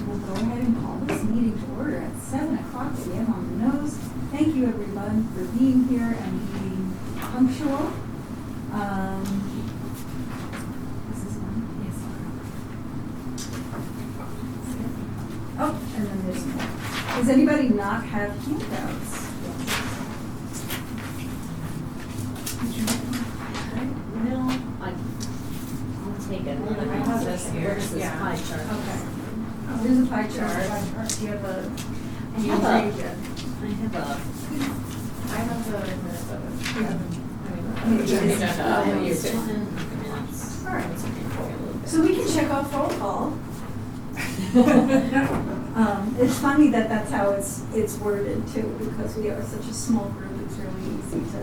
we'll go ahead and call this meeting to order at 7 o'clock a.m. on the nose. Thank you, everyone, for being here and being punctual. Is this one? Yes. Oh, and then there's more. Does anybody not have handouts? No, I'll take it. I have this here. This is pie chart. Okay. There's a pie chart. Do you have a? I have All right. So we can check off roll call. It's funny that that's how it's worded too, because we are such a small group. It's really easy to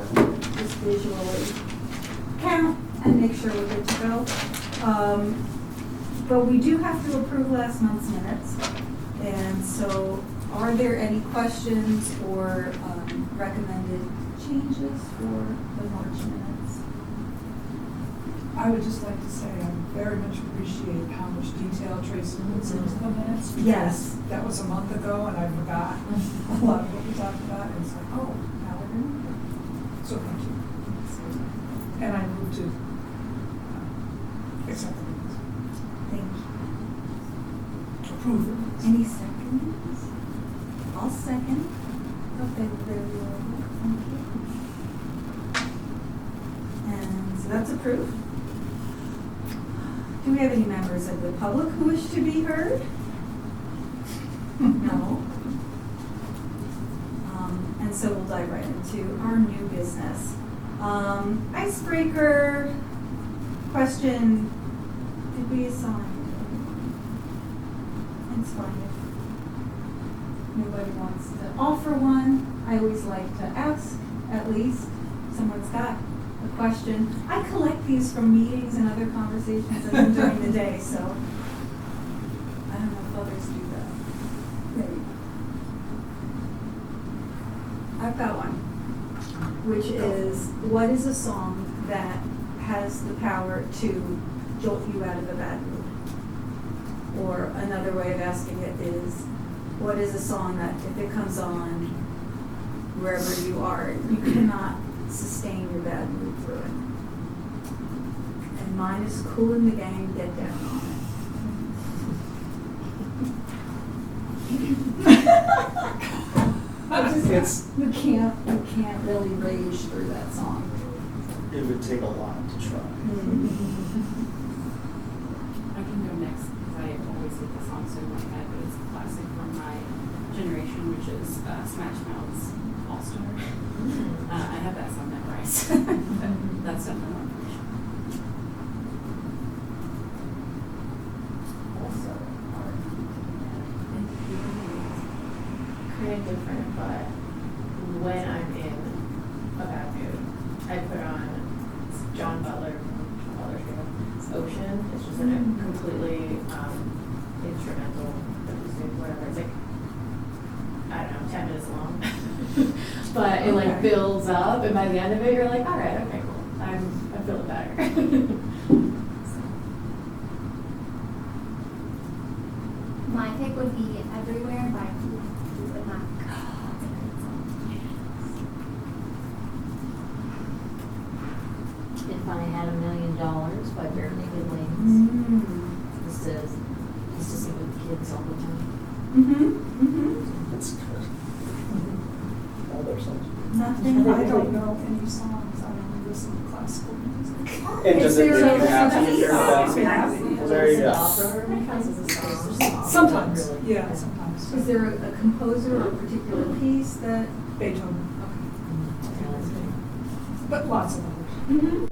just visually count and make sure we're good to go. But we do have to approve last month's minutes, and so are there any questions or recommended changes for the March minutes? I would just like to say I very much appreciate how much detail Tracy puts into the minutes. Yes. That was a month ago and I forgot a lot of what we talked about. And it's like, oh, now we're going to. So thank you. And I move to accept the minutes. Thank you. Approve the minutes. Any seconds? I'll second. Okay, very well. Thank you. And so that's approved. Do we have any members of the public who wish to be heard? No. And so we'll dive right into our new business. Icebreaker question. Did we assign? It's fine if nobody wants to offer one. I always like to ask, at least, someone's got a question. I collect these from meetings and other conversations that I'm during the day, so I don't know if others do that. Maybe. I've got one, which is, what is a song that has the power to jolt you out of a bad mood? Or another way of asking it is, what is a song that if it comes on wherever you are, you cannot sustain your bad mood through it? And mine is Kool and the Gang, Get Down on it. You can't really rage through that song. It would take a lot to try. I can go next because I always get the song so in my head, but it's a classic from my generation, which is Smash Mouth's All Star. I have that song memorized. That's definitely more information. Also, kind of different, but when I'm in a bad mood, I put on John Butler from Butler Trio, Ocean. It's just in a completely instrumental, whatever. It's like, I don't know, 10 minutes long. But it like builds up, and by the end of it, you're like, all right, okay, cool. I'm feeling better. My pick would be Everywhere by Fleetwood Mac. If I Had $1 Million by Bare Naked Ladies. This is used to sing with the kids all the time. That's good. All their songs. Nothing. I don't know any songs. I don't listen to classical music. And does it make you happy to hear that? Well, there you go. Sometimes, yeah, sometimes. Is there a composer or a particular piece that? Beethoven, Okay. but lots of others.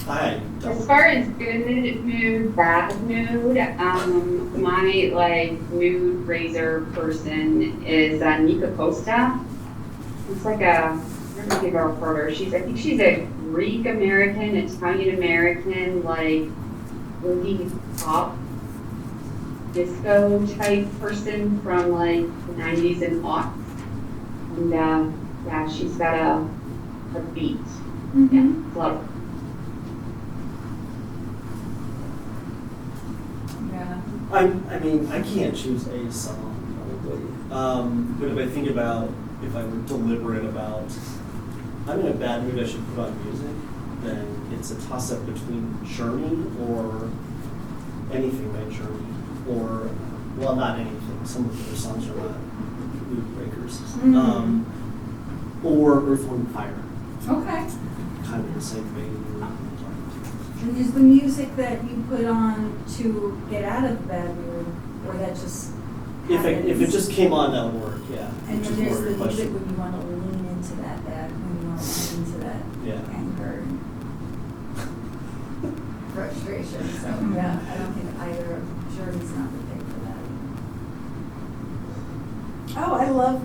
Hi. As far as good mood, bad mood, my like mood raiser person is Nika Costa. It's like I don't know if you've ever heard her. I think she's a Greek American, Italian American, like boogie pop disco type person from like the 90s and aughts. And yeah, she's got a beat. Yeah, love her. I mean, I can't choose a song, probably. But if I think about, if I were deliberate about, I'm in a bad mood, I should put on music, then it's a toss-up between Journey or anything by Journey, or, well, not anything. Some of their songs are not mood breakers. Or Earth, Wind, Fire, Okay. kind of the same vein. And is the music that you put on to get out of a bad mood, or that just If it happens? just came on, that would work, yeah. And Which then is more there's of the your music question. when you want to lean into that bad, when you want to lean into that Yeah. anger and frustration. So, yeah, I don't think either of Journey's not the thing for that. Oh,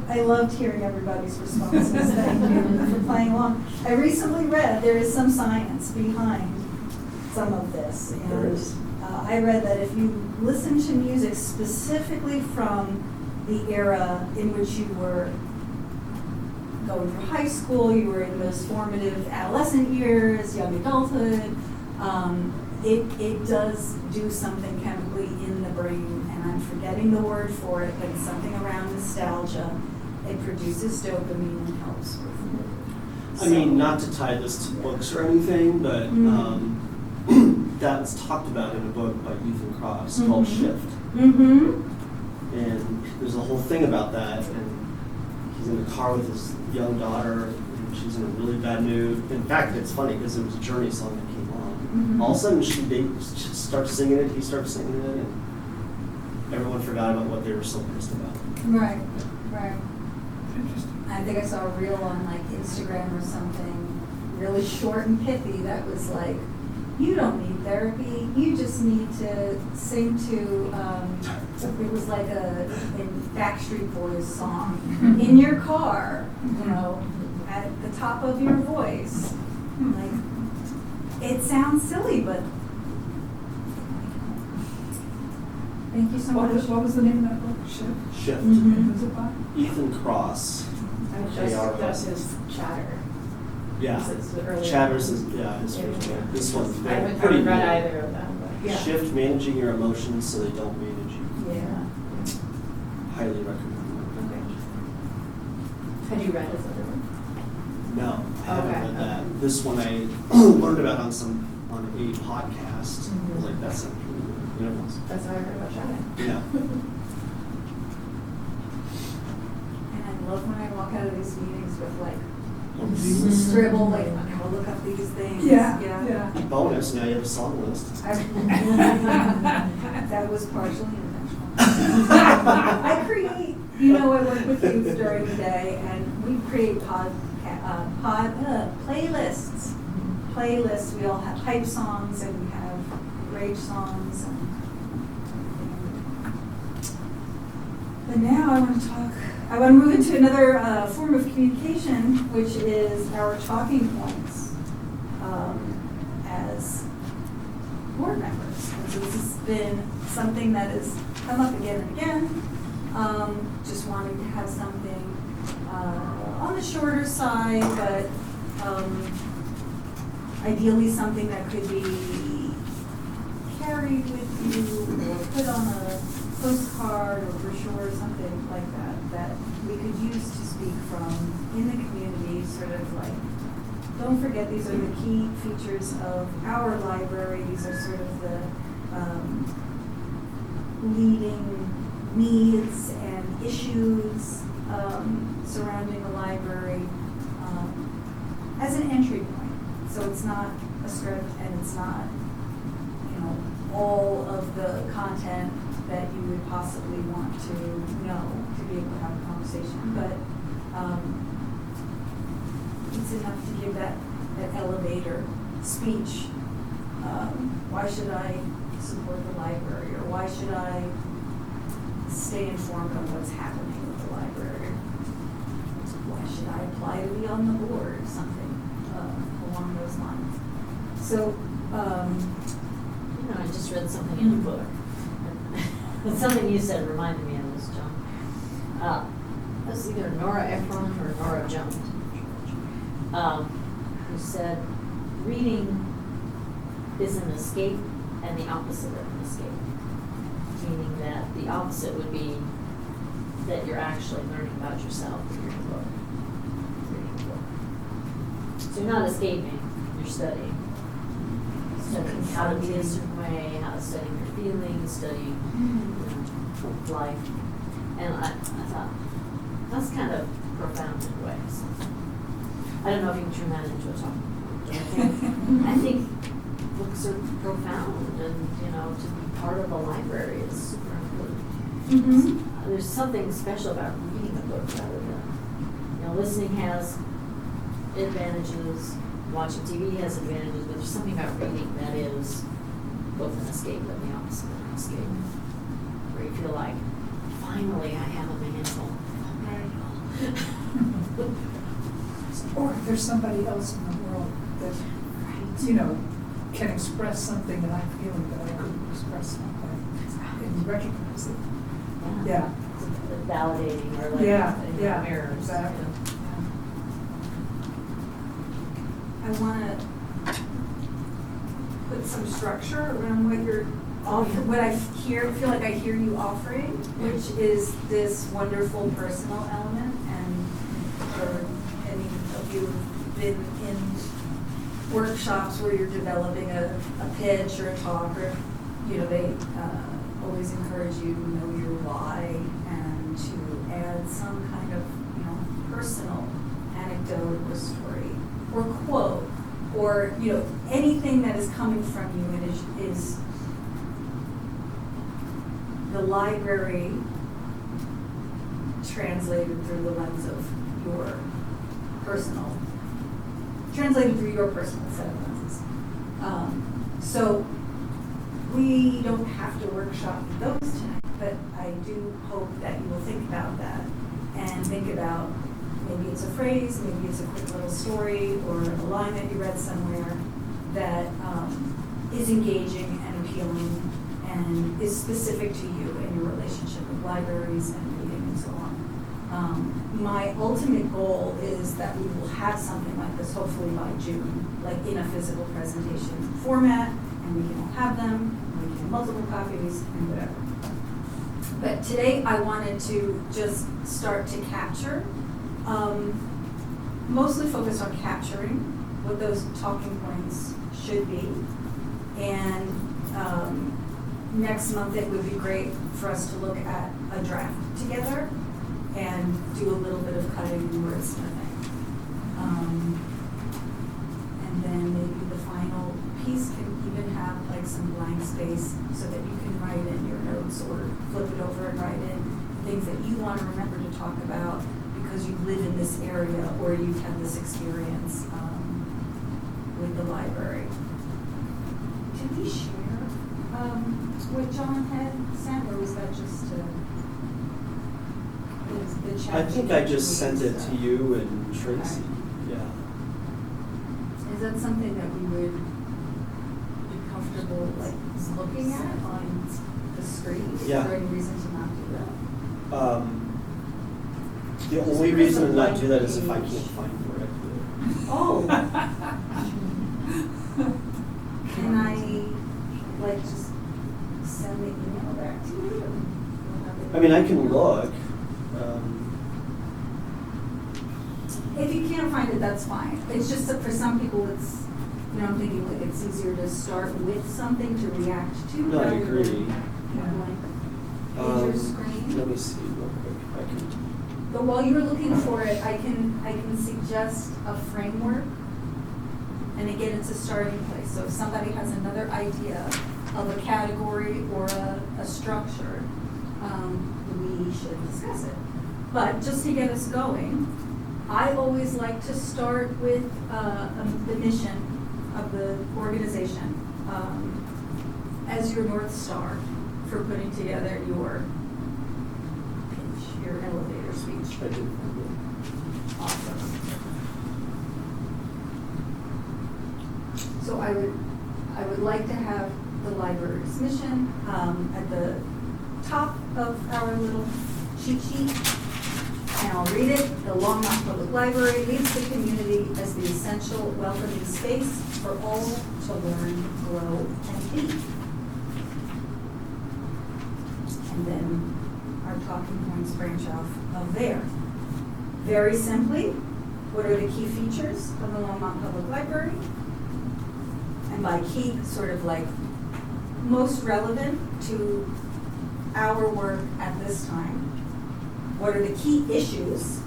I loved hearing everybody's responses. Thank you for playing along. I recently read there is some science behind some of this. And, There is. I read that if you listen to music specifically from the era in which you were going through high school, you were in those formative adolescent years, young adulthood, it does do something chemically in the brain, and I'm forgetting the word for it, but it's something around nostalgia. It produces dopamine and helps with I mean, not to tie this to books or anything, but that's talked about in a book by Ethan Cross called Shift. And there's a whole thing about that, and he's in the car with his young daughter, and she's in a really bad mood. In fact, it's funny because it was a Journey song that came on. All of a sudden, she starts singing it, he starts singing it, and everyone forgot about what they were so pissed about. Right, right. Interesting. I think I saw a reel on like Instagram or something, really short and pithy, that was like, you don't need therapy, you just need to sing to, it was like a Backstreet Boys song, in your car, you know, at the top of your voice. Like, it sounds silly, but thank you so much. What was the name of that book? Shift? Shift. Who's it by? Ethan Cross. I just looked up his chatter. Yeah. This is the earlier Chatters one. is, yeah, his first Yeah. one. This one's I haven't pretty read new. either of them, but. Yeah. Shift, managing your emotions so they don't manage you. Yeah. Highly recommend. Had you read his other one? No, I haven't Okay, read that. okay. This one I learned about on a podcast. I was like, that sounds really good. You know, That's how I heard about Shannon. yeah. And I love when I walk out of these meetings with like, Oh, scribble, like, okay, I'll look up these things. Yeah. bonus, now you have a song list. That was partially intentional. I create, you know, I work with youth during the day, and we create playlists. Playlists, we all have hype songs, and we have rage songs. But now I want to move into another form of communication, which is our talking points as board members. And so this has been something that has come up again and again. Just wanting to have something on the shorter side, but ideally something that could be carried with you or put on a postcard or brochure or something like that we could use to speak from in the community, sort of like, don't forget these are the key features of our library. These are sort of the leading needs and issues surrounding the library as an entry point. So it's not a script and it's not, you know, all of the content that you would possibly want to know to be able to have a conversation, but it's enough to give that elevator speech. Why should I support the library, or why should I stay informed on what's happening with the library? Why should I apply to be on the board, or something along those lines? So, I just read something in the book. Something you said reminded me of this, John. That's either Nora Ephron or Nora Jones, who said, reading is an escape and the opposite of an escape. meaning that the opposite would be that you're actually learning about yourself through your book. So you're not escaping, you're studying. Studying how to be a certain way, how to study your feelings, studying life. And I thought, that's kind of profound in ways. I don't know if you can turn that into a talk. I think books are profound, and to be part of a library is super important. There's something special about reading a book rather than, listening has advantages, watching TV has advantages, but there's something about reading that is both an escape and the opposite of an escape, where you feel like, finally I have a manual. Or if there's somebody else in the world that, can express something that I'm feeling that I couldn't express something, and you recognize it. Yeah. It's validating or like Yeah, mirrors. exactly. I want to put some structure around what you're offering, what I feel like I hear you offering, which is this wonderful personal element. And for any of you who've been in workshops where you're developing a pitch or a talk, or they always encourage you to know your why and to add some kind of personal anecdote or story or quote, or anything that is coming from you and is the library translated through the lens of your personal, translated through your personal set of lenses. So we don't have to workshop those tonight, but I do hope that you will think about that and think about, maybe it's a phrase, maybe it's a quick little story or a line that you read somewhere that is engaging and appealing and is specific to you and your relationship with libraries and reading and so on. My ultimate goal is that we will have something like this hopefully by June, like in a physical presentation format, and we can all have them, we can have multiple copies and whatever. But today I wanted to just start to capture, mostly focus on capturing what those talking points should be. And next month it would be great for us to look at a draft together and do a little bit of cutting and wordsmithing. And then maybe the final piece can even have like some blank space so that you can write in your notes or flip it over and write in things that you want to remember to talk about because you live in this area or you've had this experience with the library. Did we share what John had sent, or was that just the chat? I think I just sent it to you and Tracy. Okay. Yeah. Is that something that we would be comfortable like looking at on the screen? Yeah. Is there any reason to not do that? The Just only because reason of to not blank do that is if I page. can't find where I put it. Oh. Can I like just send the email back to you? And you'll have it? I mean, I can look. If you can't find it, that's fine. It's just that for some people, it's, I'm thinking like it's easier to start with something to react to. No, I rather agree. than blank page or screen. Let me see real quick if I can. But while you're looking for it, I can suggest a framework. And again, it's a starting place. So if somebody has another idea of a category or a structure, we should discuss it. But just to get us going, I always like to start with the mission of the organization as your North Star for putting together your pitch, your elevator speech. I did find it. Awesome. So I would like to have the library's mission at the top of our little cheat sheet. And I'll read it. The Longmont Public Library leads the community as the essential welcoming space for all to learn, grow, and be. talking points branch off of there. Very simply, what are the key features of the Longmont Public Library? And by key, sort of like most relevant to our work at this time. What are the key issues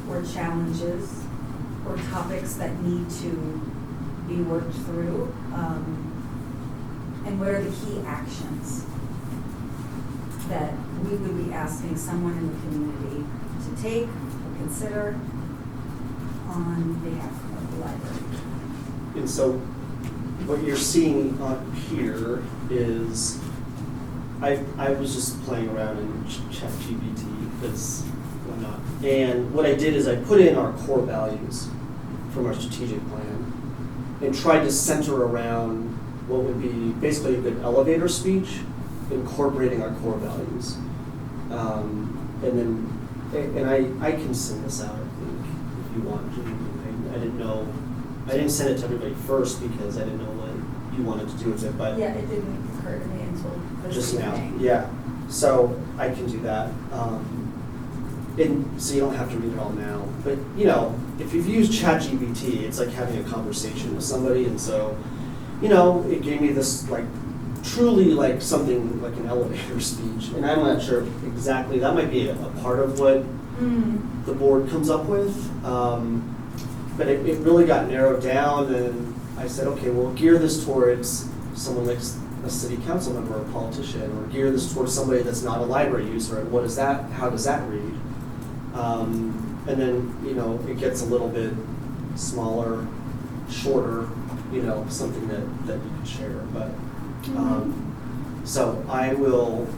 or challenges or topics that need to be worked through? And what are the key actions that we would be asking someone in the community to take or consider on behalf of the library? And so what you're seeing on here is, I was just playing around in ChatGPT, because why not? And what I did is I put in our core values from our strategic plan and tried to center around what would be basically a good elevator speech, incorporating our core values. I can send this out, I think, if you want. I didn't send it to everybody first because I didn't know what you wanted to do with it, but. Yeah, it didn't occur to me until this Just now, evening. yeah. So I can do that. And so you don't have to read it all now. But, you know, if you've used ChatGPT, it's like having a conversation with somebody. And so, you know, it gave me this, like, truly like something like an elevator speech. And I'm not sure exactly, that might be a part of what the board comes up with. But it really got narrowed down, and I said, okay, we'll gear this towards someone like a city council member or a politician, or gear this towards somebody that's not a library user, and how does that read? And then, you know, it gets a little bit smaller, shorter, you know, something that you can share. But so I don't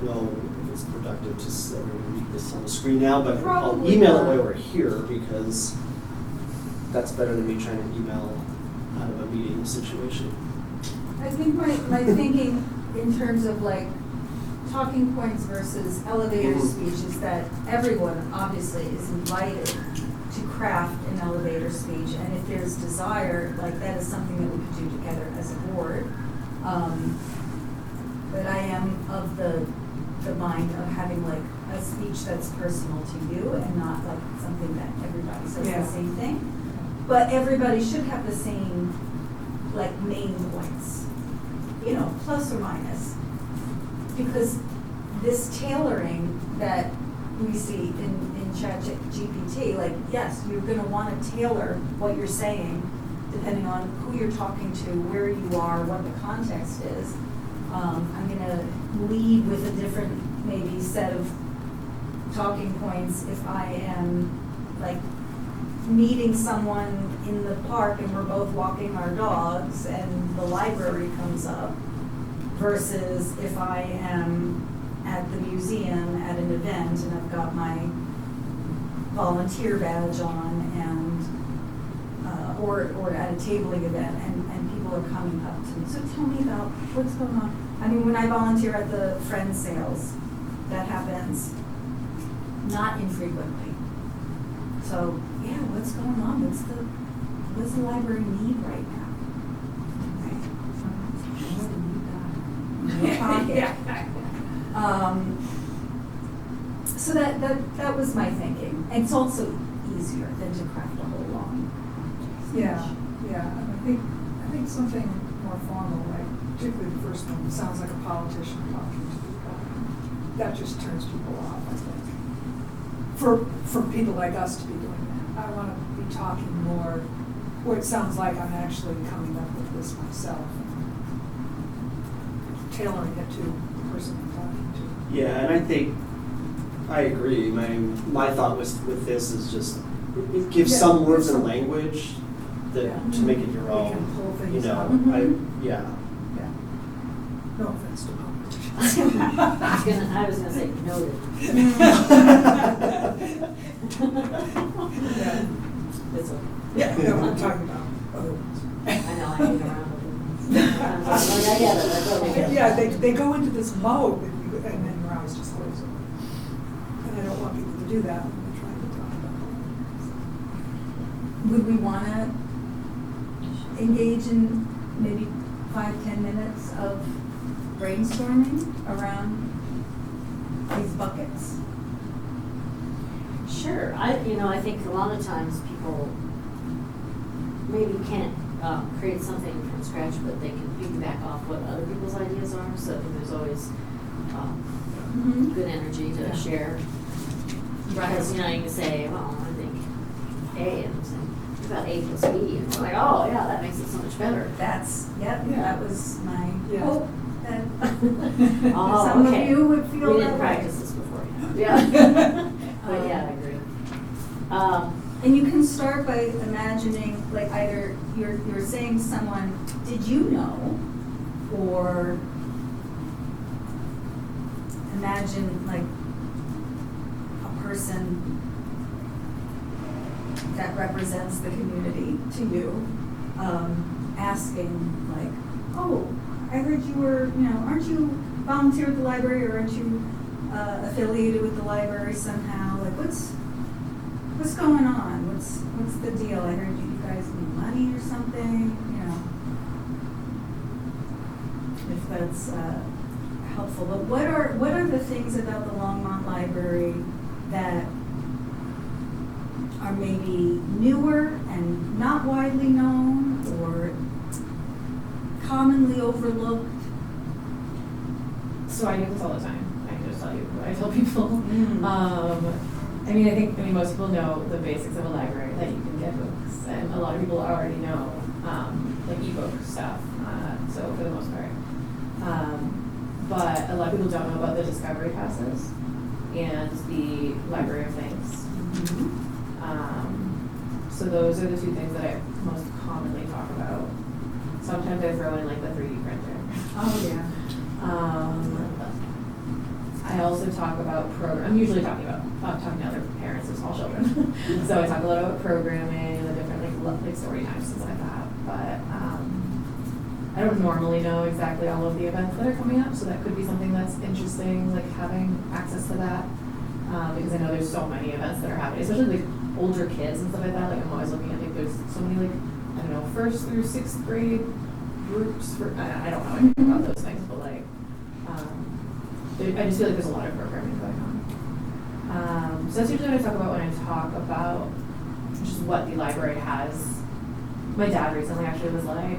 know if it's productive to read this on the screen now, but I'll email it while we're here, because that's better than me trying to email out of a meeting situation. I think my thinking in terms of like talking points versus elevator speech is that everyone obviously is invited to craft an elevator speech, and if there's desire, like that is something that we could do together as a board. But I am of the mind of having like a speech that's personal to you and not like something that everybody says the same thing. But everybody should have the same like main points, you know, plus or minus. Because this tailoring that we see in ChatGPT, like, yes, you're gonna wanna tailor what you're saying depending on who you're talking to, where you are, what the context is. I'm gonna lead with a different maybe set of talking points if I am like meeting someone in the park and we're both walking our dogs and the library comes up, versus if I am at the museum at an event and I've got my volunteer badge on and or at a tabling event and people are coming up to me. So tell me about what's going on. I mean, when I volunteer at the Friends sales, that happens not infrequently. So yeah, what's going on? What's the library need right now? So that was my thinking. And it's also easier than to craft a whole long speech. Yeah. I think something more formal, like particularly the first one, sounds like a politician talking to people. That just turns people off, I think. For people like us to be doing that, I want to be talking more where it sounds like I'm actually coming up with this myself, tailoring it to the person I'm talking to. Yeah, and I think I agree. My thought with this is just it gives some words and language that to make it your We own. can pull things You know, out. yeah. No offense to politicians. I was gonna say noted. Yeah. It's okay. Yeah, no, I'm talking about other ones. I know, I hang around with it. Sometimes I'm like, I get it, I totally get it. Yeah, they go into this mode and then your eyes just close over. And I don't want people to do that when they're trying to talk about it. Would we want to engage in maybe 5-10 minutes of brainstorming around these buckets? Sure, I think a lot of times people maybe can't create something from scratch, but they can piggyback off what other people's ideas are, so I think there's always good energy to share. Because, you can say, well, I think A, and say, what about A plus B? And we're like, oh, yeah, that makes it so much better. Yeah, that was my Yeah. hope, that Oh, some okay. of you would feel that way. We didn't practice this before, yeah. But yeah, I agree. And you can start by imagining, like, either you're saying to someone, did you know? Or imagine, like, a person that represents the community to you, asking, like, oh, I heard you were, aren't you volunteer at the library, or aren't you affiliated with the library somehow? Like, what's going on? What's the deal? I heard you guys need money or something, if that's helpful. But what are the things about the Longmont Library that are maybe newer and not widely known, or commonly overlooked? So I do this all the time. I can just tell you what I tell people. I think most people know the basics of a library, that you can get books, and a lot of people already know like ebook stuff. So for the most part, but a lot of people don't know about the discovery passes and the library of things. So those are the two things that I most commonly talk about. Sometimes I throw in like the 3D printer. Oh, yeah. I also talk about I'm usually talking to other parents of small children. So I talk a lot about programming, the different like story times, things like that. But I don't normally know exactly all of the events that are coming up, so that could be something that's interesting, like having access to that. Because I know there's so many events that are happening, especially like older kids and stuff like that. Like I'm always looking at there's so many first through sixth grade groups for I don't know anything about those things, but I just feel like there's a lot of programming going on. So that's usually what I talk about when I talk about just what the library has. My dad recently actually was like,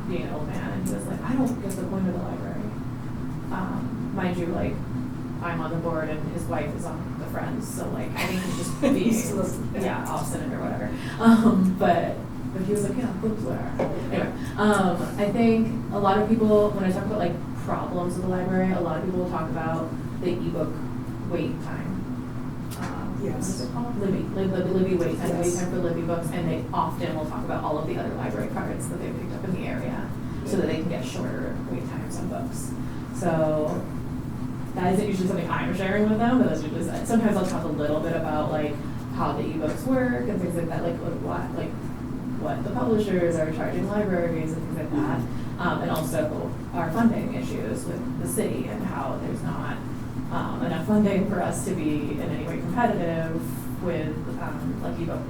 being an old man, and he was like, I don't get the point of the library. Mind you, like, I'm on the board and his wife is on the Friends, so like I think he's just being obstinate or whatever. But he was like, yeah, books, whatever. Anyway, I think a lot of people, when I talk about like problems with the library, a lot of people will talk about the ebook wait time. Yes. What is it called? The Libby wait time, Yes. wait time for Libby books, and they often will talk about all of the other library cards that they've picked up in the area, so that they can get shorter wait times on books. So that isn't usually something I'm sharing with them, but that's usually sometimes I'll talk a little bit about like how the ebooks work and things like that, like what the publishers are charging libraries and things like that, and also our funding issues with the city and how there's not enough funding for us to be in any way competitive with like ebook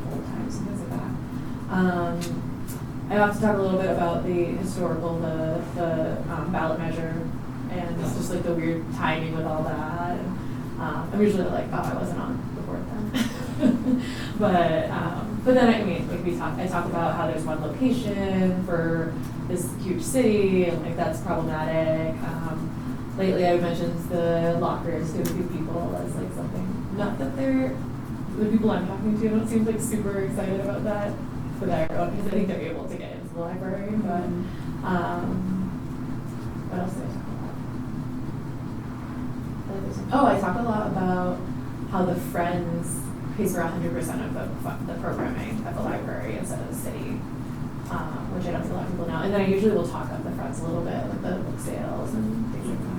hold times and things like that. I have to talk a little bit about the historical, the ballot measure, and it's just like the weird timing with all that. And, I'm usually like, oh, I wasn't on the board then. But then I talk about how there's one location for this huge city, and like that's problematic. Lately I've mentioned the lockers to a few people as like something, not that the people I'm talking to don't seem like super excited about that for their own, because I think they're able to get into the library, but what else did I talk about? Oh, I talk a lot about how the Friends pays for 100% of the programming at the library instead of the city, which I don't think a lot of people know. And then I usually will talk up the Friends a little bit, like the book sales and things like that.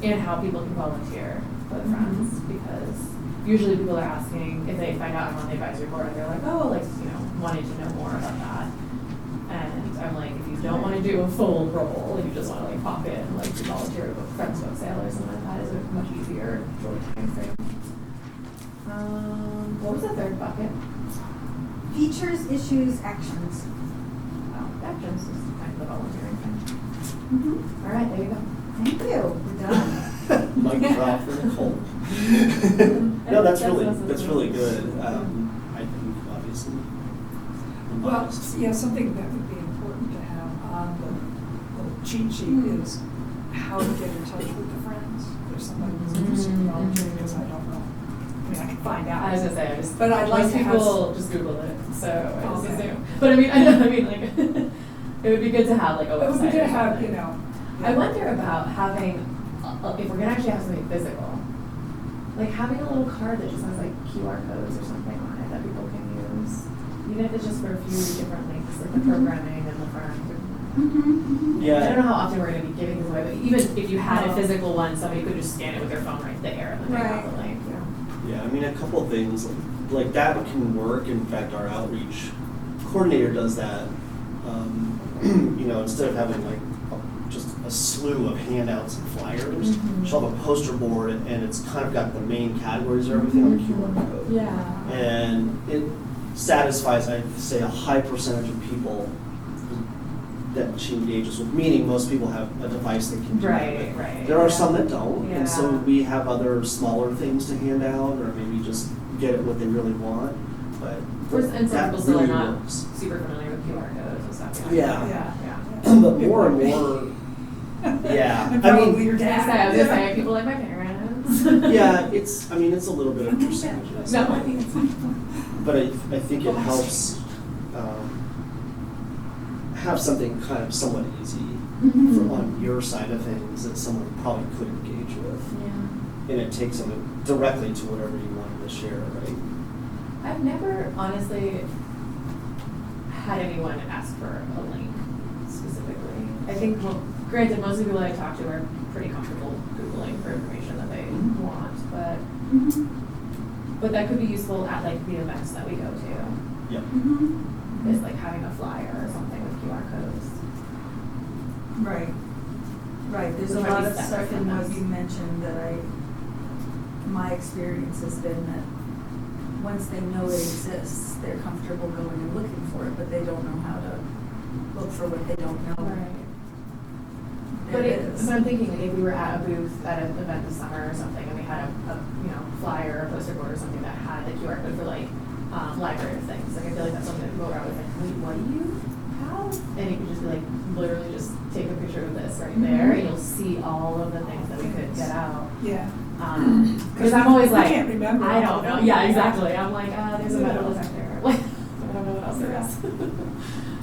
And how people can volunteer for the Friends, because usually people are asking, if they find out I'm on the advisory board, and they're like, oh, like, wanting to know more about that. And I'm like, if you don't want to do a full role, and you just want to like pop in, like to volunteer at a Friends book sale or something like that, is a much easier short time frame. What was the third bucket? Features, issues, actions. Oh, actions is kind of the volunteering thing. Mhm. All right, there you go. Thank you, we're done. Mic drop for Nicole. No, that's really good. I think obviously. I'm Well, biased. yeah, something that would be important to have on the little cheat sheet is how to get in touch with the friends. If there's somebody who's interested in volunteering, because I don't know. I mean, I can find out. I was gonna say, I just, But I'd like most to have people just Google it, so I just Okay. assume. But I mean, I know, I mean, like, it would be good to have like a It would be website. good to or have, something. you know. I wonder about having, if we're gonna actually have something physical, like having a little card that just has like QR codes or something on it that people can use. Even if it's just for a few different links, like the programming and the front. Mhm. Yeah. I don't know how often we're gonna be giving these away, but even if you had a No. physical one, somebody could just scan it with their phone right there and then they have the Right. link. Yeah, I mean, a couple of things, like that can work. In fact, our outreach coordinator does that. You know, instead of having like just a slew of handouts and flyers, Mhm. she'll have a poster board and it's kind of got the main categories of everything on a QR code. Yeah. And it satisfies, I'd say, a high percentage of people that she engages with, meaning most people have a device that can do Right, it. right, There are yeah. some that don't, and so Yeah. we have other smaller things to hand out, or maybe just get it what they really want, but And some that people still are really not works. super familiar with QR codes and stuff. Yeah. Yeah. But more and more, yeah, And I mean- probably your I dad. was gonna say, people like my parents. yeah, it's a little bit of percentages. No, I think it's fine. But I think it helps have something kind of somewhat easy Mhm. on your side of things that someone probably could engage with. Yeah. And it takes them directly to whatever you wanted to share, right? I've never honestly had anyone ask for a link specifically. I think, well, granted, most of the people I talk to are pretty comfortable Googling for information that they want, Mhm. but that could be useful at like the events that we go to. Yep. Mhm. Is like having a flyer or something with QR codes. Right, right, there's a Which might lot be of separate stuff from in what this. you mentioned that my experience has been that once they know it exists, they're comfortable going and looking for it, but they don't know how to look for what they don't know. But There it is. I'm thinking like if we were at a booth at an event this summer or something, and we had a flyer or a poster board or something that had the QR code for like library of things, like I feel like that's something that people are always like, wait, what do you have? And you could just be like, literally just take a picture of this right there, and you'll see all of the things that we could get out. Yeah. Because I'm always we like, can't remember I all don't of know. them. Yeah, exactly. I'm like, there's a metal detector. Like, I don't know what else there is.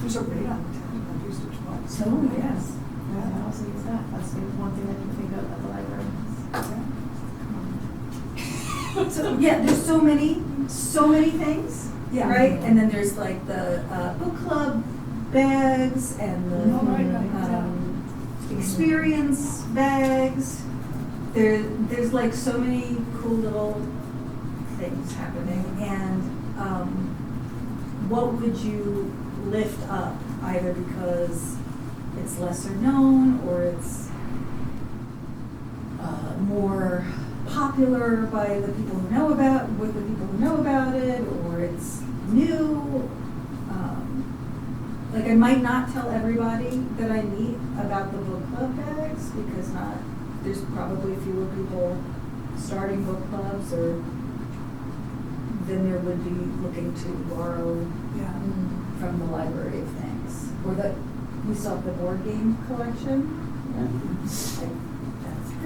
There's a radon detector, I've used it twice. Oh, yes. Yeah. I also use that. That's the one thing I can think of at the library. So, yeah, there's so many things, Yeah. right? And then there's like the book club bags and the Oh, right. experience bags. There's like so many cool little things happening, and what would you lift up, either because it's lesser known or it's more popular by the people who know about, with the people who know about it, or it's new. Like I might not tell everybody that I meet about the book club bags because there's probably fewer people starting book clubs or than there would be looking to borrow Yeah. from the library of things. Or that we saw the board game collection. Like, that's The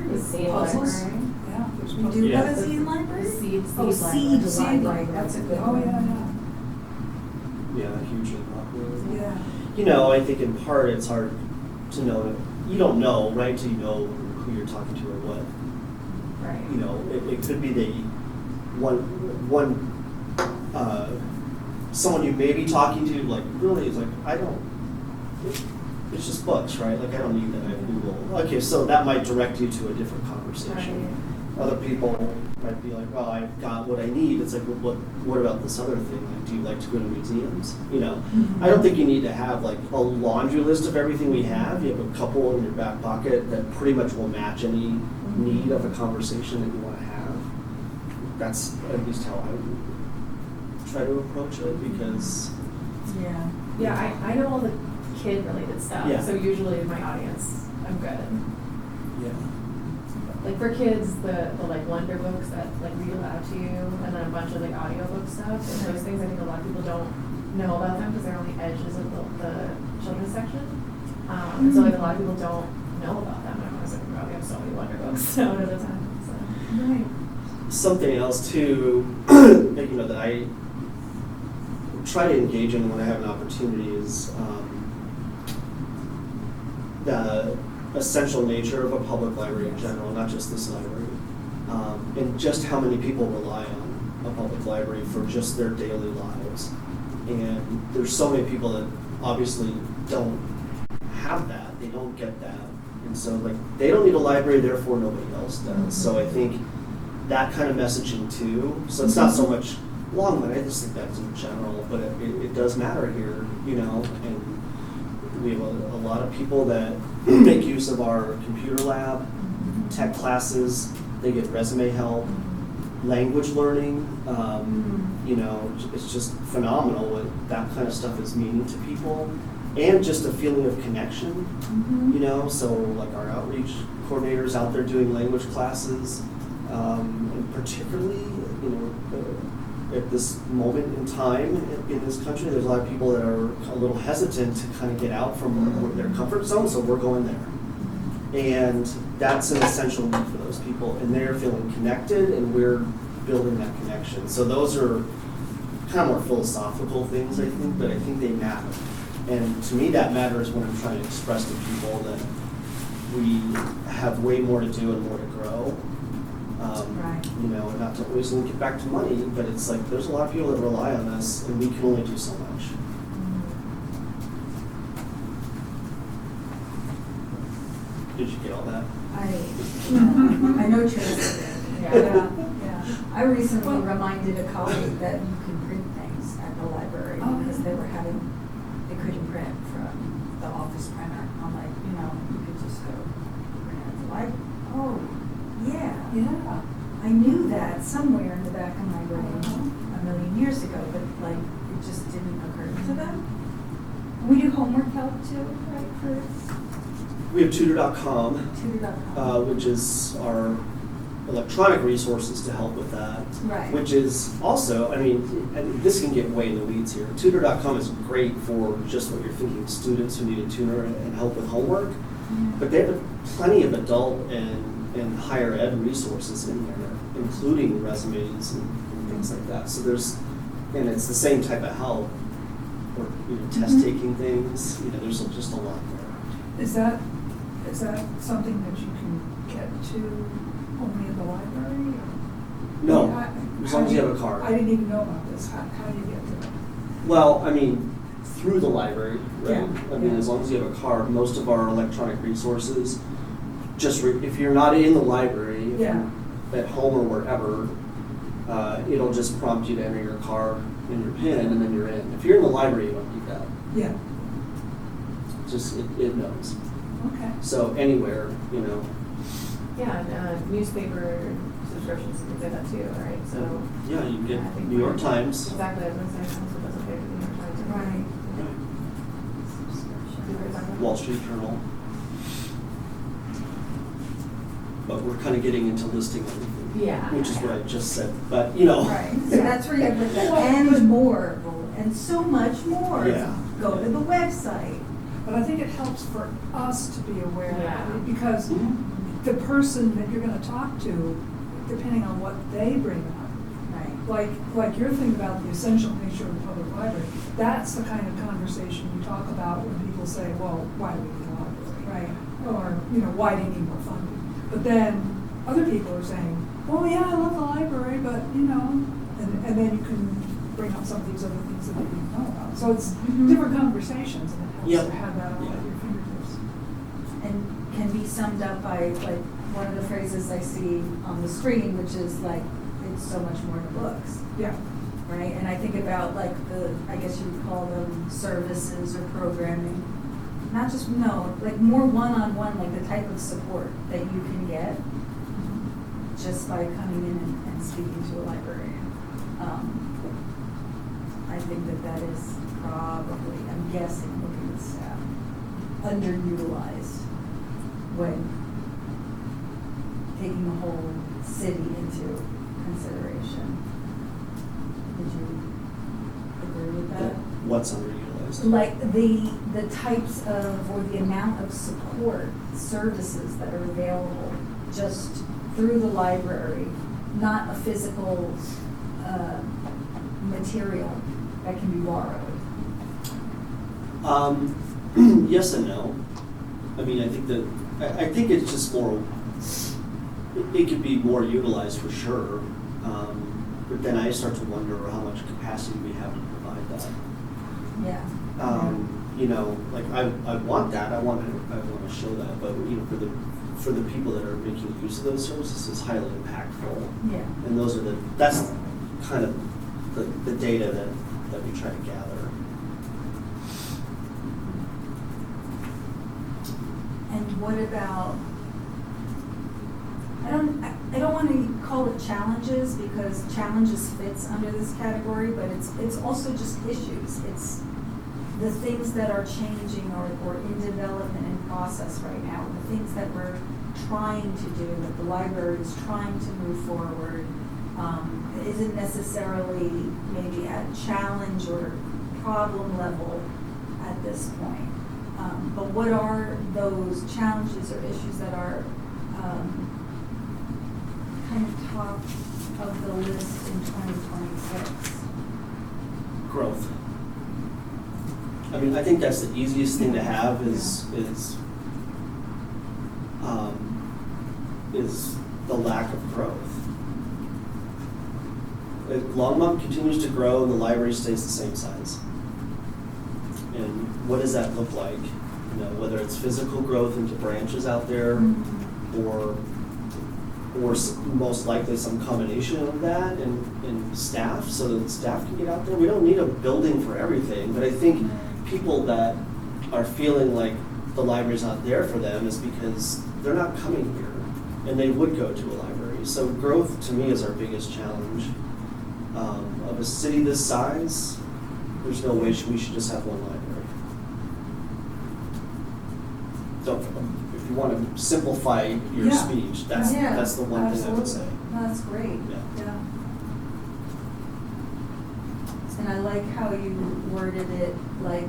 pretty seed cool. Puzzles. library. Yeah. there's We puzzles. do Yeah. have a seed library? The seed Oh, seed library. library, that's a good Oh, one. yeah, Yeah, hugely popular. yeah. You know, I think in part it's hard to know that you don't know, right, till you know who you're talking to or what. Right. You know, it could be the someone you may be talking to, like, really is like, it's just books, right? Like, I don't need that, I have Google. Okay, so that might direct you to a different conversation. Other people might be like, well, I've got what I need. It's like, well, what about this other thing? Like, do you like to go to museums? You know, I don't think you need to have like a laundry list of everything we have. You have a couple in your back pocket that pretty much will match any need of a conversation that you want to have. That's at least how I would try to approach it, because Yeah. Yeah, I know all the kid-related stuff. Yeah. So usually my audience, I'm good. Yeah. Like for kids, the like wonder books that like read aloud to you, and then a bunch of like audiobook stuff. And those things, I think a lot of people don't know about them because they're on the edges of the children's section. And so like a lot of people don't know about them. And I was like, oh, we have so many wonder books out at a time. So. Right. Something else too, that I try to engage in when I have an opportunity is the essential nature of a public library in general, not just this library, and just how many people rely on a public library for just their daily lives. And there's so many people that obviously don't have that, they don't get that. And so like they don't need a library, therefore nobody else does. So I think that kind of messaging too. So it's not so much Longmont, I just think that's in general, but it does matter here, and we have a lot of people that make use of our computer lab, tech classes, they get resume help, language learning, it's just phenomenal what that kind of stuff is meaning to people, and just a feeling of connection, so like our outreach coordinators out there doing language classes, and particularly, at this moment in time in this country, there's a lot of people that are a little hesitant to kind of get out from their comfort zone, so we're going there. And that's an essential need for those people, and they're feeling connected, and we're building that connection. So those are kind of more philosophical things, I think, but I think they matter. And to me, that matters when I'm trying to express to people that we have way more to do and more to grow. Right. And not to always link it back to money, but it's like there's a lot of people that rely on us, and we can only do so much. Did you get all that? I know Tracy did. Yeah. Yeah. I recently reminded a colleague that you can print things at the library because they couldn't print from the office printer. I'm like, you could just go print at the library. Oh, yeah. Yeah. I knew that somewhere in the back of my brain a million years ago, but like it just didn't occur to them. We do homework help too, right? For We have tutor.com, tutor.com. which is our electronic resources to help with that. Right. Which is also, and this can get way in the weeds here. Tutor.com is great for just what you're thinking, students who need a tutor and help with homework. But they have plenty of adult and higher ed resources in there, including resumes and things like that. So and it's the same type of help, or test taking things. There's just a lot there. Is that something that you can get to only at the library? Or? No, as long as you have a card. I didn't even know about this. How do you get to it? Well, through the library, right? Yeah. As long as you have a card, most of our electronic resources, if you're not in the library, if you're at home or wherever, it'll just prompt you to enter your card and your PIN, and then you're in. If you're in the library, you don't need that. Yeah. It knows. Okay. So anywhere, Yeah, newspaper subscriptions, things like that too, right? So yeah, you can I get think New York Times. Exactly, I was going to say, also doesn't pay for the New York Times. Right. Wall Street Journal. But we're kind of getting into listing everything. Yeah. Which is what I just said. But Right. So that's where you have the and more, and so much more. Yeah. Go to the website. But I think it helps for us to be aware Yeah. of it, because the person that you're going to talk to, depending on what they bring up, Right. like your thing about the essential nature of the public library, that's the kind of conversation you talk about when people say, well, why do we need a library? Right. Or, why do you need more funding? But then other people are saying, well, yeah, I love the library, but, and then you can bring up some of these other things that they didn't know about. So it's different conversations, and it helps Yep. to have that all at your fingertips. And can be summed up by like one of the phrases I see on the screen, which is like, it's so much more than books. Yeah. Right? And I think about like I guess you would call them services or programming. Not just, like more one-on-one, like the type of support that you can get just by coming in and speaking to a librarian. I think that is probably, I'm guessing, looking at staff, underutilized when taking the whole city into consideration. Did you agree with that? What's underutilized? Like the types of, or the amount of support services that are available just through the library, not a physical material that can be borrowed. Yes and no. I mean, I think it's just more, it could be more utilized for sure. But then I start to wonder how much capacity we have to provide that. Yeah. You know, like I want that, I want to show that, but you know, for the people that are making use of those services, it's highly impactful. Yeah. And that's kind of the data that we try to gather. And what about, I don't want to call it challenges because challenges fits under this category, but it's also just issues. It's the things that are changing or in development and process right now, the things that we're trying to do, that the library is trying to move forward, isn't necessarily maybe at challenge or problem level at this point. But what are those challenges or issues that are kind of top of the list in 2026? Growth. I mean, I think that's the easiest thing to have is the lack of growth. If Longmont continues to grow and the library stays the same size. And what does that look like? You know, whether it's physical growth into branches out there, or most likely some combination of that and staff, so that staff can get out there. We don't need a building for everything, but I think people that are feeling like the library's not there for them is because they're not coming here, and they would go to a library. So growth, to me, is our biggest challenge. Of a city this size, there's no way we should just have one library. So if you want to simplify your Yeah. speech, that's the one thing I would say. No, that's great. Yeah. And I like how you worded it, like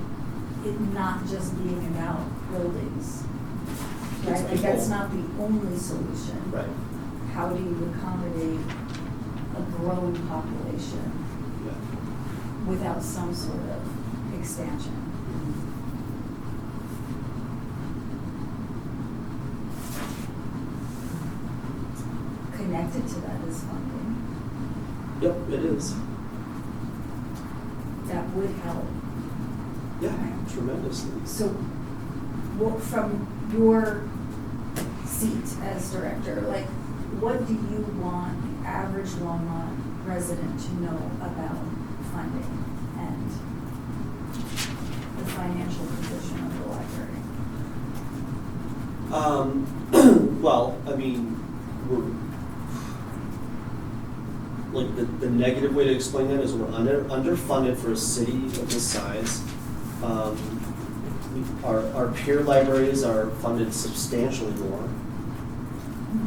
it not just being about buildings. It's Right? Like that's people. not the only solution. Right. How do you accommodate a growing population Yeah. without some sort of expansion? Connected to that is funding. Yep, it is. That would help. Yeah, tremendously. So, what, from your seat as director, like, what do you want the average Longmont resident to know about funding and the financial position of the library? Well, I mean, the negative way to explain that is we're underfunded for a city of this size. Our peer libraries are funded substantially more.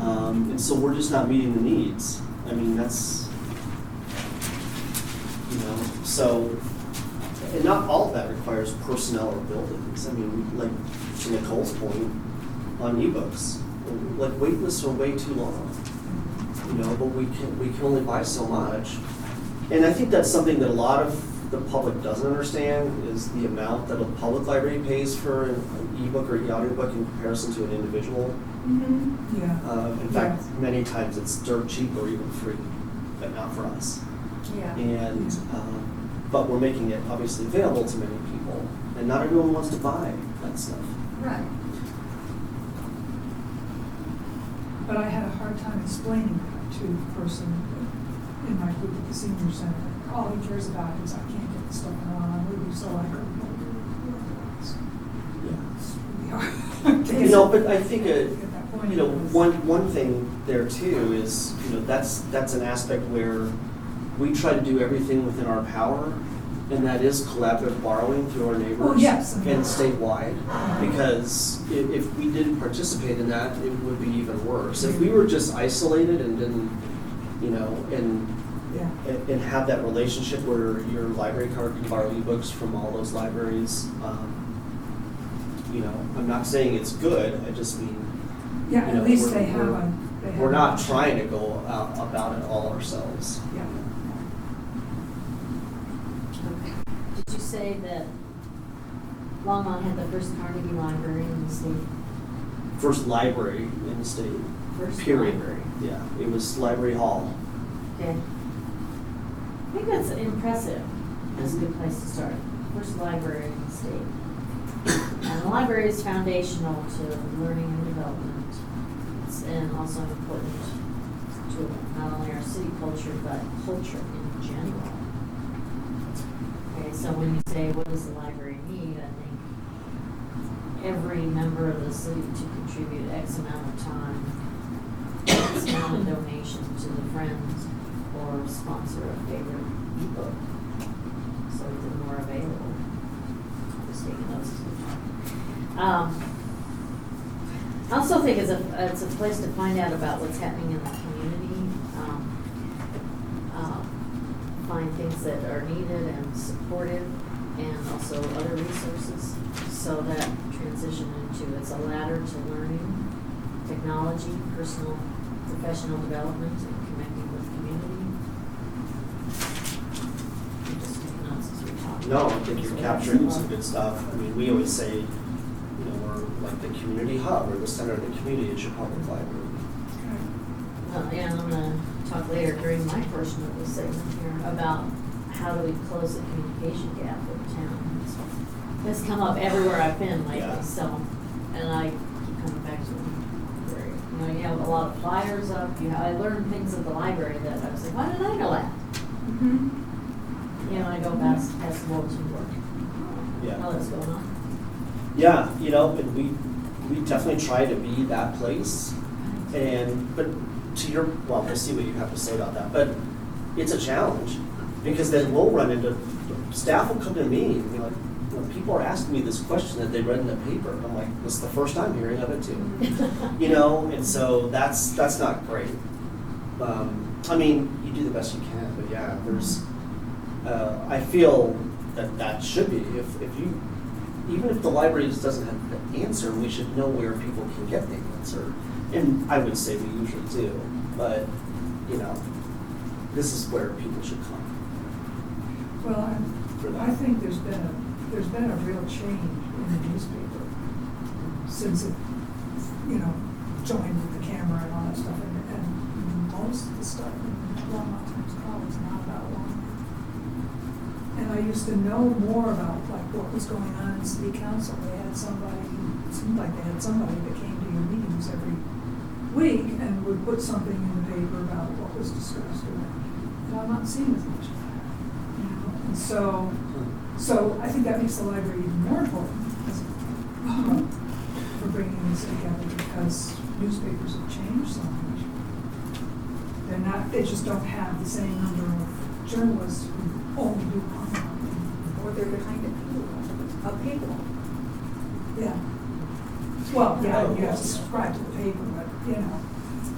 And so we're just not meeting the needs. I mean, that's, you know, so, and not all of that requires personnel or buildings. I mean, like to Nicole's point on ebooks, like wait lists are way too long, you know, but we can only buy so much. And I think that's something that a lot of the public doesn't understand is the amount that a public library pays for an ebook or e-audiobook in comparison to an individual. Mm-hmm. Yeah. In fact, many times it's dirt cheap or even free, but not for us. Yeah. And but we're making it obviously available to many people, and not everyone wants to buy that stuff. Right. But I had a hard time explaining that to the person in my group at the senior center. All he cares about is I can't get the stuff in online movie, so I go Yeah. to You know, but I think At that point, you know, it was- one thing there too is, you know, that's an aspect where we try to do everything within our power and that is collaborative borrowing through our neighbors. Oh, yes. And statewide, because if we didn't participate in that, it would be even worse. If we were just isolated and didn't, you know, and have that relationship where your library card can borrow ebooks from all those libraries, you know, I'm not saying it's good, I just mean, Yeah, you know, at least we're- they have we're- a. we're not trying to go out about it all ourselves. Yeah. Did you say that Longmont had the first Carnegie Library in the state? First library in the state, First period. library. Yeah, it was Library Hall. Okay. I think that's impressive. That's a good place to start. First library in the state. And the library is foundational to learning and development. And also important to not only our city culture, but culture in general. Okay, so when you say, what does the library need, I think every member of the city to contribute X amount of time, X amount of donation to the friends, or sponsor a favorite ebook, so they're more available. I'm just taking notes as we talk. I also think it's a place to find out about what's happening in the community, find things that are needed and supportive, and also other resources. So that transition into, it's a ladder to learning, technology, personal, professional development, and connecting with community. I'm just taking notes as we talk. No, I think you're capturing some good stuff. I mean, we always say, you know, we're like the community hub or the center of the community at your public library. And I'm gonna talk later during my portion of this segment here about how do we close the communication gap with the town. It's come up everywhere I've been lately, Yeah. so, and I keep coming back to it. You know, you have a lot of flyers up, I learned things at the library that I was like, why did I know that? Mm-hmm. You know, I go past the bulletin board. Yeah. Oh, that's going on. Yeah, you know, and we definitely try to be that place. But to your, well, we'll see what you have to say about that. But it's a challenge because then we'll run into, staff will come to me and be like, well, people are asking me this question that they read in the paper. And I'm like, this is the first time hearing of it too. You know, and so that's not great. I mean, you do the best you can, but yeah, there's, I feel that should be, if you, even if the library doesn't have the answer, we should know where people can get the answer. And I would say we usually do, but, you know, this is where people should come. Well, For that. I think there's been a real change in the newspaper since it, you know, joined with the camera and all that stuff. And most of the stuff in Longmont Times Call is not about Longmont. And I used to know more about like what was going on in city council. They had somebody, it seemed like they had somebody that came to your meetings every week and would put something in the paper about what was discussed or that. And I'm not seeing as much of that. You know? And so I think that makes the library even more important for bringing this together because newspapers have changed so much. They just don't have the same number of journalists who only do online. Or they're the kind of people. Yeah. Well, yeah, you have to subscribe to the paper, but, you know,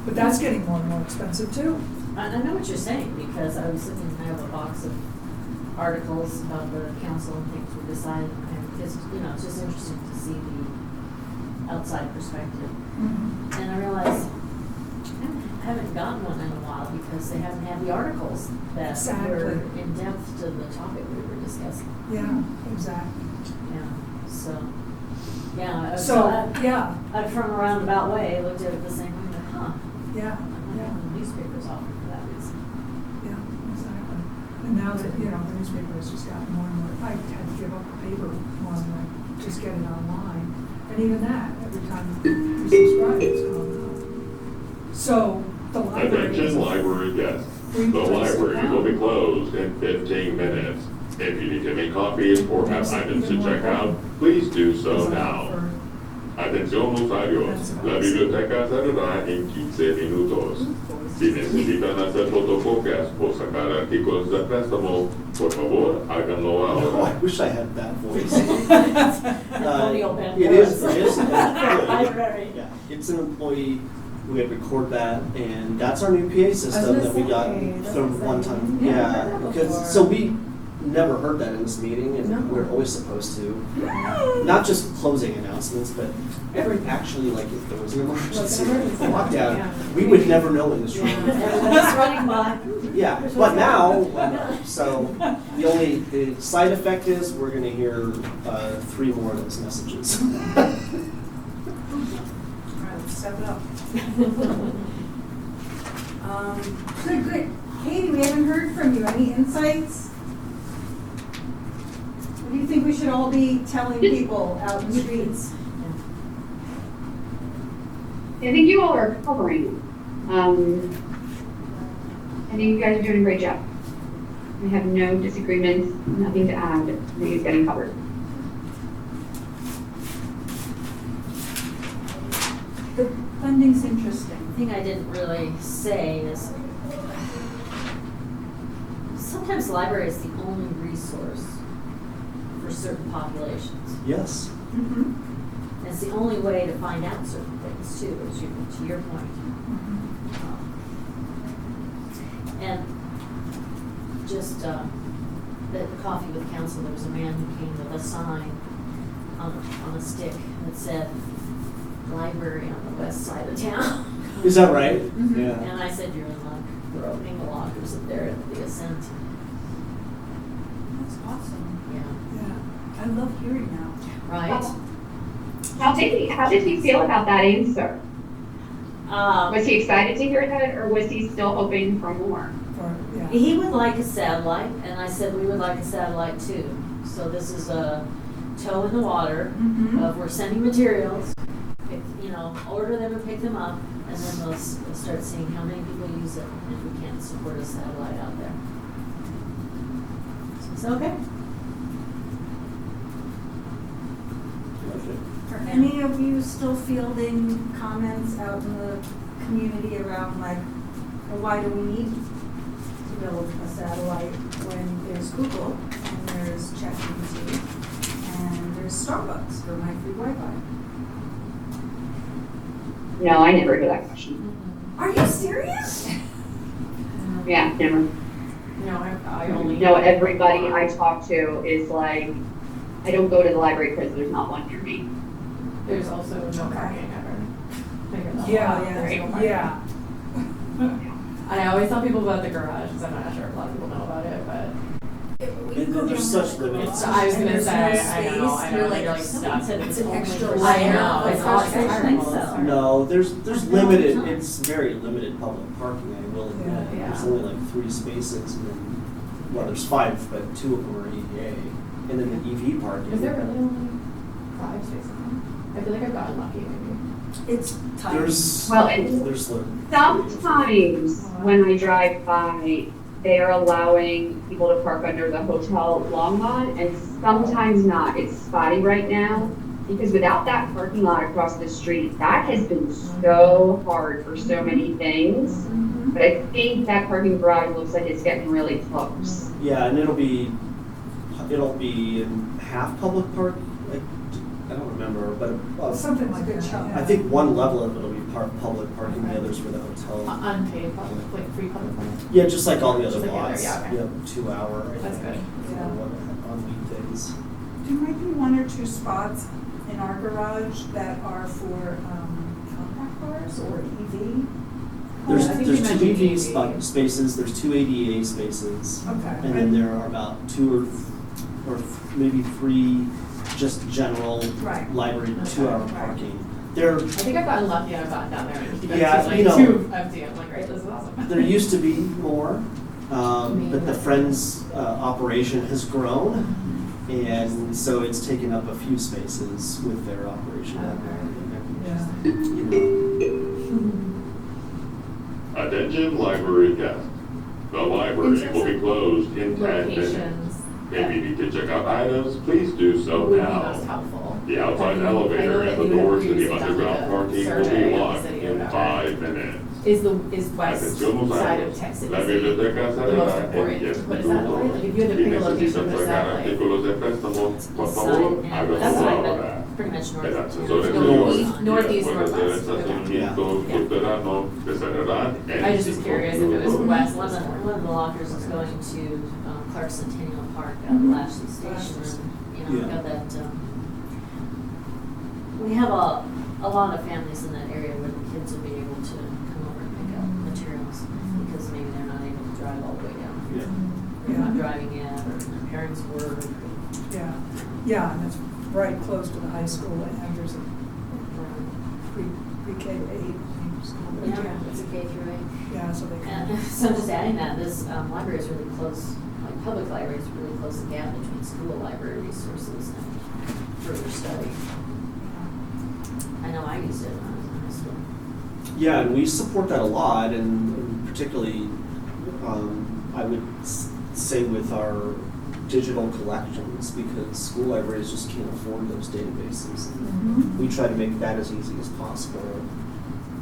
but that's getting more and more expensive too. I know what you're saying, because I was looking, I have a box of articles about the council and things we decided, and it's, you know, it's just interesting to see the outside perspective. Mm-hmm. And I realized I haven't gotten one in a while because they haven't had the articles that were Exactly. in depth to the topic we were discussing. Yeah, exactly. Yeah, so, Yeah, I from a roundabout way looked at it the same way, like, huh, yeah, I wonder yeah. how the newspapers offer for that reason. Yeah, exactly. And now that, you know, the newspaper has just gotten more and more, I had to give up the paper more and more, just get it online. And even that, every time you subscribe, it's going up. So, the library. Attention library guests. The library will be closed in 15 minutes. If you need to make copies or have items to check out, please do so now. Atención usuarios, la biblioteca cerrará en 15 minutos. Si necesitan hacer fotocopias o sacar artículos de préstamo, por favor, háganlo Oh, I ahora. wish I had that voice. Antonio Banderas. It is an employee. Library. Yeah, it's an employee, we record that, and that's our new PA system that we got from one time. Yeah, because, so we never heard that in this meeting, and we're always supposed to. Not just closing announcements, but actually, like, if there was an emergency, lockdown, we would never know in this room. Everyone's running by. Yeah, but now, so the side effect is we're gonna hear 3 more of those messages. All right, let's step it up. Good. Katie, we haven't heard from you. Any insights? What do you think we should all be telling people out in the streets? I think you all are covering. I think you guys are doing a great job. I have no disagreements, nothing to add. I think it's getting covered. The funding's interesting. The thing I didn't really say is sometimes the library is the only resource for certain populations. Yes. Mm-hmm. It's the only way to find out certain things too, to your point. And just at the Coffee with Council, there was a man who came with a sign on a stick that said, "Library on the west side of town." Is that right? Mhm. Yeah. And I said, "You're in luck. We're opening the lockers up there at the Ascent." That's awesome. Yeah. Yeah. I love hearing that. Right? How did he feel about that answer? Was he excited to hear that, or was he still hoping for more? He would like a satellite, and I said we would like a satellite too. So this is a toe in the water Mhm. of we're sending materials, order them and pick them up, and then we'll start seeing how many people use it, and if we can't support a satellite out there. So it's okay. Are any of you still fielding comments out in the community around like, well, why do we need to build a satellite when there's Google and there's ChatGPT and there's Starbucks for my free Wi-Fi? No, I never hear that question. Are you serious? Yeah, never. No, I only. No, everybody I talk to is like, I don't go to the library because there's not one near me. There's also no parking ever. Figure that Yeah, out. There's no parking. yeah. And I always tell people about the garage, because I'm not sure if a lot of people know about it, but. There's such limited. So I was gonna say, I know, You're you're like like, stuck. it's an extra I layer. know, it's not like I think so. No, there's limited, it's very limited public parking, I will admit. Yeah. There's only like 3 spaces, and then, well, there's 5, but 2 of them are EDA. And then the EV parking. Is there really only 5 spaces? I feel like I've gotten lucky maybe. It's tight. There's, Well, and there's like. sometimes when I drive by, they are allowing people to park under the hotel Longmont, and sometimes not. It's spotty right now, because without that parking lot across the street, that has been so hard for so many things. Mhm. But I think that parking garage looks like it's getting really close. Yeah, and it'll be in half public park, like, I don't remember, but Something like that. I think one level of it'll be public parking, the others for the hotel. Unpaid public, like free public parking. Yeah, just like all the other Just like the other, lots. yeah, okay. Yep, 2 hour, I That's think, good. for on weekdays. There might be 1 or 2 spots in our garage that are for compact cars or EV. There's I think you 2 mentioned EV EV. spaces, there's 2 ADA spaces. Okay. And then there are about 2 or maybe 3 just general Right. library Okay. 2-hour Right. parking. There, I think I've gotten lucky, I've gotten down there and you Yeah, guys like you know, 2 empty, I'm like, great, this is awesome. there used to be more, but the Friends operation has grown. And so it's taken up a few spaces with their operation. Yeah. You know. Attention library guests. The library will be closed in 10 minutes. Locations If you need to check out items, please do so would be now. most helpful. The outside I know elevator that and the you had doors to the previously done underground like a parking will survey be on locked the city in about 5 minutes. Is west Atención los side of altos. Texas La the biblioteca most cerrará en important? 10 What is that minutos. like? Like if you had to Si pick a location necesitan for sacar satellite. artículos de préstamo, por East favor, side, and háganlo that's right, ahora. but pretty much north. El of ascensor town. exterior Northeast, y northeast, después de northwest. estacionamientos Yeah. subterráneos que cerrarán en I just was 5 curious if it was minutos. west. One of the lockers is going to Clark Centennial Park out of Lashley Station, and, we've got that, we have a lot of families in that area where the kids will be able to come over and pick up materials, because maybe they're not able to drive all the way down here. They're not driving yet, or their parents were. Yeah, yeah, and it's right close to the high school, and there's a pre-K to 8 school. there, too. Yeah, it's a K through 8. Yeah, so they can. And so just adding that, this library is really close, like public library is really close, the gap between school library resources and further study. I know I used it when I was in high school. Yeah, and we support that a lot, and particularly, I would say with our digital collections, because school libraries just can't afford those databases. Mhm. We try to make that as easy as possible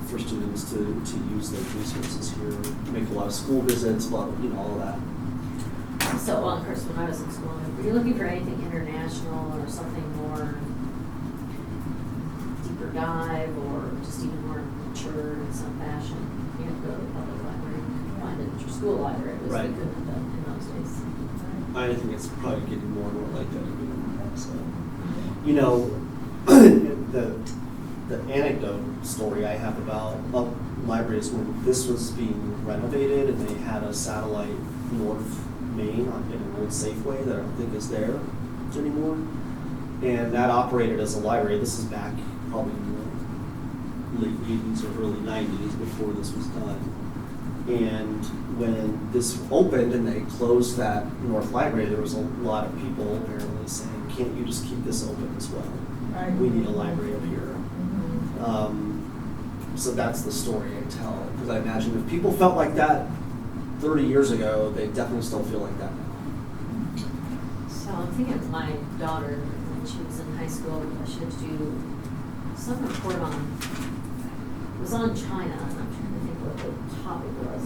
for students to use those resources here, make a lot of school visits, all of that. So, well, of course, when I was in school, if you're looking for anything international or something more deeper dive or just even more mature in some fashion, you have to go to the public library and find it at your school library. It was Right. good in those days. I think it's probably getting more and more like that again. So, the anecdote story I have about libraries when this was being renovated and they had a satellite North Main in an old Safeway that I don't think is there anymore, and that operated as a library. This is back probably in the late 80s or early 90s before this was done. And when this opened and they closed that North Library, there was a lot of people apparently saying, can't you just keep this open as well? Right. We need a library up here. Mhm. So that's the story I tell. Because I imagine if people felt like that 30 years ago, they definitely still feel like that now. So I'm thinking of my daughter, when she was in high school, she had to do some report on, it was on China, and I'm trying to think what the topic was.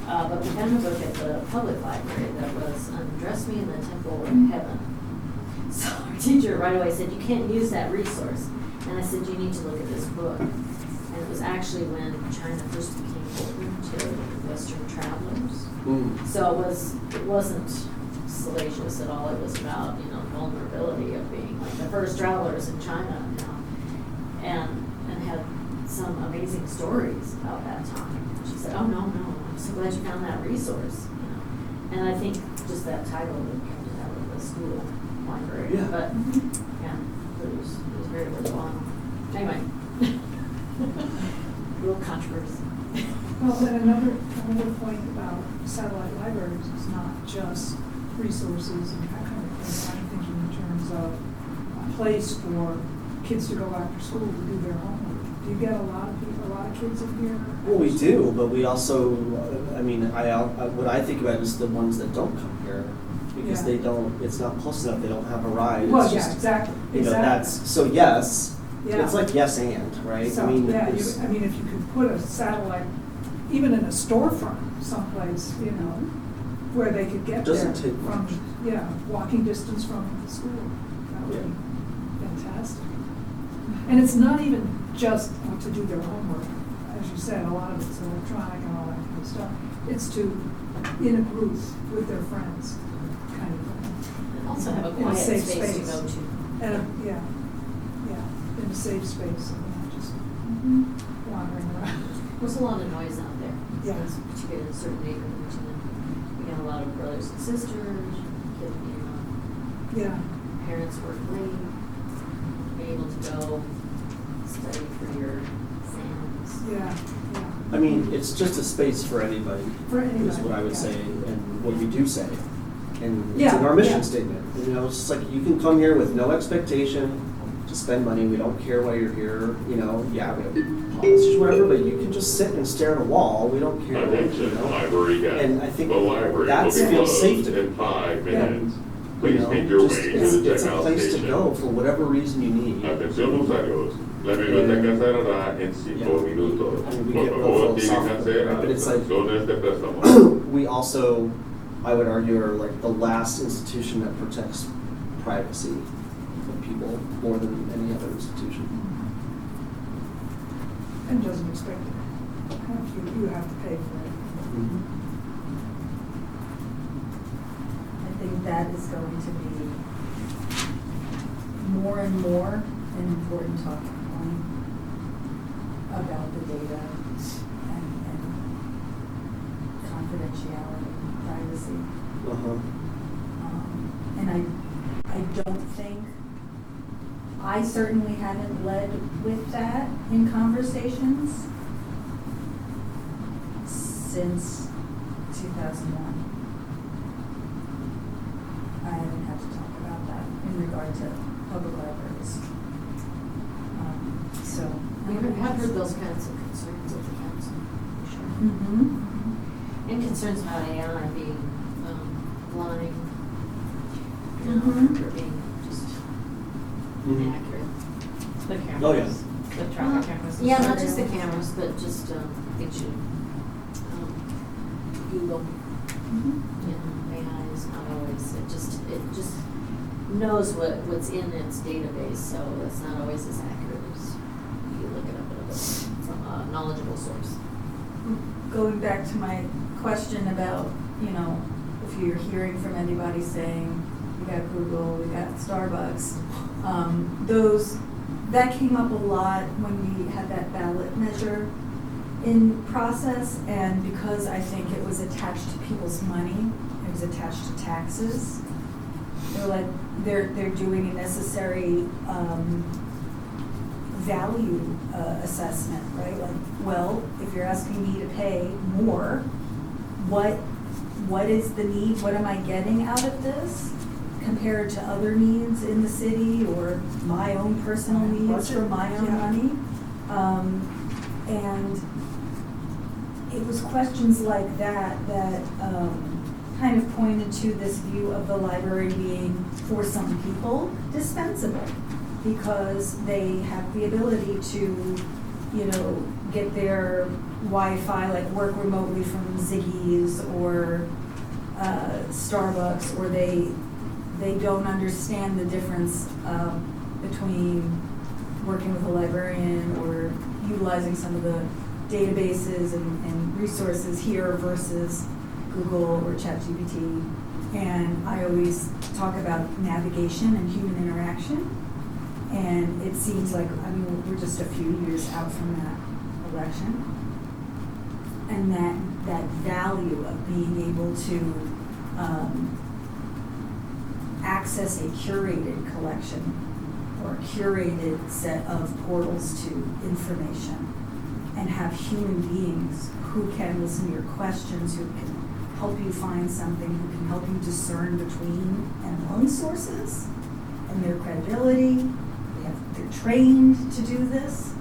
But we found a book at the public library that was Dress Me in the Temple of Heaven. So our teacher right away said, you can't use that resource. And I said, you need to look at this book. And it was actually when China first became open to Western travelers. So it wasn't salacious at all. It was about, vulnerability of being like the first travelers in China, and had some amazing stories about that time. She said, oh, no, I'm so glad you found that resource, And I think just that title would come to that with the school library. Yeah. But, yeah, it was very worthwhile. Anyway. Real controversy. Well, and another point about satellite libraries is not just resources and that kind of thing. I'm thinking in terms of a place for kids to go after school to do their homework. Do you get a lot of kids in here? Well, we do, but we also, what I think about is the ones that don't come here, because Yeah. it's not close enough, they don't have a ride. It's Well, yeah, just, exactly. so yes, Yeah. it's like yes and, right? So, yeah, if you could put a satellite, even in a storefront someplace, where they could get there Doesn't take from, much. walking distance from the school. That would be fantastic. And it's not even just to do their homework. As you said, a lot of it's electronic and all that kind of stuff. It's to, in a group with their friends, kind of thing. And also have a In quiet safe space to go to. And, in a safe space, and not just wandering around. There's a lot of noise out there. Yeah. Particularly in certain neighborhoods, and then we got a lot of brothers and sisters, kids, Yeah. parents work late, being able to go study for your exams. Yeah. I mean, it's just a space for anybody, For is anybody, what I would yeah. say, and what we do say. And it's Yeah, in our mission yeah. statement. It's just like, you can come here with no expectation to spend money. We don't care why you're here. Yeah, we have policies, whatever, but you can just sit and stare at a wall. We don't care. Attention, library guests. And I think The library that will be feels safe closed to me. in 5 minutes. Please make your just, way it's, to the it's a checkout place station. to go for whatever reason you need. Atención usuarios, la biblioteca cerrará en 5 minutos. I mean, we Por get real favor, philosophical, diríjanse right? a But it's like, zonas de préstamo. we also, I would argue, are like the last institution that protects privacy of people more than any other institution. And doesn't expect it. You have to pay for it. I think that is going to be more and more an important talking point about the data and confidentiality, privacy. And I don't think, I certainly haven't led with that in conversations since 2001. I haven't had to talk about that in regard to public libraries. So. We have heard those kinds of concerns at the council, for sure. Mm-hmm. And concerns about AI being blind, Mhm. or being just Mhm. inaccurate. The cameras. Oh, yeah. The traffic cameras. Yeah, not just the cameras, but just, I think you, Google, Mm-hmm. you know, AI is not always, it just knows what's in its database, so it's not always as accurate as you look it up from a knowledgeable source. Going back to my question about, you know, if you're hearing from anybody saying, we got Google, we got Starbucks, that came up a lot when we had that ballot measure in process, and because I think it was attached to people's money, it was attached to taxes, they're doing a necessary value assessment, right? Like, well, if you're asking me to pay more, what is the need? What am I getting out of this compared to other needs in the city or my own personal needs for my own money? And it was questions like that kind of pointed to this view of the library being, for some people, dispensable, because they have the ability to, you know, get their Wi-Fi, like work remotely from Ziggy's or Starbucks, or they don't understand the difference between working with a librarian or utilizing some of the databases and resources here versus Google or ChatGPT. And I always talk about navigation and human interaction. And it seems like, I mean, we're just a few years out from that election. And that value of being able to access a curated collection or a curated set of portals to information and have human beings who can listen to your questions, who can help you find something, who can help you discern between and among sources and their credibility. They're trained to do this.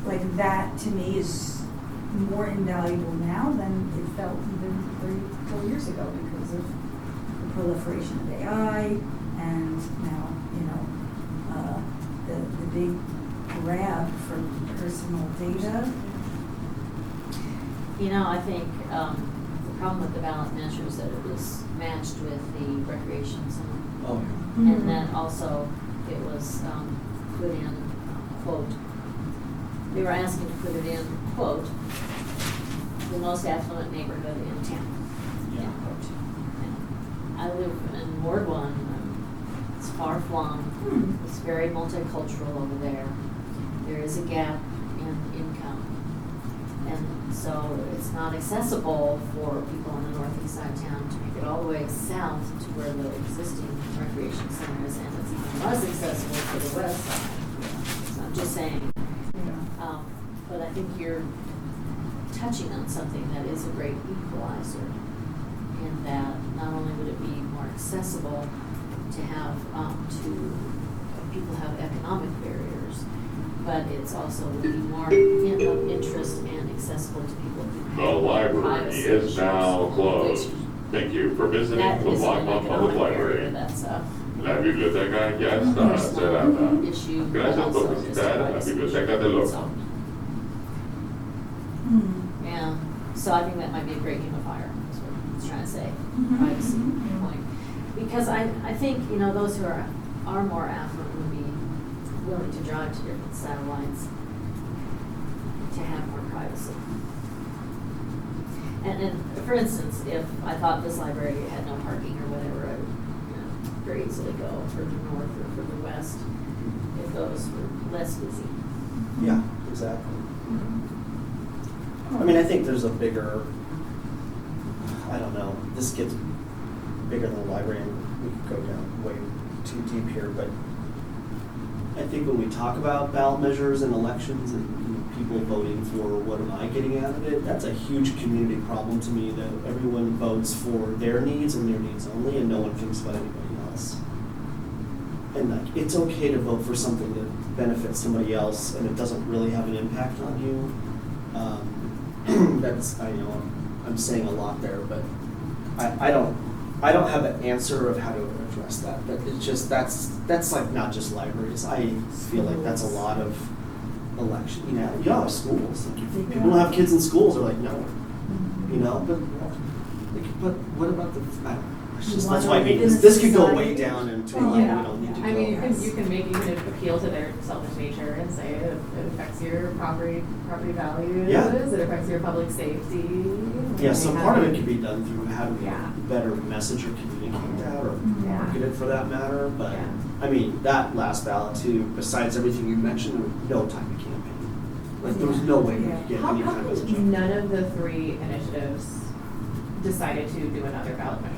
Like that to me is more invaluable now than it felt even 3 or 4 years ago because of the proliferation of AI and now, you know, the big grab for personal data. You know, I think the problem with the ballot measure is that it was matched with the recreation center. Oh, And then also it was put in, quote, they were asking to put it in, quote, the most affluent neighborhood in town. Yeah. End quote. And I live in Ward 1. It's far flung. It's very multicultural over there. There is a gap in income. And so it's not accessible for people on the northeast side of town to make it all the way south to where the existing recreation center is, and it's even less accessible for the west side. So I'm just saying. But I think you're touching on something that is a great equalizer, in that not only would it be more accessible to have people have economic barriers, but it's also would be more of interest and accessible to people who The have library privacy is now issues, closed. which Thank you for visiting That the is an Longmont Public economic area, Library. that's a La biblioteca ya está cerrada. personal issue, but Gracias por also just visitar la privacy biblioteca issue. del So, Loco. yeah, so I think that might be a great unifier, is what I was trying to say, Mhm. privacy Mhm. point. Because I think, those who are more affluent would be willing to drive to different satellites to have more privacy. And for instance, if I thought this library had no parking or whatever, I would, very easily go further north or further west if those were less busy. Yeah, exactly. I mean, I think there's a bigger, I don't know, this gets bigger than the library, and we could go down way too deep here, but I think when we talk about ballot measures and elections and people voting for what am I getting out of it, that's a huge community problem to me, that everyone votes for their needs and their needs only, and no one thinks about anybody else. And like, it's okay to vote for something that benefits somebody else and it doesn't really have an impact on you. That's, I know I'm saying a lot there, but I don't have an answer of how to address that. But it's just, that's like not just libraries. I feel like that's a lot of election, you have schools. Like if people don't have kids in schools, they're like, no, but what about the, I don't know. It's just, that's why I mean, this could go way down into like, we don't need to go. I mean, you can make even appeal to their selfish nature and say it affects your property values, Yeah. it affects your public safety. Yeah, so part of it can be done through how do we Yeah. better message or communicate that, or Yeah. market it for that matter, but, Yeah. I mean, that last ballot too, besides everything you mentioned, there was no time to campaign. Like, there was no way we could get How any kind of message. come none of the three initiatives decided to do another ballot measure?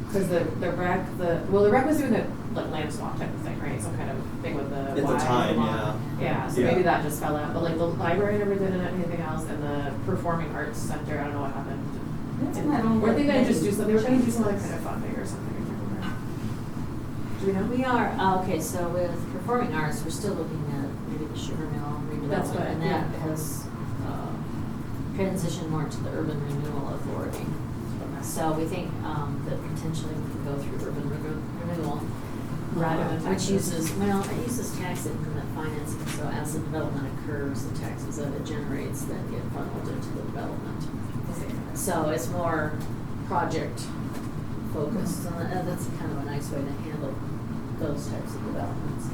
Because the rec was doing the like land swap type of thing, right? Some kind of thing with the At the Y time, law. Yeah, so Yeah. maybe that just fell out. But like the library never did anything else, and the performing arts center, I don't know what happened. Were they going to just do something? They were going to do some other kind of funding or something. I can't remember. Do we know? We are, okay, so with performing arts, we're still looking at maybe the sugar mill That's redevelopment, what- and that yeah. has transitioned more to the urban renewal authority. So we think that potentially we could go through urban renewal. Rather than Which taxes. it uses tax increment financing, so as the development occurs, the taxes that it generates then get funneled into the development. So it's more project focused, and that's kind of a nice way to handle those types of developments.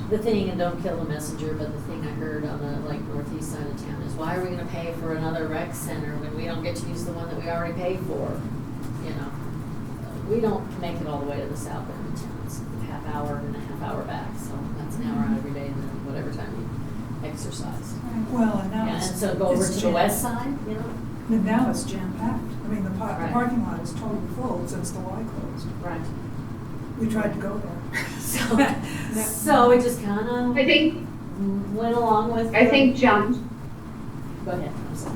The thing, and don't kill the messenger, but the thing I heard on the northeast side of town is, why are we gonna pay for another rec center when we don't get to use the one that we already paid for? We don't make it all the way to the south end of town, it's a half hour and a half hour back, so that's an hour out every day, and then whatever time you exercise. Well, and now Yeah, it's. and so go over it's to the jam- west side, And now it's jam-packed. I mean, the Right. parking lot is totally full since the Y closed. Right. We tried to go there. So it just kinda I think, went along with. I think John, Go ahead, I'm sorry.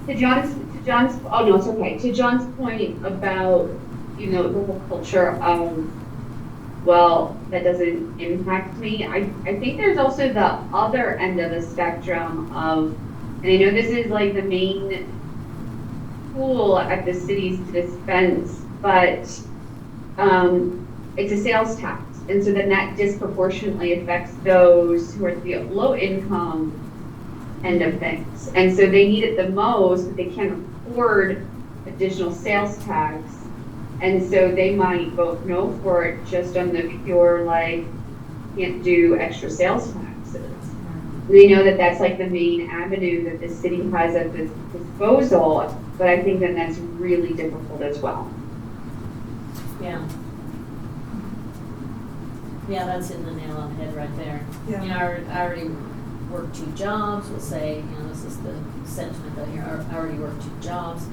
to John's, oh no, it's okay. To John's point about, the whole culture of, well, that doesn't impact me. I think there's also the other end of the spectrum of, and I know this is like the main tool at the city's dispense, but it's a sales tax. And so then that disproportionately affects those who are the low income end of things. And so they need it the most, but they can't afford additional sales tax. And so they might vote no for it just on the pure, can't do extra sales taxes. We know that that's like the main avenue that the city has at its disposal, but I think that that's really difficult as well. Yeah. Yeah, that's hitting the nail on the head right there. Yeah. I already worked 2 jobs, we'll say, this is the sentiment that I already worked 2 jobs,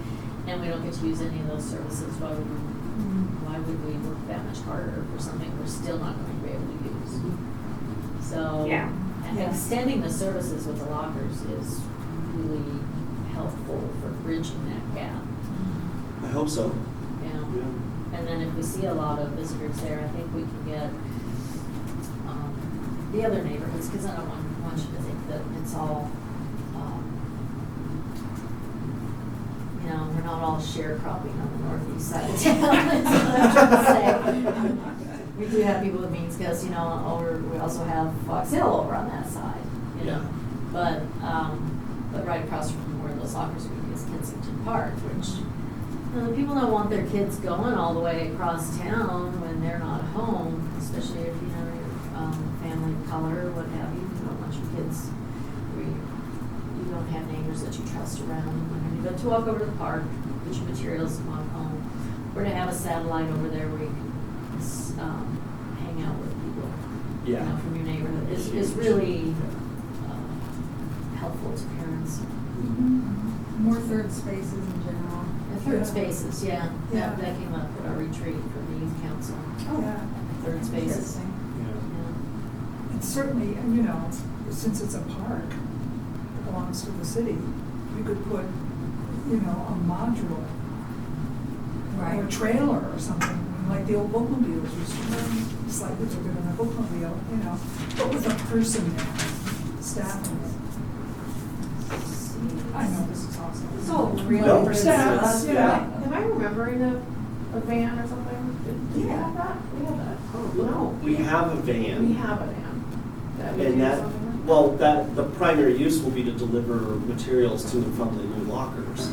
and we don't get to use any of those services. Why would we work that much harder for something we're still not going to be able to use? So, Yeah. and extending the services with the lockers is really helpful for bridging that gap. I hope so. And then if we see a lot of visitors there, I think we can get the other neighborhoods, because I don't want you to think that it's all, we're not all sharecropping on the northeast side of town, is what I'm trying to say. We do have people with means, because, you know, we also have Fox Hill over on that side, you know. But right across from where the soccer's going to be is Kensington Park, which, you know, people don't want their kids going all the way across town when they're not home, especially if, you know, you're family of color, what have you. You don't want your kids, you don't have neighbors that you trust around. But to walk over to the park, get your materials and walk home, or to have a satellite over there where you can hang out with people, you know, from your neighborhood is really helpful to parents. Mm-hmm. More third spaces in general. Third spaces, yeah. That came up at our retreat for the youth council. Oh, yeah. Third spaces. Yeah. And certainly, you know, since it's a park that belongs to the city, you could put, you know, a module or a trailer or something, like the old bookmobiles used to be, slightly bigger than a bookmobile, you know, but with a person there, staffing it. I know, this is awesome. It's all really No, good stats, stuff. yeah. Am I remembering a van or something? Do we have that? We have that. Oh, no. We have a van. We have a van. That we And do that, something with? well, the primary use will be to deliver materials to and from the new lockers.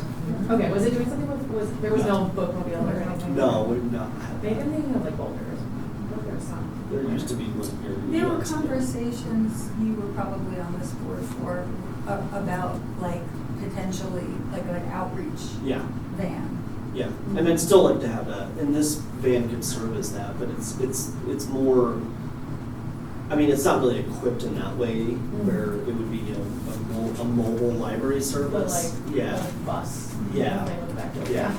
Okay, was it doing something with, there was no bookmobile or anything? No, we did not have Maybe I'm that. thinking of like boulders. But there's some. There used to be one here. There were Yes. conversations, you were probably on this board for, about like potentially like an outreach Yeah, van. yeah. And I'd still like to have that, and this van could serve as that, but it's more, I mean, it's not really equipped in that way, where it would be a mobile library But service. like, Yeah, like bus. Yeah. Something with the back door. yeah.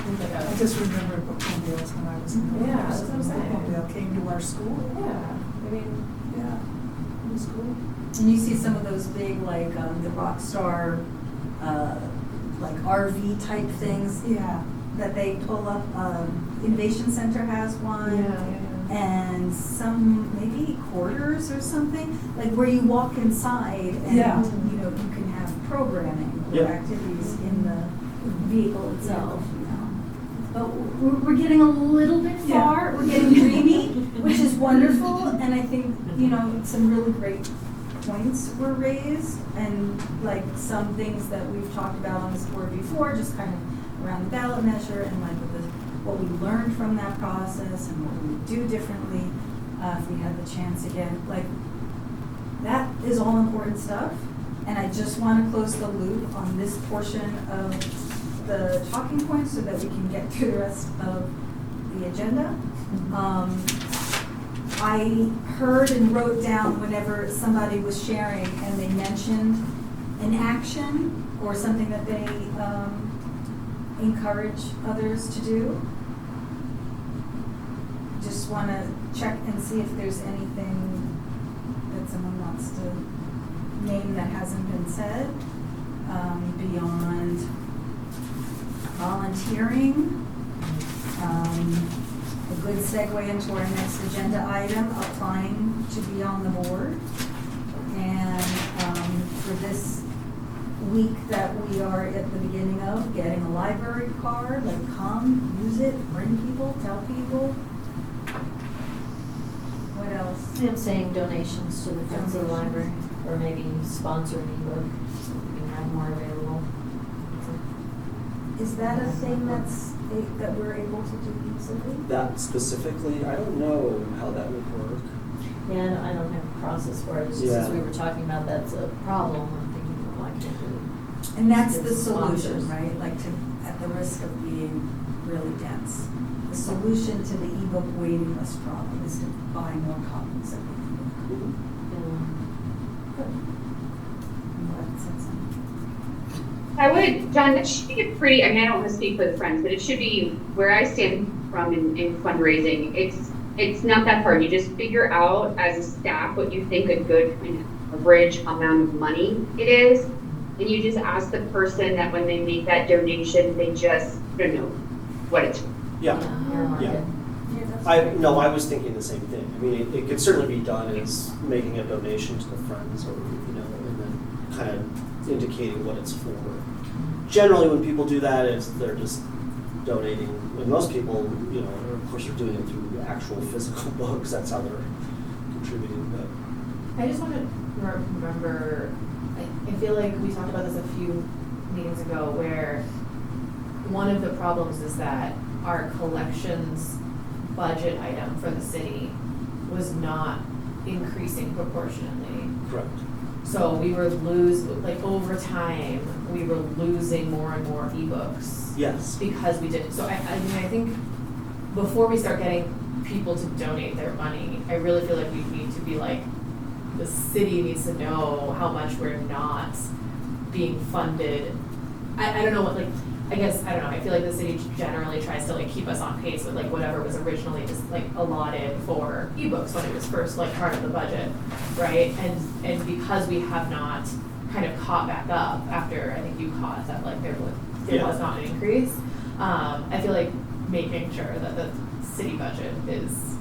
Seems like I a- just remember bookmobiles when I was in the Yeah, that's what I'm saying. bookmobile came to our school. Yeah, I mean, Yeah, it was cool. And you see some of those big, like, the Rockstar, like RV type things. Yeah. That they pull up, Innovation Center has one. yeah. And some, maybe Quarters or something, like where you walk inside and, Yeah. you know, you can have programming or Yep. activities in the vehicle itself, you know. But we're getting a little bit Yeah. far, we're getting dreamy, which is wonderful, and I think, you know, some really great points were raised, and like some things that we've talked about on this board before, just kind of around the ballot measure and like with what we learned from that process and what we would do differently if we had the chance again. Like, that is all important stuff, and I just want to close the loop on this portion of the talking points so that we can get to the rest of the agenda. I heard and wrote down whenever somebody was sharing and they mentioned an action or something that they encourage others to do. Just want to check and see if there's anything that someone wants to name that hasn't been said, beyond volunteering. A good segue into our next agenda item, applying to be on the board. And for this week that we are at the beginning of, getting a library card, like come, use it, bring people, tell people. What else? I'm saying donations to the Friends of the Library, or maybe sponsor an ebook, so we can have more available. Is that a thing that we're able to do easily? That specifically, I don't know how that would work. Yeah, I don't have a process for it, it's just as Yeah. we were talking about, that's a problem, I'm thinking, well, why can't we? And that's Get the sponsors. solution, right? Like at the risk of being really dense. The solution to the ebook waiting list problem is to buy more copies of the ebook. You know, I'm glad it said something. I would, John, that should be a pretty, I mean, I don't want to speak for the Friends, but it should be where I stand from in fundraising. It's not that hard. You just figure out as a staff what you think a good kind of average amount of money it is. And you just ask the person that when they make that donation, they just don't know what it's for. Yeah. yeah. I was thinking the same thing. I mean, it could certainly be done as making a donation to the Friends, or, you know, and then kind of indicating what it's for. generally when people do that, they're just donating. And most people, of course, are doing it through actual physical books. That's how they're contributing. But I just want to remember, I feel like we talked about this a few meetings ago, where one of the problems is that our collections budget item for the city was not increasing proportionately. correct. So we were over time, we were losing more and more ebooks. Yes. Because we did. So I think before we start getting people to donate their money, I really feel like we need to be like, the city needs to know how much we're not being funded. I don't know what, like, I guess, I don't know, I feel like the city generally tries to like keep us on pace with like whatever was originally just like allotted for ebooks when it was first like part of the budget, right? And because we have not kind of caught back up after, I think you caught that like there was not an increase, I feel like making sure that the city budget is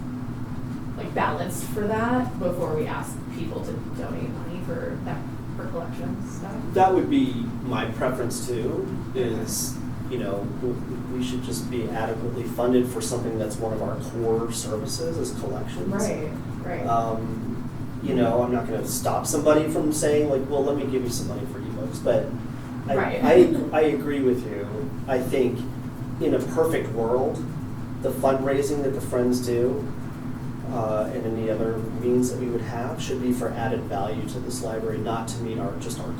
like balanced for that before we ask people to donate money for that, for collections stuff. That would be my preference too, is, we should just be adequately funded for something that's one of our core services is collections. Right. I'm not gonna stop somebody from saying like, well, let me give you some money for ebooks, but I agree with you. I think in a perfect world, the fundraising that the Friends do, and any other means that we would have should be for added value to this library, not to meet our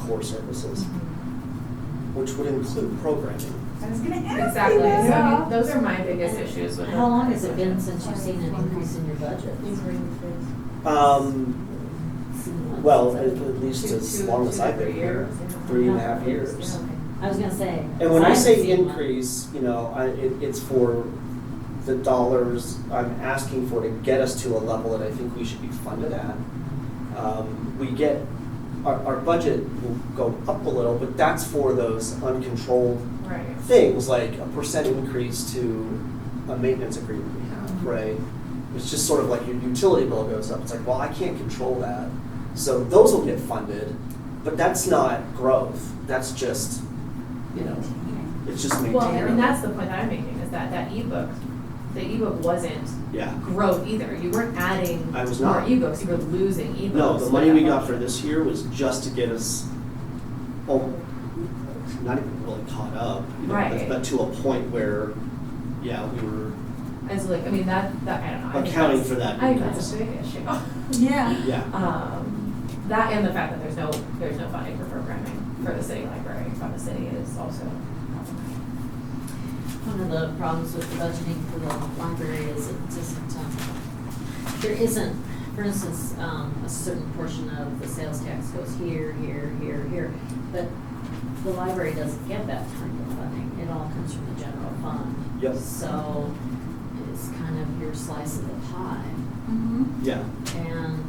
core services, which would include programming. I was gonna ask Exactly. you that. So I mean, those are my biggest issues with it. How long has it been since you've seen an increase in your budget? Well, at least as long as I've been here, 3.5 years. I was gonna say. And when I say haven't seen one. increase, it's for the dollars I'm asking for to get us to a level that I think we should be funded at. We get, our budget will go up a little, but that's for those uncontrolled Right. things, like a % increase to a maintenance agreement we have, right? It's just sort of like your utility bill goes up. It's like, well, I can't control that. So those will get funded, but that's not growth. That's just, it's just maintaining. Well, and that's the point that I'm making, is that the ebook wasn't Yeah. growth either. You weren't adding I was more not. ebooks, you were losing ebooks. No, the with money that we got budget. for this year was just to get us, not even really caught up. Right. But to a point where, we were And so like, I mean, that I don't know. I think accounting that's- for that. I think that's a big issue. Yeah. Yeah. That and the fact that there's no funding for programming for the city library from the city is also problematic. One of the problems with the budgeting for the library is there isn't, for instance, a certain portion of the sales tax goes here, but the library doesn't get that type of funding. It all comes from the general fund. Yep. So it's kind of your slice of the pie. Mm-hmm. Yeah. And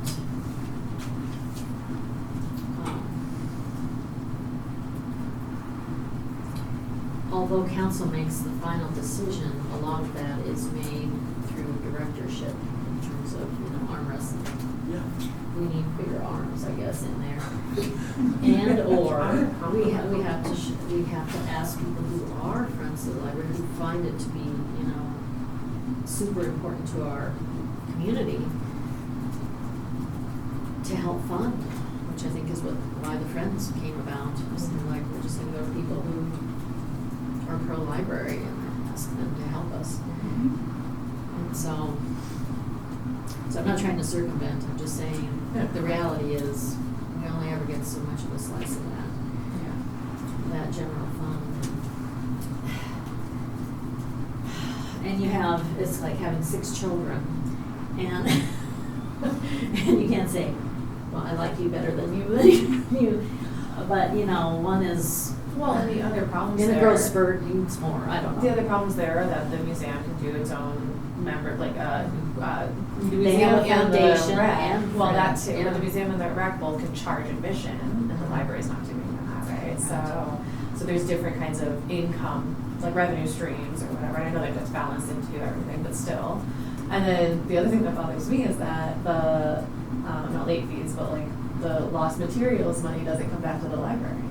although council makes the final decision, a lot of that is made through directorship in terms of, arm wrestling. Yeah. We need bigger arms, I guess, in there. And or we have to ask people who are friends of the library, who find it to be, super important to our community, to help fund, which I think is why the Friends came about. It's like, we're just gonna go to people who are pro-library and ask them to help us. And so I'm not trying to circumvent, I'm just saying, the reality is, we only ever get so much of a slice of that general fund. And it's like having 6 children, and and you can't say, well, I like you better than you, but one is, Well, and the other problems in a there. growth spurt needs more, I don't know. The other problems there are that the museum can do its own the They museum have a and the foundation rec. and Well, that Friends, too, yeah. but the museum and the rec both can charge admission, and the library's not doing that, right? So there's different kinds of income, like revenue streams or whatever. I know that gets balanced into everything, but still. And then the other thing that bothers me is that the not late fees, but like the lost materials money doesn't come back to the library.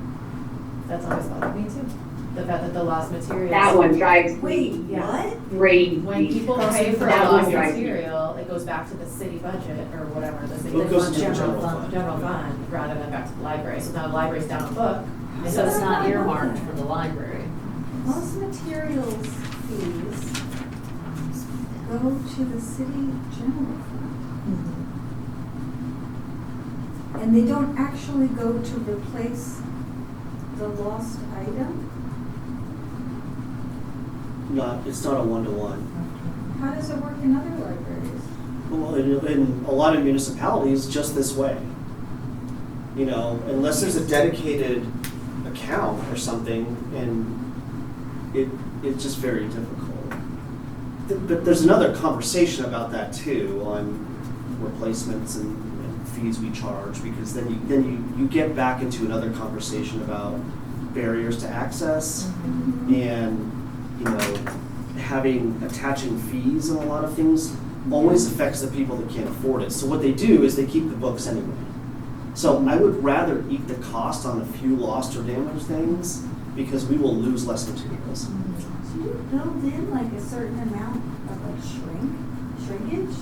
That's always bothered me too. The fact that the lost materials. That one drives me Wait, Yeah. what? crazy. When people Goes pay into for that lost one drives me. material, it goes back to the city budget or whatever, the city. It goes fund, to the general fund. General fund, rather than back to the library. So now the library's down a book. And so it's not earmarked from the library. Lost materials fees go to the city general fund. And they don't actually go to replace the lost item? It's not a one-to-one. How does it work in other libraries? Well, in a lot of municipalities, just this way. You know, unless there's a dedicated account or something, and it's just very difficult. But there's another conversation about that too, on replacements and fees we charge, because then you get back into another conversation about barriers to access and, you know, attaching fees and a lot of things always affects the people that can't afford it. So what they do is they keep the books anyway. So I would rather eat the cost on a few lost or damaged things, because we will lose less materials. Do you build in like a certain amount of like shrinkage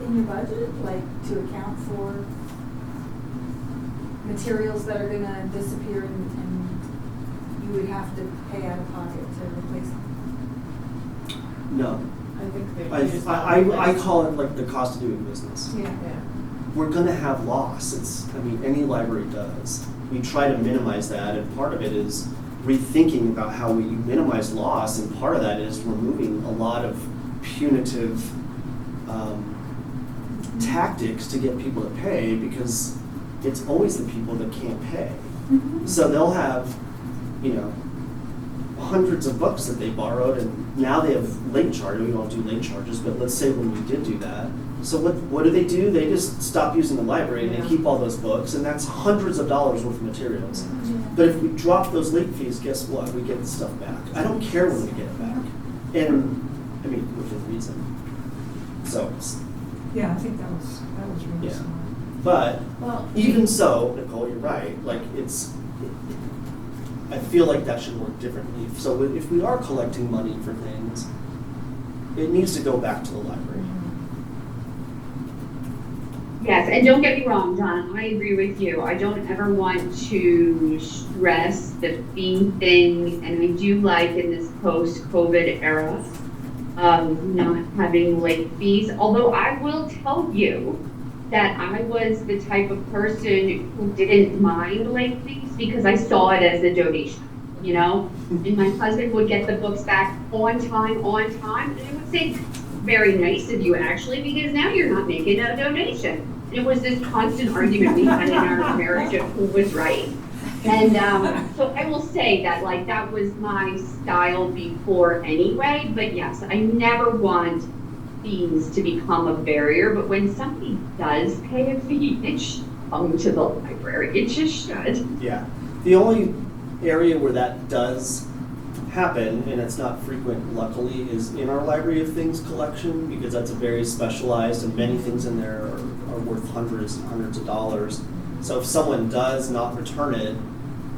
in your budget, like to account for materials that are gonna disappear and you would have to pay out of pocket to replace them? No. I think they I call it like the cost of doing business. Yeah. Yeah. We're gonna have loss. Any library does. We try to minimize that, and part of it is rethinking about how we minimize loss, and part of that is removing a lot of punitive tactics to get people to pay, because it's always the people that can't pay. So they'll have, you know, hundreds of books that they borrowed, and now they have late charge. We don't do late charges, but let's say when we did do that. So what do? They just stop using the library and they keep all those books, and that's hundreds of dollars worth of materials. But if we drop those late fees, guess what? We get the stuff back. I don't care when we get it back, and I mean within reason. So Yeah, I think that was really Yeah. smart. but Well, even so, Nicole, you're right. Like I feel like that should work differently. So if we are collecting money for things, it needs to go back to the library. Yes, and don't get me wrong, John, I agree with you. I don't ever want to stress the fee thing, and I do like in this post-COVID era not having late fees. Although I will tell you that I was the type of person who didn't mind late fees because I saw it as a donation, you know? And my husband would get the books back on time, and I would say, very nice of you actually, because now you're not making a donation. And it was this constant argument we had in our marriage of who was right. And so I will say that like that was my style before anyway, but yes, I never want fees to become a barrier, but when somebody does pay a fee, it should come to the library. It just should. Yeah. The only area where that does happen, and it's not frequent luckily, is in our Library of Things collection, because that's a very specialized, and many things in there are worth hundreds and hundreds of dollars. So if someone does not return it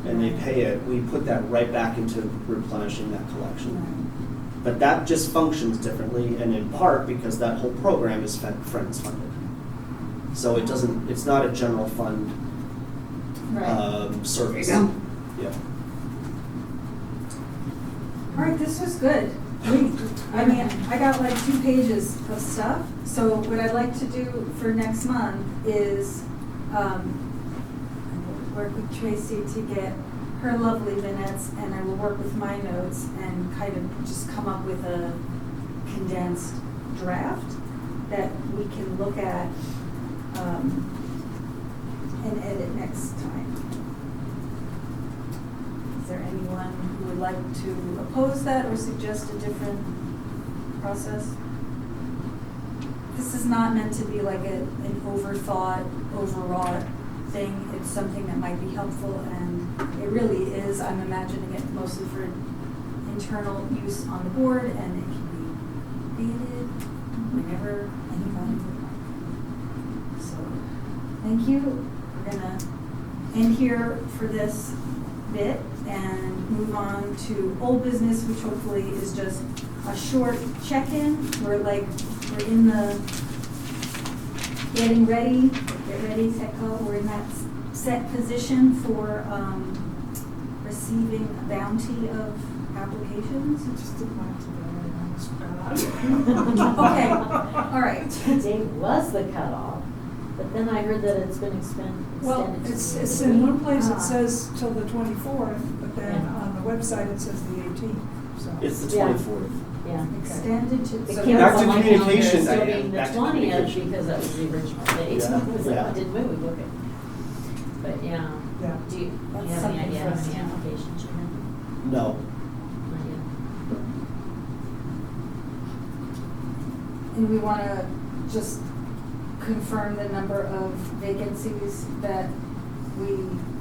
and they pay it, we put that right back into replenishing that collection. But that just functions differently, and in part because that whole program is Friends funded. So it's not a general fund service. There you Yeah. All right, this was good. I got like 2 pages of stuff. So what I'd like to do for next month is work with Tracy to get her lovely minutes, and I will work with my notes and kind of just come up with a condensed draft that we can look at and edit next time. Is there anyone who would like to oppose that or suggest a different process? This is not meant to be like an overthought, overwrought thing. It's something that might be helpful, and it really is. I'm imagining it mostly for internal use on the board, and it can be dated whenever anybody would like. So, thank you. We're gonna end here for this bit and move on to old business, which hopefully is just a short check-in. We're in the getting ready, get ready, set go. We're in that set position for receiving a bounty of applications. I just didn't want to go, I almost forgot. Okay, all right. Today was the cutoff, but then I heard that it's been extended. Well, to it's the in one place it 18th. says till the 24th, but then Yeah. on the website it says the 18th, so. It's the Yeah. 24th. Yeah. Extended to. It so came Back up to on my communication, calendar as still Diane, being the back to 20th communication. because that was the original date. Yeah, It was like, yeah. it didn't move, okay. But yeah, Yeah. do you That's have any something idea for how us many to know. applications you have? No. Not yet. And we want to just confirm the number of vacancies that we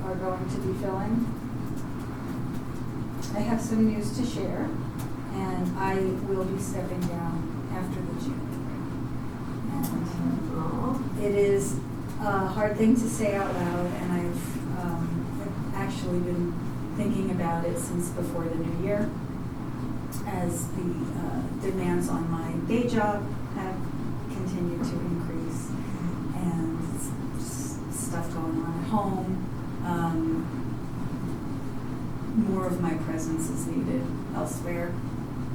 are going to be filling. I have some news to share, and I will be stepping down after the June meeting. And it is a hard thing to say out loud, and I've actually been thinking about it since before the new year, as the demands on my day job have continued to increase, and stuff going on at home. More of my presence is needed elsewhere,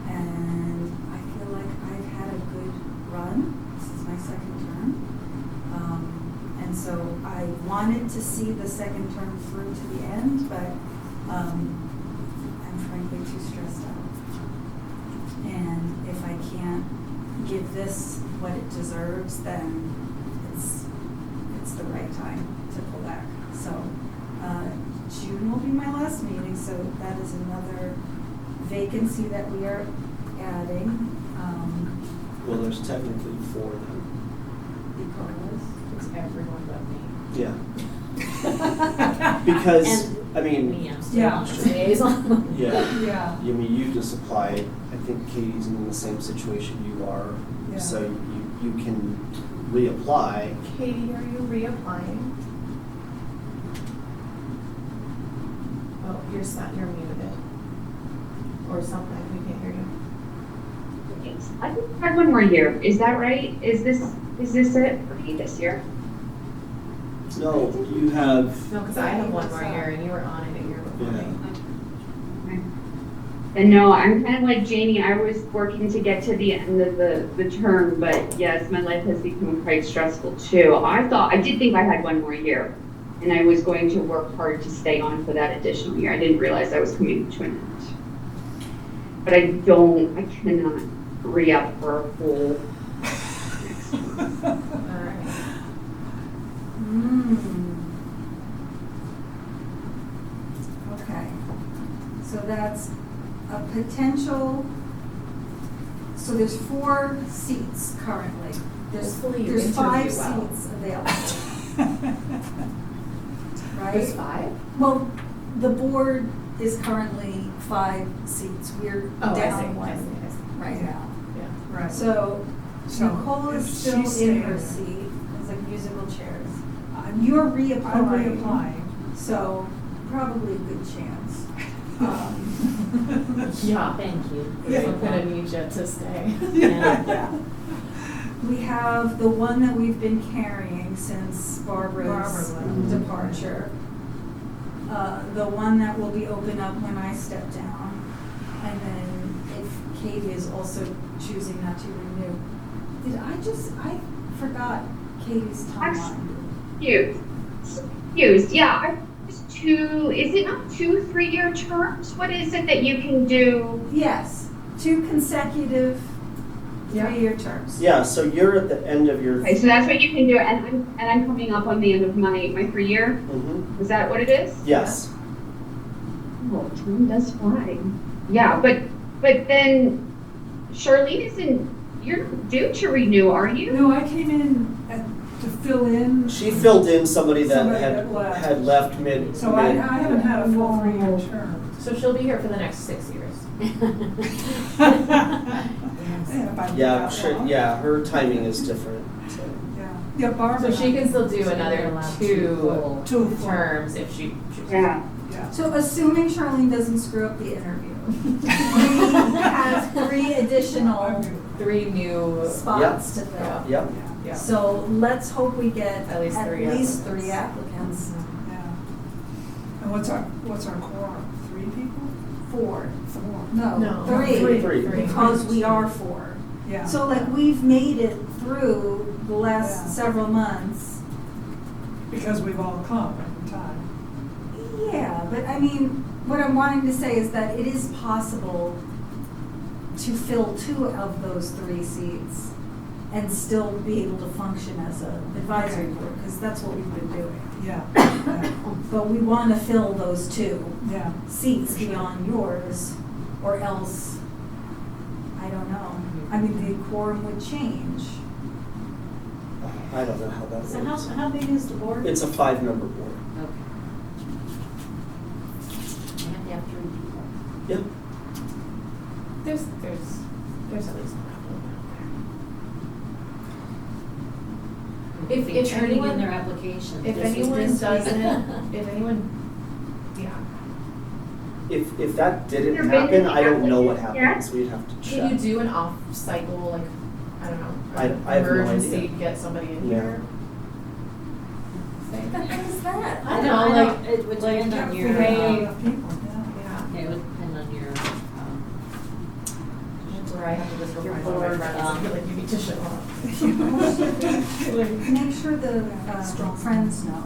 and I feel like I've had a good run. This is my second term, and so I wanted to see the second term through to the end, but I'm frankly too stressed out. And if I can't give this what it deserves, then it's the right time to pull back. So June will be my last meeting, so that is another vacancy that we are adding. Well, there's technically 4 then. Because It's everyone but me. Yeah. Because, And I mean, me, I'm still Yeah. on the liaison. yeah. Yeah. I mean, you just applied. I think Katie's in the same situation you are. Yeah. So you can reapply. Katie, are you reapplying? Oh, you're muted. Or something, we can't hear you. I think I had one more year. Is that right? Is this it for me this year? No, you have, No, because I have one more year and you were on it a year before me. And no, I'm kind of like Jamie. I was working to get to the end of the term, but yes, my life has become quite stressful too. I did think I had one more year, and I was going to work hard to stay on for that additional year. I didn't realize I was coming to an end. But I cannot re-up for a full next term. All right. Okay, so that's a potential, so there's 4 seats currently. Hopefully you There's 5 interview well. seats available, right? There's 5? Well, the board is currently 5 seats. We're Oh, I see, down I one see. right now. Yeah. Right. So So Nicole is if still she's in her staying- seat, it's like musical chairs. You're reapplying. I'm reapplying. So probably a good chance. Yeah. Thank you. We're gonna need you to stay. Yeah. We have the one that we've been carrying since Barbara's Barbara left. departure. The one that will be open up when I step down. And then if Katie is also choosing not to renew. I forgot Katie's timeline. Confused. Yeah, is it not 2 3-year terms? What is it that you can do? Yes, 2 consecutive Yeah. 3-year terms. yeah, so you're at the end of your. Okay, so that's what you can do, and I'm coming up on the end of my 3-year. Mhm. Is that what it is? Yes. Oh, time does fly. Yeah, but then Charlene you're not due to renew, are you? No, I came in to fill in. She filled in somebody that Somebody had that left. had left mid. So I mid- haven't had a full 3-year term. So she'll be here for the next 6 years. Yeah, if I do Yeah, that sure, long. yeah, her timing is different, so. Yeah, Barbara. So she can still do So you're another allowed 2 Two full. terms if she chooses. Yeah. Yeah. Yeah. So assuming Charlene doesn't screw up the interview, we have 3 additional 3 new spots to fill. Yep. Yeah. So let's hope we get At least three applicants. 3 applicants. Yeah. And what's our quorum? 3 people? 4. 4? No, No. 3. Three. Because we are 4. Yeah. So like we've made it through the last Yeah. several months. Because we've all come every time. Yeah, but I mean, what I'm wanting to say is that it is possible to fill 2 of those 3 seats and still be able to function as an advisory Okay. board, because that's what we've been doing. Yeah. Yeah. But we want to fill those 2 Yeah. seats For sure. beyond yours, or else, I don't know. I mean, the quorum would change. I don't know how that So works. how big is the board? It's a 5-member board. Okay. You have to have 3 people. Yep. There's at least one applicant out there. If Turning in anyone- their application. If this is anyone this doesn't, week. if anyone, yeah. If that didn't There been happen, any I don't know what applicants yet? happens. We'd have to check. Can you do an off-cycle, like, I don't know, I have no emergency, idea. get somebody in Yeah. here? What the hell is that? I I know, know, like, it would depend on your, Hey. Enough people, yeah. Yeah. it would depend on your, That's where I have to just go Your find all my board, friends and be like, you need to show up. Make sure the friends know.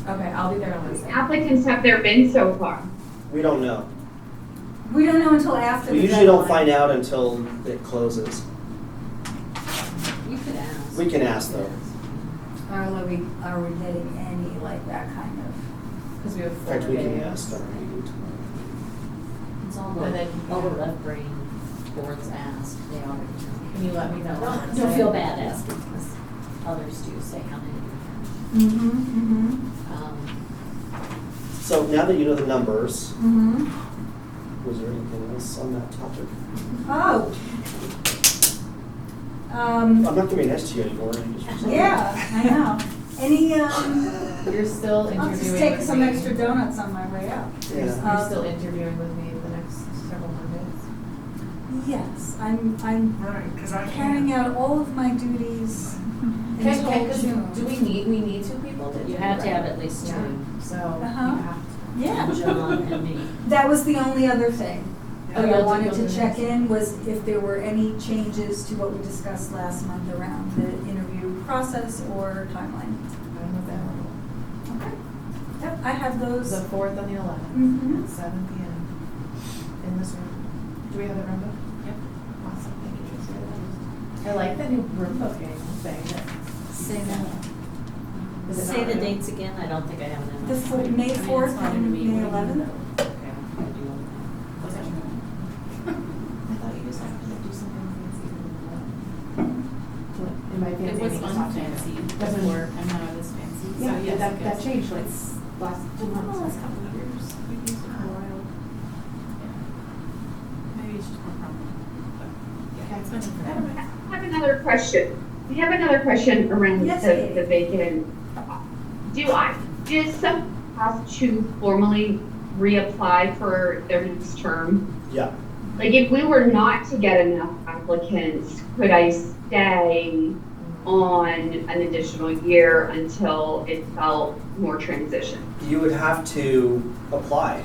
Okay, I'll be there on Wednesday. Applicants have there been so far? We don't know. We don't know until after the We usually don't deadline. find out until it closes. you could ask. We can ask though. Are we getting any like that kind of? Because we have In 4 fact, we can days. ask our meeting tomorrow. It's all And then- the left brain boards ask, they already know. Can you let me know? on Don't Wednesday? feel bad asking, because others do say how many you Mm-hmm, mm-hmm, have. So now that you know the numbers, mm-hmm. was there anything else on that topic? Oh. I'm not gonna be nice to you anymore. Yeah, I know. Any, You're still interviewing I'll with just take some me. extra donuts on my way up. You're Yeah. you're still interviewing with me the next several Mondays? Yes, I'm Right, because I carrying can't. out all of my duties until June. Do we need 2 people to do You have to that? have at least 2. Yeah, so you Uh-huh. have to. Yeah. And John and me. That was the only other thing Yeah. that you'll I do- wanted you'll to do check this. in was if there were any changes to what we discussed last month around the interview process or timeline. I'm available. Okay. Yep, I have those. The 4th and the 11th Mhm. at 7 p.m. in this room. Do we have the room book? Yep. Awesome, thank you, Tracy. I like the new room booking thing. Say that. Is it Say not the new? dates again, I don't think I have it in. The May I mean, 4th it's fine to and me. May What do you 11th? know? Okay, I'll do all that. Was that true? I thought you just have to do something fancy. In my fancy. It was meaning it's not unfancy That's before, and now it is fancy. So Yeah, yes, that it that goes. changed like It's last 2 months. last couple of years. We've used it for a while. Yeah. Maybe it's just more prominent. But yeah, it's been for that. I have another question. We have another question around Yes, the Katie. vacant. Does some have to formally reapply for their next term? Yeah. Like if we were not to get enough applicants, could I stay on an additional year until it felt more transition? You would have to apply.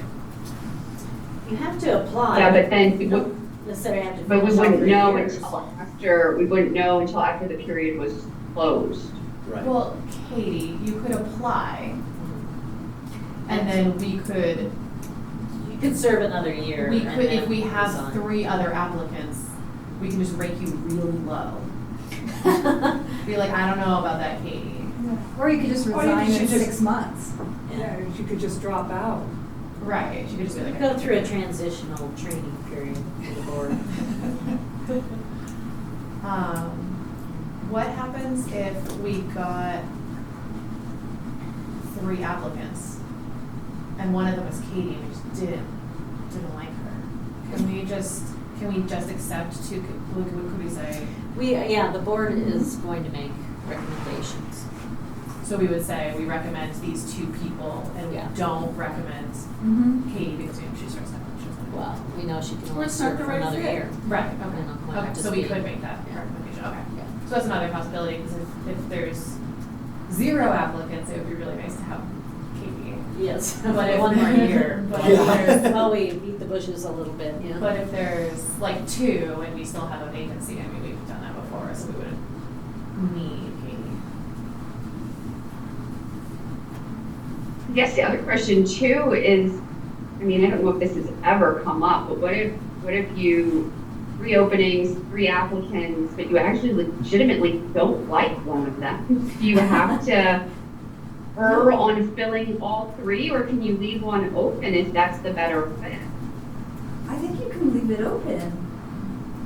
You have to apply. Yeah, but then, You don't necessarily have to. but we finish all wouldn't 3 know years. until after the period was closed. Right. Well, Katie, you could apply, and then we could, You could serve another year. we and could, if then we have resign. 3 other applicants, we can just rate you really low. Be like, I don't know about that, Katie. Or you could just Or you resign should in just- 6 months. Yeah, you could just drop out. Right, she could just be like. Go through a transitional training period for the board. What happens if we got 3 applicants and one of them was Katie and we just didn't like her? Can we just accept 2, could we say? Yeah, the board is going to make recommendations. So we would say, we recommend these two people, and we Yeah. don't recommend Mm-hmm. Katie because we know she starts next year. Well, we know she can Or only it's not serve the for right another fit. year. Right, And okay. I'll Okay, have to so we speak. could make that Yeah. recommendation, okay. Yeah. So that's another possibility, because if there's 0 applicants, it would be really nice to have Katie. Yes. But if One more year. But Yeah. if there's, Well, we beat the bushes a little bit, you know. but if there's like 2 and we still have a vacancy, I mean, we've done that before, so we wouldn't need Katie. I guess the other question too is, I mean, I don't know if this has ever come up, but what if you, 3 openings, 3 applicants, but you actually legitimately don't like one of them? Do you have to err on filling all 3, or can you leave one open if that's the better fit? I think you can leave it open.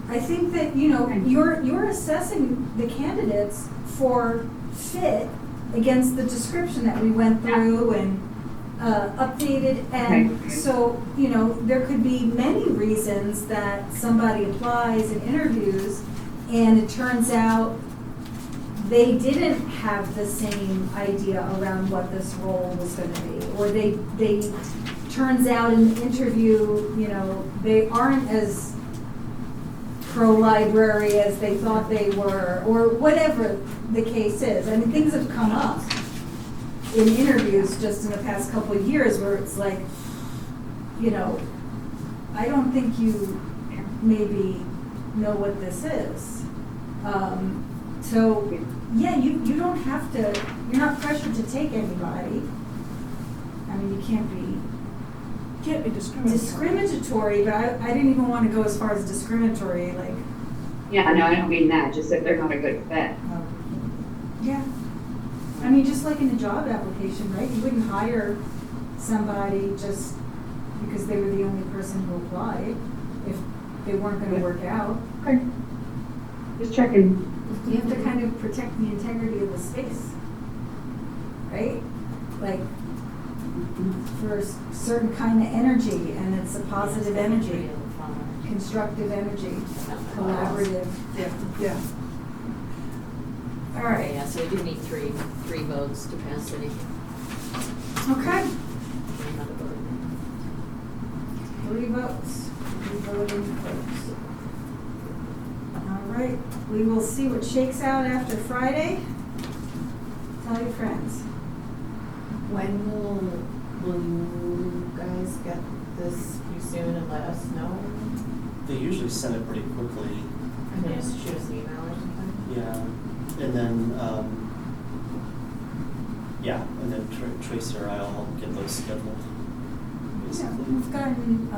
I think that, you know, you're assessing the candidates for fit against the description that we went through and updated. And Okay. so, you know, there could be many reasons that somebody applies and interviews, and it turns out they didn't have the same idea around what this role was gonna be. Or they turns out in the interview, you know, they aren't as pro-library as they thought they were, or whatever the case is. I mean, things have come up in interviews just in the past couple of years where it's like, you know, I don't think you maybe know what this is. So, yeah, you don't have to, you're not pressured to take anybody. I mean, you can't be discriminatory, but I didn't even want to go as far as discriminatory, like. Yeah, no, I don't mean that, just if they're not a good fit. Yeah. I mean, just like in a job application, right? You wouldn't hire somebody just because they were the only person who applied if they weren't going to work out. Okay. Just checking. You have to kind of protect the integrity of the space, right? Like, for a certain kind of energy, and it's a positive energy, constructive energy, collaborative. Yeah. All right. Yeah, so we do need three votes to pass anything. Okay. Another vote. 3 votes. 3 voting votes. All right. We will see what shakes out after Friday. Tell your friends. When will you guys get this pretty soon and let us know? They usually send it pretty quickly. And then just shoot us an email or something? Yeah, and then, Tracy or I'll get those scheduled. Yeah, Basically. we've gotten, I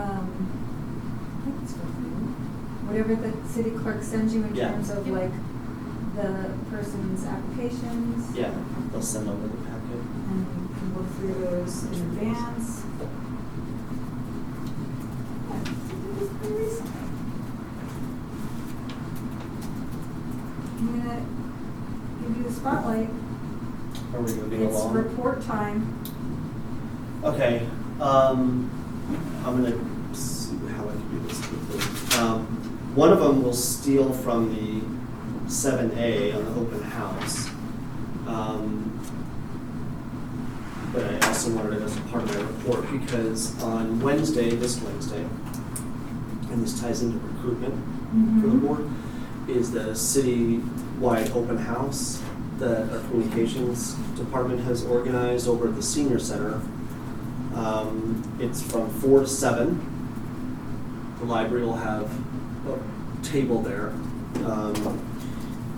think it's what we do. Whatever the city clerk sends you in Yeah. terms of like the person's applications. Yeah, they'll send over the packet. And we can work through those in advance. Yeah, I think it was pretty recent. I'm gonna give you the spotlight. Are we moving It's along? report time. Okay, I'm gonna see how I can do this quickly. One of them will steal from the 7A on the open house. But I also wanted it as a part of my report because on this Wednesday, and this ties into recruitment for the board, is the city-wide open house that our communications department has organized over at the senior center. It's from 4 to 7. The library will have a table there.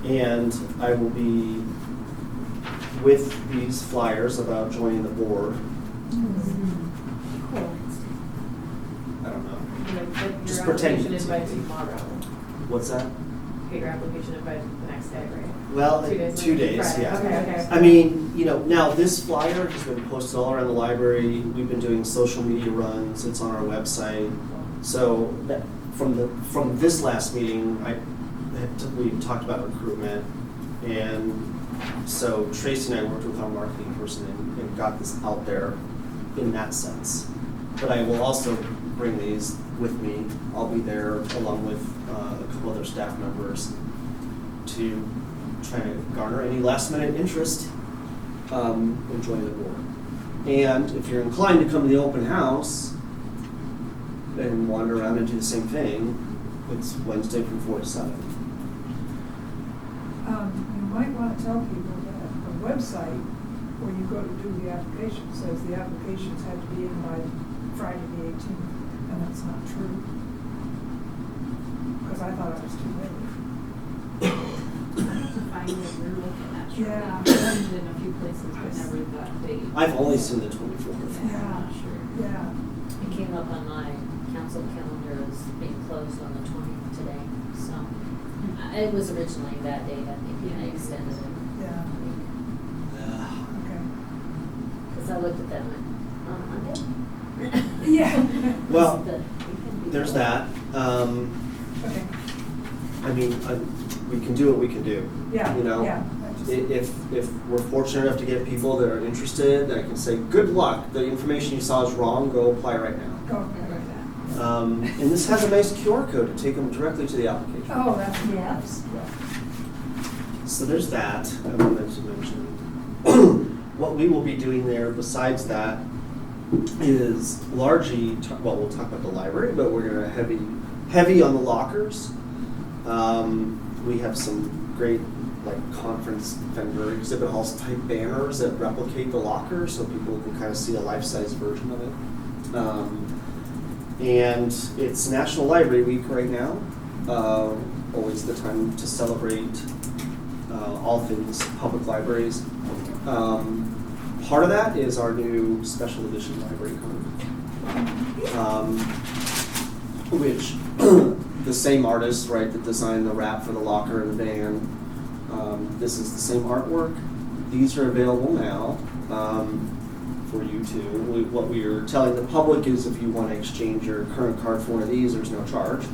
And I will be with these flyers about joining the board. Cool. I don't know. Your Just pretend application it's is by me. tomorrow. What's that? Get your application in by the next day, right? Well, 2 days. 2 days, Friday. yeah. Okay. I mean, now this flyer has been posted all around the library. We've been doing social media runs. It's on our website. So that, from this last meeting, we talked about recruitment, and so Tracy and I worked with our marketing person and got this out there in that sense. But I will also bring these with me. I'll be there along with a couple other staff members to try to garner any last minute interest enjoy it more. And if you're inclined to come to the open house and wander around and do the same thing, it's Wednesday from 4 to 7. You might want to tell people that the website where you go to do the application says the applications have to be in by Friday the 18th, and that's not true. Because I thought it was too late. To find what we're looking at. Yeah. I found it in a few places, but never that date. I've only seen the 24th. Yeah, I'm not sure. Yeah. It came up on my council calendar as being closed on the 20th today, so. It was originally that date, I think, and they extended it. Yeah. Okay. Because I looked at them on Monday. Yeah. Well, But we can be there's there. that. Okay. I mean, we can do what we can do. Yeah. You know, Yeah. if we're fortunate enough to get people that are interested, that I can say, good luck. The information you saw is wrong. Go apply right now. Go right that. And this has a nice QR code to take them directly to the application. Oh, that's Yes. So there's that. I wanted to mention. What we will be doing there besides that is largely, we'll talk about the library, but we're going to heavy on the lockers. We have some great conference vendor exhibit halls type banners that replicate the locker so people can kind of see a life-size version of it. And it's National Library Week right now. Always the time to celebrate all things public libraries. Part of that is our new special edition library card, which the same artist, right, that designed the wrap for the locker and the van. This is the same artwork. These are available now for you too. What we are telling the public is if you want to exchange your current card for one of these, there's no charge.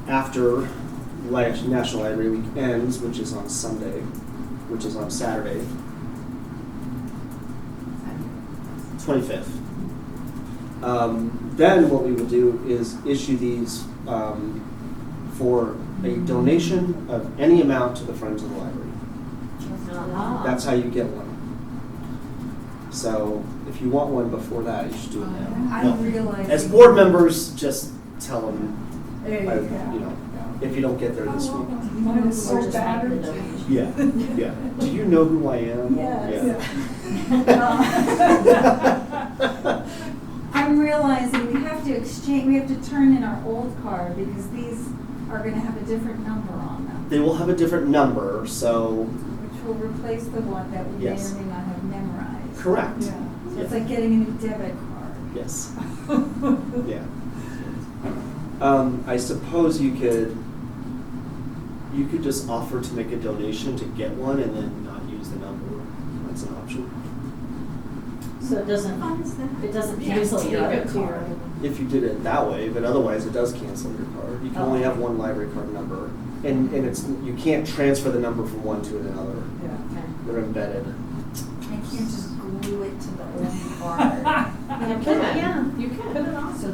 After National Library Week ends, which is on Sunday, which is on Saturday, 25th. Then what we will do is issue these for a donation of any amount to the Friends of the Library. Uh-huh. That's how you get one. So if you want one before that, you should do it now. I No. realize. As board members, just tell them, There you go. if you don't get there this week. Mine is Or so just make the battered. donation. Yeah, yeah. Do you know who I am? Yes. Yeah. I'm realizing we have to turn in our old card because these are gonna have a different number on them, They will have a different number, so, which will replace the one that we may or Yes. may not have memorized. correct. Yeah. So it's like getting a new debit card. Yes, yeah. I suppose you could just offer to make a donation to get one and then not use the number. That's an option. So it doesn't cancel your other card. If you did it that way, but otherwise it does cancel your card. You can only have one library card number. And you can't transfer the number from one to another. Yeah. Okay. They're embedded. I can't just glue it to the old card. You can. Yeah. You can. Put it on. So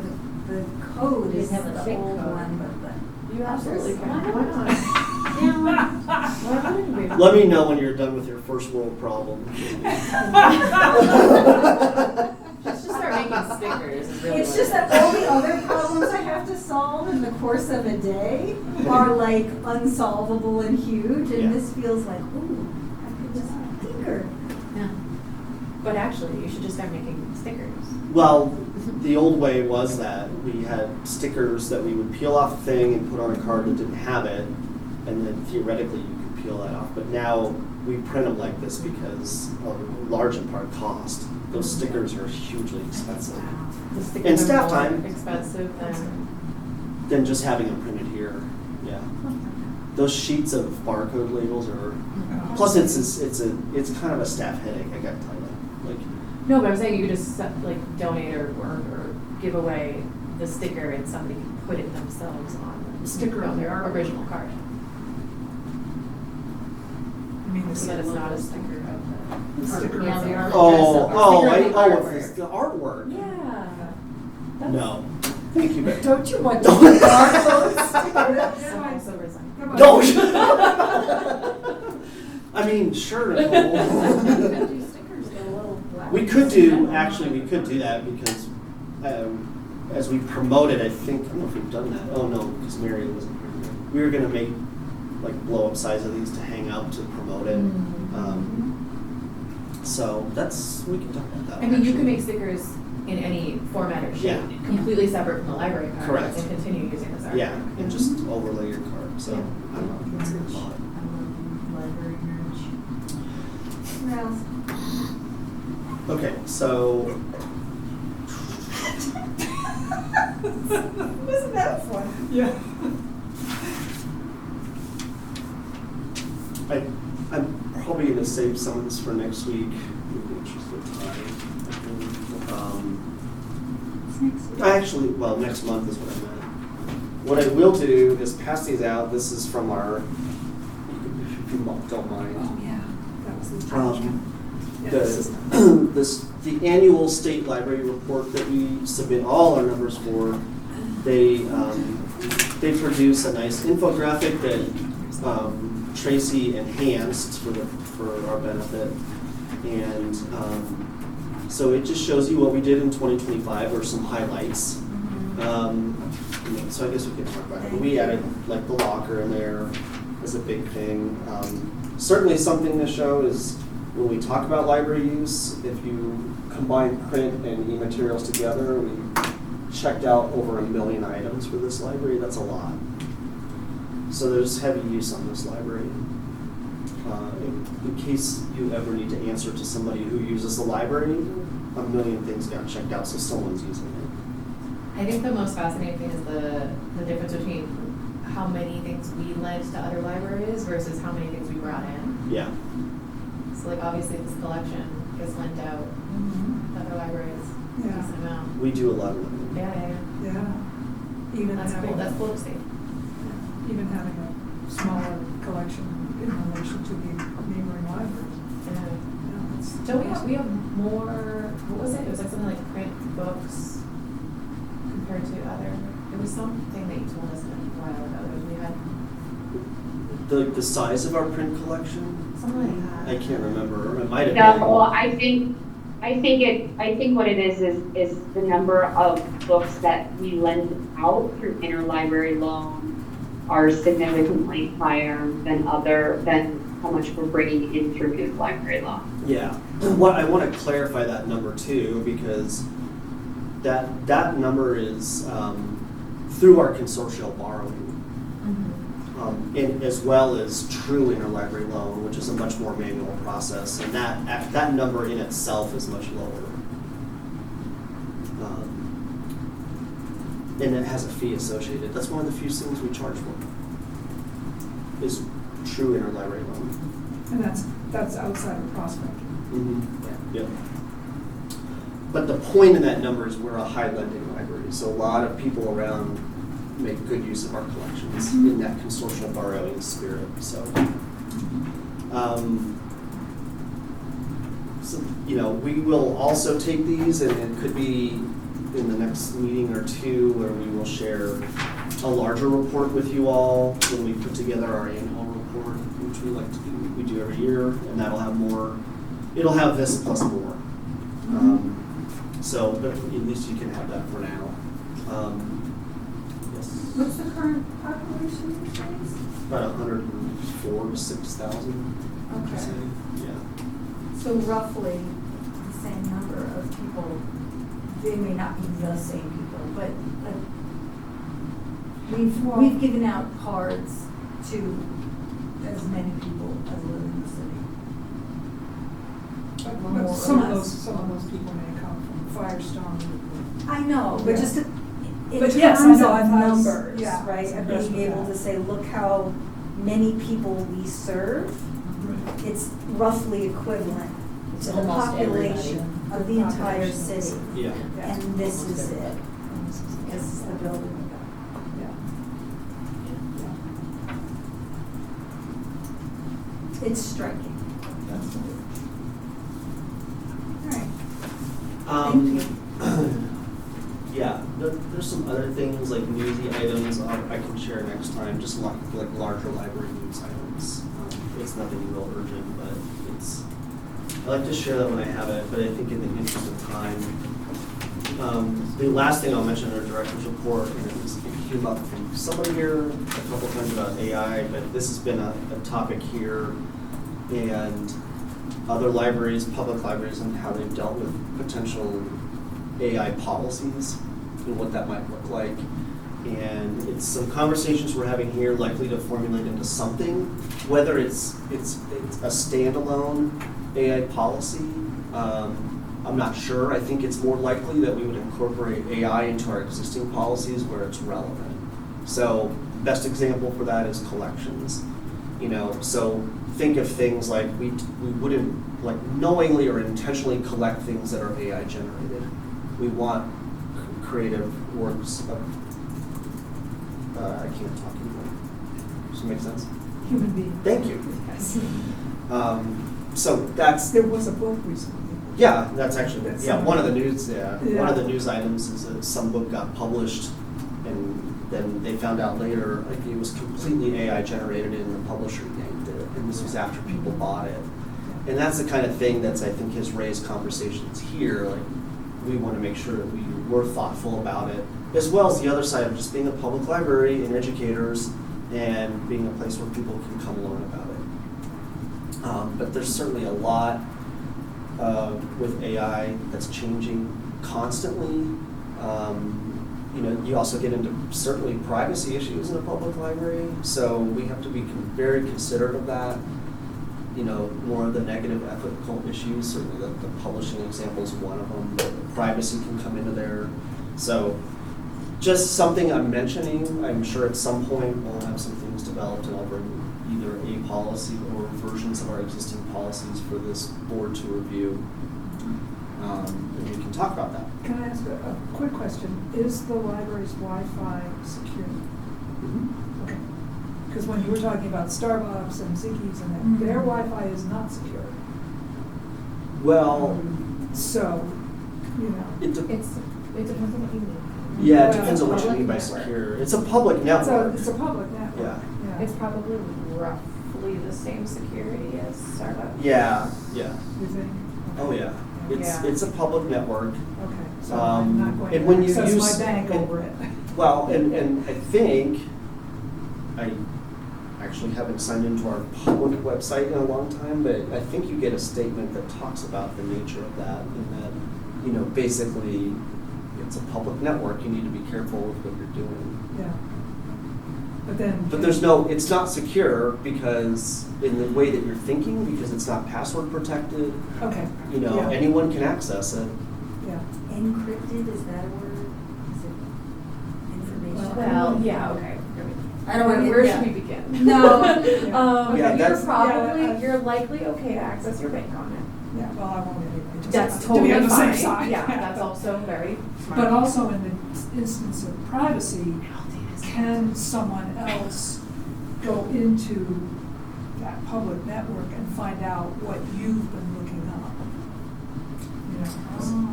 the code You is have a the fake old code. one, but You absolutely can. Why Why not? Yeah. Why wouldn't we? Let me know when you're done with your first world problem. Let's just start making stickers. Is really it's what just it that is. all the other problems I have to solve in the course of a day are like unsolvable and huge, and Yeah. this feels like, ooh, I could just tinker. Yeah. But actually, you should just start making stickers. Well, the old way was that we had stickers that we would peel off a thing and put on a card that didn't have it, and then theoretically you could peel that off. But now we print them like this because of large in part cost. Those stickers are hugely expensive. The stickers And are staff more time. expensive than. Than just having them printed here. Yeah. Those sheets of barcode labels are. Plus, it's kind of a staff headache. I gotta tell you. Like, No, but I'm saying you could just donate or give away the sticker and somebody can put it themselves on the Sticker on their their original card. I mean, So that it's not a sticker of The sticker Yeah, of the the art. it's the artwork. Yeah. No. Thank you, Becky. Don't you want to Don't. be barcode stickers? So resign. Don't. I mean, sure, Do Nicole. stickers, get a little black. We could do that because as we promote it, I think, I don't know if we've done that. Oh, no, because Mary wasn't here. We were gonna make like blow up size of these to hang out to promote it. So we can talk about that. I mean, you actually. can make stickers in any format or shape, Yeah. completely separate from the library card. Correct. And continue using this art. Yeah, and just overlay your card, so, Yeah. I don't know, it's a lot. Library merch. What else? Okay, so, Wasn't that fun? Yeah. I'm probably gonna save some of this for next week, in the interest of time. I think. Next month is what I meant. What I will do is pass these out. This is from our, if you don't mind. Oh, yeah. That was the trash can. Yeah, this is not- The annual state library report that we submit all our numbers for, they produce a nice infographic that Tracy enhanced for our benefit. And so it just shows you what we did in 2025 or some highlights. So I guess we can talk about it. But we added like the locker in there as a big thing. Certainly something to show is when we talk about library use, if you combine print and e-materials together, we checked out over 1 million items for this library. That's a lot. So there's heavy use on this library. In case you ever need to answer to somebody who uses the library, 1 million things got checked out, so someone's using it. I think the most fascinating thing is the difference between how many things we lent to other libraries versus how many things we brought in. Yeah. So like obviously this collection gets lent out to other libraries, a Yeah. decent amount. We do a lot of them. Yeah. Yeah. Even That's having, cool, that's cool to see. even having a smaller collection in relation to the neighboring libraries. Yeah. Yeah, it's- Don't we have more, what was it? It was like something like print books compared to other, it was something that you told us a while ago, that we had The size of our print collection, something like that. I can't remember. It might have No, been. well, I think what it is the number of books that we lend out through interlibrary loan are significantly higher than how much we're bringing in through interlibrary loan. Yeah. What I want to clarify that number too, because that number is through our consortial borrowing. And as well as true interlibrary loan, which is a much more manual process, and that number in itself is much lower. And it has a fee associated. That's one of the few things we charge for, is true interlibrary loan. And that's outside of prospecting. Mm-hmm. Yep. But the point in that number is we're a high lending library, so a lot of people around make good use of our collections in that consortial borrowing spirit. So, we will also take these, and it could be in the next meeting or two where we will share a larger report with you all when we put together our annual report, which we do every year, and that'll have more. It'll have this plus more. So, but at least you can have that for now. Yes. What's the current population these days? About 104 to 6,000. Okay. Yeah. So roughly the same number of people, they may not be the same people, but we've given out cards to as many people as live in the city. But More or some less. of those people may come from Firestone. I know, but Yeah. just in But terms yes, I of know, I thought- numbers, yeah, right? Of that's being able what to say, look how many people we serve, it's roughly equivalent to the Almost population of the entire city. Yeah. And this is it. This is the building. It's striking. All right. Thank you. Yeah, the there's some other things like newsy items I can share next time, just like larger library news items. It's nothing real urgent, but I like to share that when I have it, but I think in the interest of time, the last thing I'll mention in our director's report, and it came up from somebody here a couple times about AI, but this has been a topic here, and other libraries, public libraries, and how they've dealt with potential AI policies and what that might look like. And it's some conversations we're having here likely to formulate into something, whether it's a standalone AI policy. I'm not sure. I think it's more likely that we would incorporate AI into our existing policies where it's relevant. So best example for that is collections. So think of things like we wouldn't like knowingly or intentionally collect things that are AI generated. We want creative works of, I can't talk anymore. Does that make sense? Human being. Thank you. Yes. So that's, There was a book recently. yeah, that's actually, That's yeah, some- one of the news, yeah. Yeah. One of the news items is that some book got published and then they found out later, like it was completely AI generated and the publisher named it. And this was after people bought it. And that's the kind of thing that's, I think, has raised conversations here. Like, we want to make sure that we're thoughtful about it, as well as the other side of just being a public library and educators and being a place where people can come learn about it. But there's certainly a lot with AI that's changing constantly. You also get into certainly privacy issues in a public library, so we have to be very considerate of that. More of the negative ethical issues, certainly the publishing example is one of them. Privacy can come into there. So just something I'm mentioning. I'm sure at some point we'll have some things developed and I'll bring either a policy or versions of our existing policies for this board to review. And we can talk about that. Can I ask a quick question? Is the library's Wi-Fi secure? Okay. Because when you were talking about Starbucks and Ziggy's and that, their Wi-Fi is not secure. Well, So, it It depends on what you mean. yeah, it Well, depends on what you public mean by network. secure. It's a public network. It's a public network. Yeah. It's probably roughly the same security as Starbucks. Yeah. You think? Oh yeah. Yeah. It's a public network. Okay, so I'm not going and to when you access use my bank and- over it. Well, and I think I actually haven't signed into our public website in a long time, but I think you get a statement that talks about the nature of that, and that basically it's a public network. You need to be careful with what you're doing. Yeah. But then. But it's not secure because in the way that you're thinking, because it's not password protected. Okay. Yeah. Anyone can access it. Yeah. Encrypted, is that a word? Is it information? Well, yeah, okay. I don't wanna- Where yeah. should we begin? Yeah. Yeah, You're that's- probably, you're likely okay to access your bank on it. Yeah, well, I won't anyway. just That's to totally be on the fine. safe side. Yeah, that's also very smart. But also in the instance of privacy, can someone else go into that public network and find out what you've been looking up?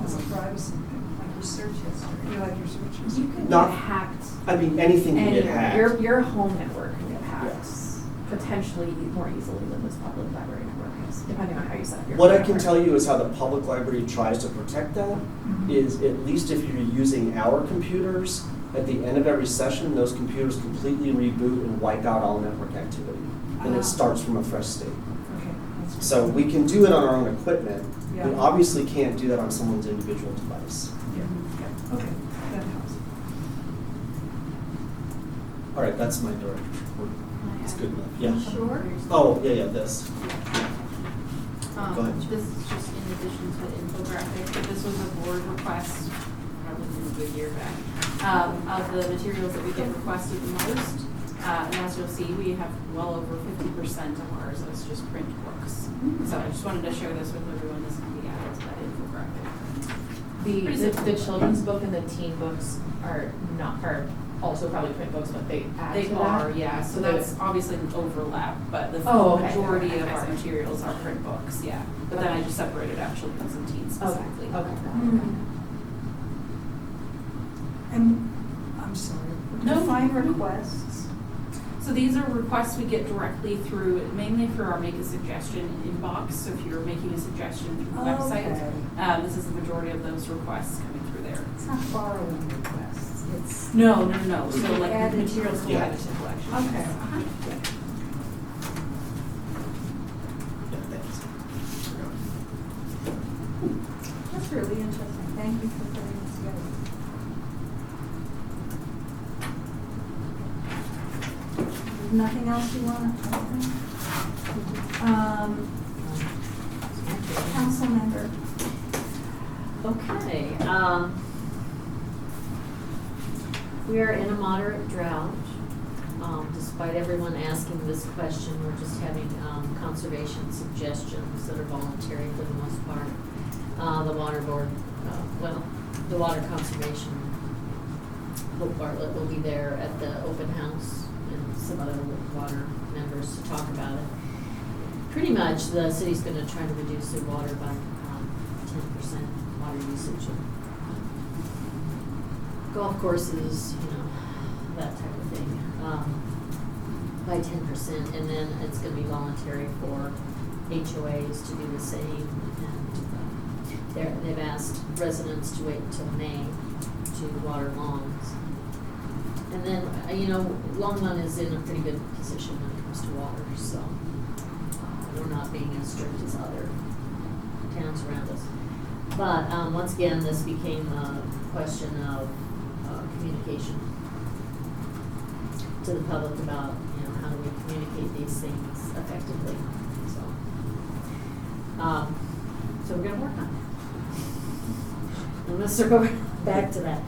As a privacy thing, like your search history, like your search history. You can Not- get hacked I mean, anything can get anywhere. hacked. Your home network can get hacked Yes. potentially more easily than this public library network is, depending on how you set up your What I network. can tell you is how the public library tries to protect that is, at least if you're using our computers, at the end of every session, those computers completely reboot and wipe out all network activity. And it starts from a fresh state. Okay. that's good. So we can do it on our own equipment. We Yeah. obviously can't do that on someone's individual device. Yeah, okay, that helps. All right, that's my director's report. It's good enough. Yeah. Sure. Oh, yeah, this. Go ahead. This is just in addition to the infographic, but this was a board request, probably from a good year back, of the materials that we get requested the most. And as you'll see, we have well over 50% of ours as just print books. So I just wanted to share this with everyone. This can be added to that infographic. The children's book and the teen books are also probably print books, but they add to They that? are, yeah, so So that's obviously an overlap, but the Oh, okay. majority Okay, of I our see. materials are print books, yeah. But then I just separated out children's and teens specifically. Okay. And I'm sorry. No. Define requests. So these are requests we get directly through, mainly through our Make a Suggestion inbox. So if you're making a suggestion through the website, Okay. this is the majority of those requests coming through there. It's not borrowing requests, it's. No. So like Added. materials Yeah. added to collections. Okay. Yeah, thanks. That's really interesting. Thank you for putting this together. Nothing else you want to add? Council member. Okay, we are in a moderate drought. Despite everyone asking this question, we're just having, conservation suggestions that are voluntary for the most part. The water board, the water conservation, Hope Bartlett will be there at the open house and some other water members to talk about it. Pretty much, the city's gonna try to reduce their water by, 10% water usage. Golf courses, that type of thing, by 10%, and then it's gonna be voluntary for HOAs to do the same, and they've asked residents to wait until May to water lawns. And then, Longmont is in a pretty good position when it comes to water, so we're not being as strict as other towns around us. But once again, this became a question of communication to the public about, how do we communicate these things effectively. So we're gonna work on it. I'm gonna circle back to that.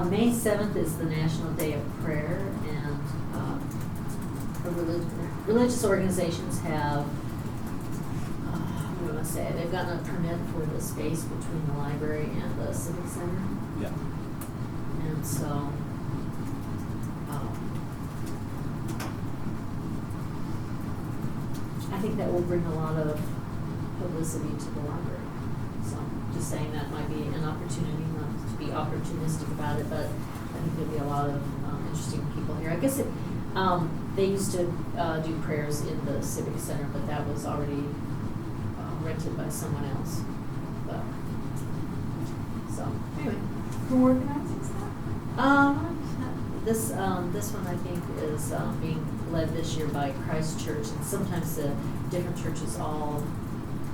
May 7th is the National Day of Prayer, and religious organizations have, what do I say, they've gotten a permit for the space between the library and the civic center. Yeah. And so, I think that will bring a lot of publicity to the library. So, just saying that might be an opportunity, not to be opportunistic about it, but I think there'll be a lot of interesting people here. I guess they used to do prayers in the civic center, but that was already rented by someone else. But, so, anyway. Who organizes that? This one I think is being led this year by Christ Church, and sometimes the different churches all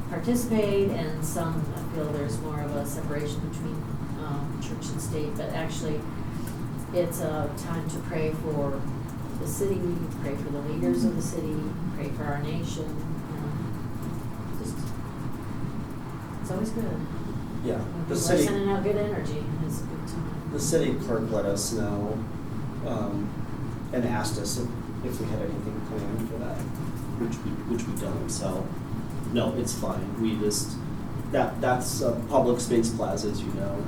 participate, and some I feel there's more of a separation between church and state, but actually it's a time to pray for the city, pray for the leaders of the city, pray for our nation, just, it's always good. Yeah, When the people are city, sending out good energy, it's a good time. the city clerk let us know, and asked us if we had anything planned for that, which we don't, so, no, it's fine. We just, that's a public space plaza, as you know.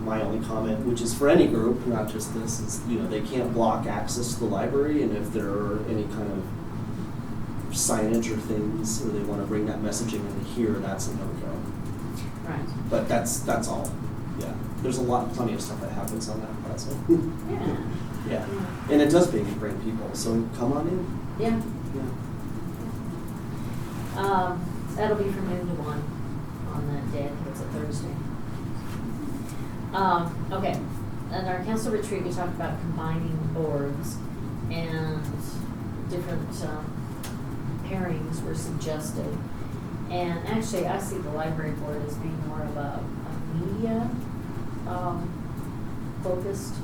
My only comment, which is for any group, not just this, is, they can't block access to the library, and if there are any kind of signage or things, or they want to bring that messaging in here, that's a no-go. Right. But that's all, yeah. There's plenty of stuff that happens on that plaza. Yeah. Yeah, and it does bring people, so come on in. Yeah. Yeah. That'll be from noon to 1 on that day. I think it's a Thursday. Okay. At our council retreat, we talked about combining boards, and different pairings were suggested. And actually, I see the library board as being more of a media focused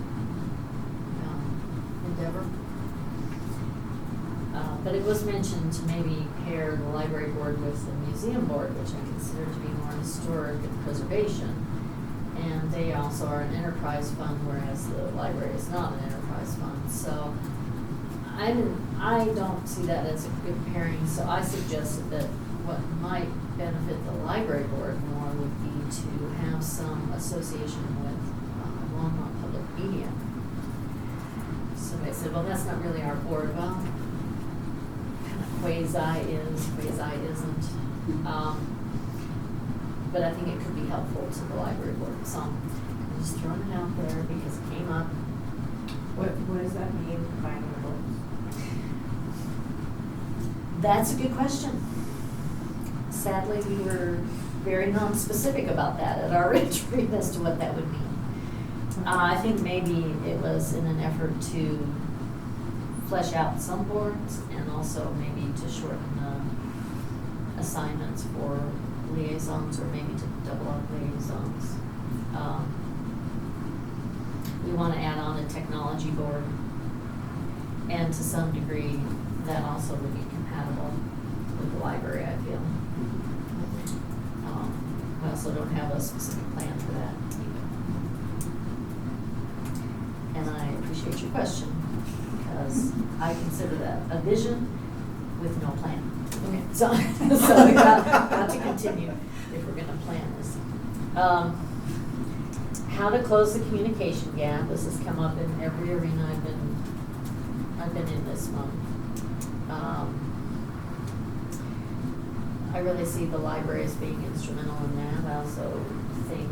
endeavor. But it was mentioned to maybe pair the library board with the museum board, which I consider to be more historic and preservation. And they also are an enterprise fund, whereas the library is not an enterprise fund. So I don't see that as a good pairing. So I suggested that what might benefit the library board more would be to have some association with Longmont Public Media. Somebody said, well, that's not really our board. Well, kind of quasi is, quasi isn't. But I think it could be helpful to the library board. So just throwing it out there because it came up. What does that mean, combining the books? That's a good question. Sadly, we were very non-specific about that at our retreat as to what that would mean. I think maybe it was in an effort to flesh out some boards and also maybe to shorten the assignments for liaisons or maybe to double up liaisons. We want to add on a technology board, and to some degree that also would be compatible with the library, I feel. We also don't have a specific plan for that either. And I appreciate your question, because I consider that a vision with no plan. Okay, so we got to continue if we're gonna plan this. How to close the communication gap. This has come up in every arena I've been in this month. I really see the library as being instrumental in that. I also think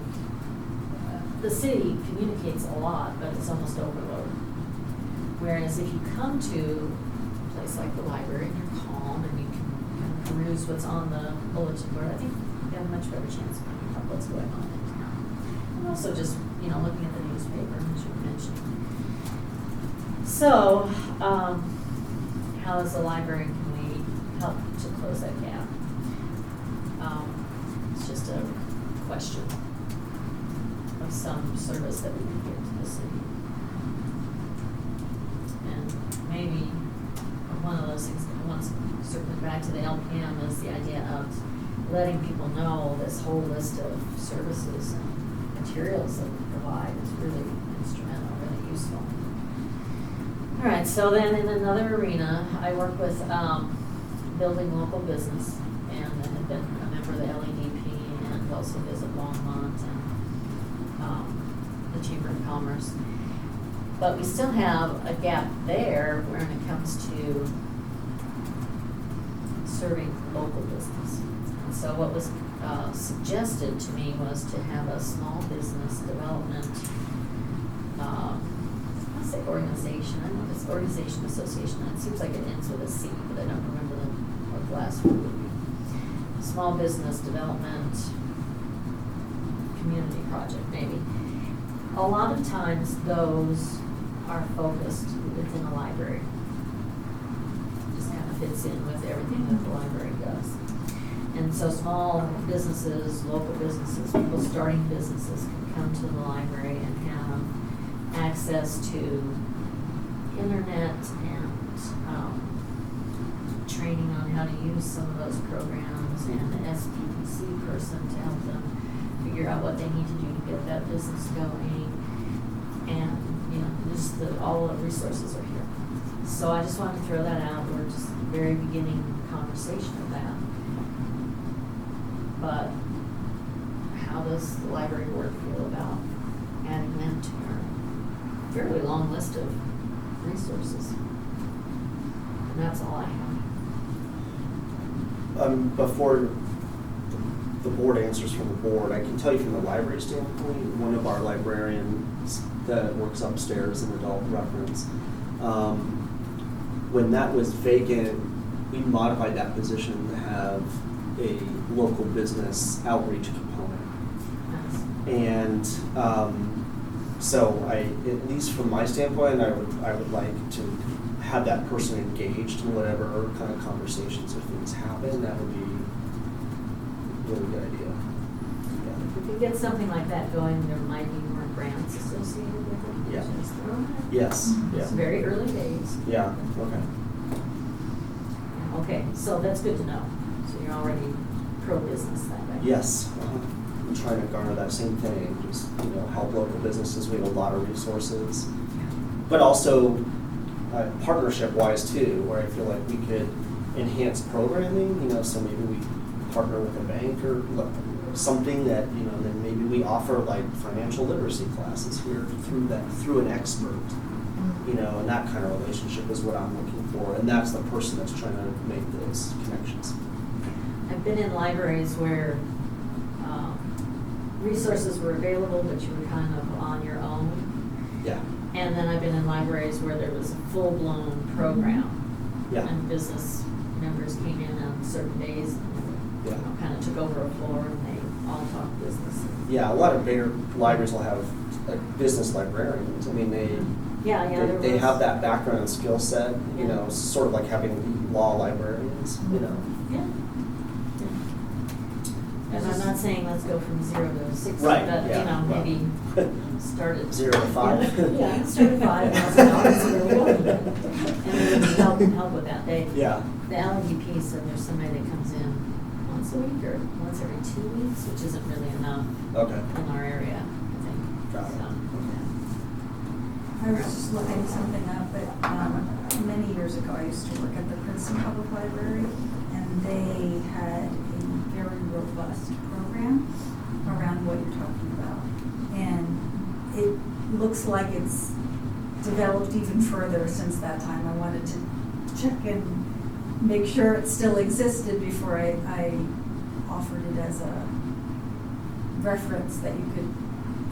the city communicates a lot, but it's almost overload. Whereas if you come to a place like the library and you're calm and you can kind of peruse what's on the bulletin board, I think you have a much better chance of finding out what's going on in town. And also just, looking at the newspaper, as you mentioned. So, how as a library can we help to close that gap? It's just a question of some service that we can give to the city. And maybe one of those things that once circling back to the LPM is the idea of letting people know this whole list of services and materials that we provide is really instrumental, really useful. All right, so then in another arena, I work with building local business, and I have been a member of the LEDP and also visit Longmont and the Chamber of Commerce. But we still have a gap there when it comes to serving local business. And so what was suggested to me was to have a small business development organization. I don't know if it's organization, association. It seems like it ends with a C, but I don't remember what the last word would be. Small business development community project, maybe. A lot of times those are focused within the library. Just kind of fits in with everything that the library does. And so small businesses, local businesses, people starting businesses can come to the library and have access to internet and training on how to use some of those programs, and the SPPC person to help them figure out what they need to do to get that business going. And just all the resources are here. So I just wanted to throw that out. We're just at the very beginning conversation of that. But how does the library board feel about adding them to our fairly long list of resources? And that's all I have. Before the board answers from the board, I can tell you from the library standpoint, one of our librarians that works upstairs in adult reference, when that was vacant, we modified that position to have a local business outreach component. And so at least from my standpoint, I would like to have that person engaged in whatever kind of conversations if things happen. That would be a really good idea. Yeah. If we could get something like that going, there might be more grants associated with it. Yeah. Just throw it. Yes. Yeah. It's very early days. Yeah. Okay. Okay, so that's good to know. So you're already pro-business that way. Yes. I'm trying to garner that same thing. Just help local businesses. We have a lot of resources, but also partnership-wise too, where I feel like we could enhance programming. So maybe we partner with a bank or something that then maybe we offer like financial literacy classes here through an expert. And that kind of relationship is what I'm looking for, and that's the person that's trying to make those connections. I've been in libraries where resources were available, but you were kind of on your own. Yeah, And then I've been in libraries where there was a full-blown program. yeah, And business members came in on certain days and, yeah. kind of took over a floor and they all talked business. Yeah, a lot of bigger libraries will have like business librarians. I mean, Yeah, there they was- have that background and skill set, you know, sort of like having law librarians, you know. Yeah. And I'm not saying let's go from 0 to 60, Right, but, yeah, you know, well. maybe start at 0 to 5. Yeah, start at $5,000, where we go. And then help with that. Yeah, The L&D piece, and there's somebody that comes in once a week or once every 2 weeks, which isn't really enough okay. in our area, I think. Got it. So, I was just looking something up, but many years ago, I used to work at the Princeton Public Library, and they had a very robust program around what you're talking about. And it looks like it's developed even further since that time. I wanted to check and make sure it still existed before I offered it as a reference that you could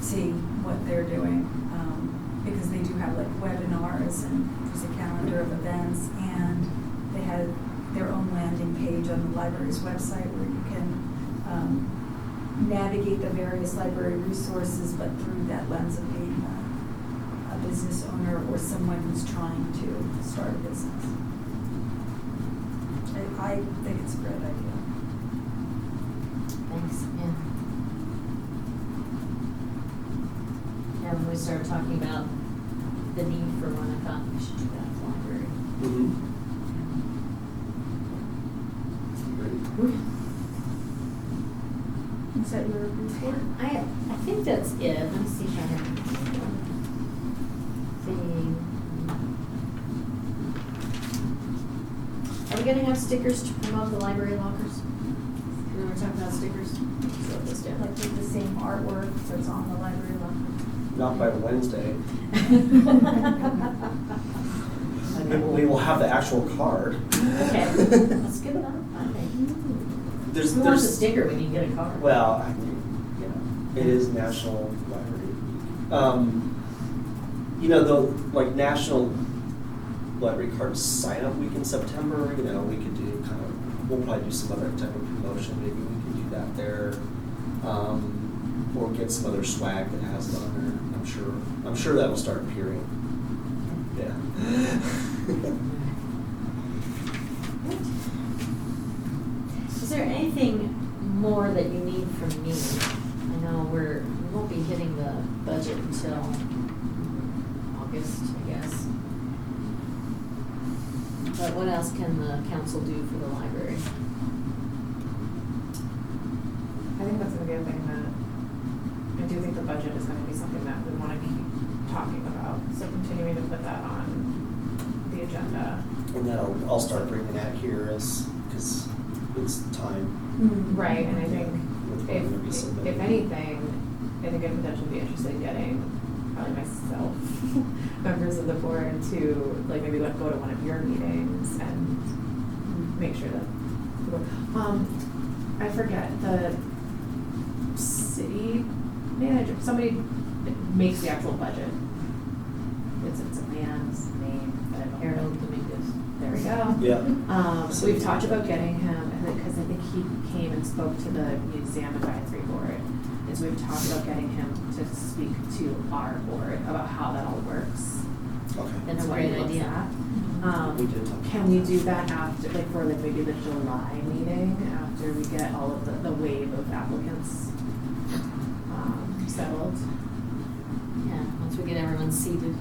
see what they're doing. Because they do have like webinars and there's a calendar of events, and they had their own landing page on the library's website where you can navigate the various library resources, but through that lens of being a business owner or someone who's trying to start a business. I think it's a great idea. thanks, yeah. Yeah, when we started talking about the need for one, I thought we should do that at the library. Mm-hmm. Is that your report? I think that's it. Let me see if I have one thing. Are we gonna have stickers to promote the library lockers? We were talking about stickers. So wrote this down. Like with the same artwork that's on the library locker? Not by Wednesday. We will have the actual card. Okay, that's good enough, I think. There's, Who wants a sticker when you get a card? Well, I mean, you know, it is National Library. You know, the like National Library Card sign up week in September. You know, we could do kind of. We'll probably do some other type of promotion. Maybe we could do that there, or get some other swag that has it on there. I'm sure that will start appearing. Yeah. Is there anything more that you need from me? I know we won't be hitting the budget until August, I guess. But what else can the council do for the library? I think that's gonna be a thing that, I do think the budget is gonna be something that we wanna keep talking about, so continuing to put that on the agenda. And then I'll start bringing that here because it's time. Right, and I think It's probably gonna be submitted. if anything, I think I'd potentially be interested in getting probably myself, members of the board to like maybe go to one of your meetings and make sure that people, I forget, the city manager, somebody makes the actual budget. It's a man's name, but I don't know. Harold Dominguez. There we go. Yeah. So we've talked about getting him, because I think he came and spoke to the exam advisory board. And so we've talked about getting him to speak to our board about how that all works. Okay. That's a and what great he looks idea. at. We did talk Can about we that. do that after, like for like maybe the July meeting, after we get all of the wave of applicants settled? Yeah, once we get everyone seated.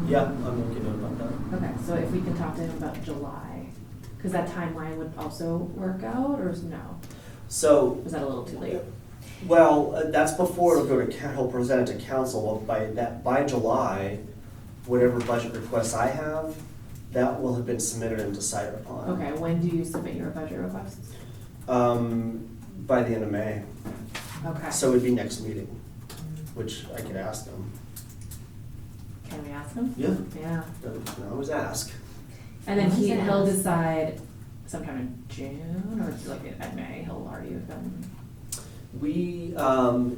Yeah, I'm looking about that. Okay, so if we can talk to him about July, because that timeline would also work out, or no? So, Was that a little too late? well, that's before it'll go to, he'll present it to council. Well, by July, whatever budget requests I have, that will have been submitted and decided upon. Okay, when do you submit your budget requests? By the end of May. Okay. So it'd be next meeting, which I could ask them. Can we ask him? Yeah. Yeah. You can always ask. And then When's he'll that? decide sometime in June, or like at May, he'll already have been. We,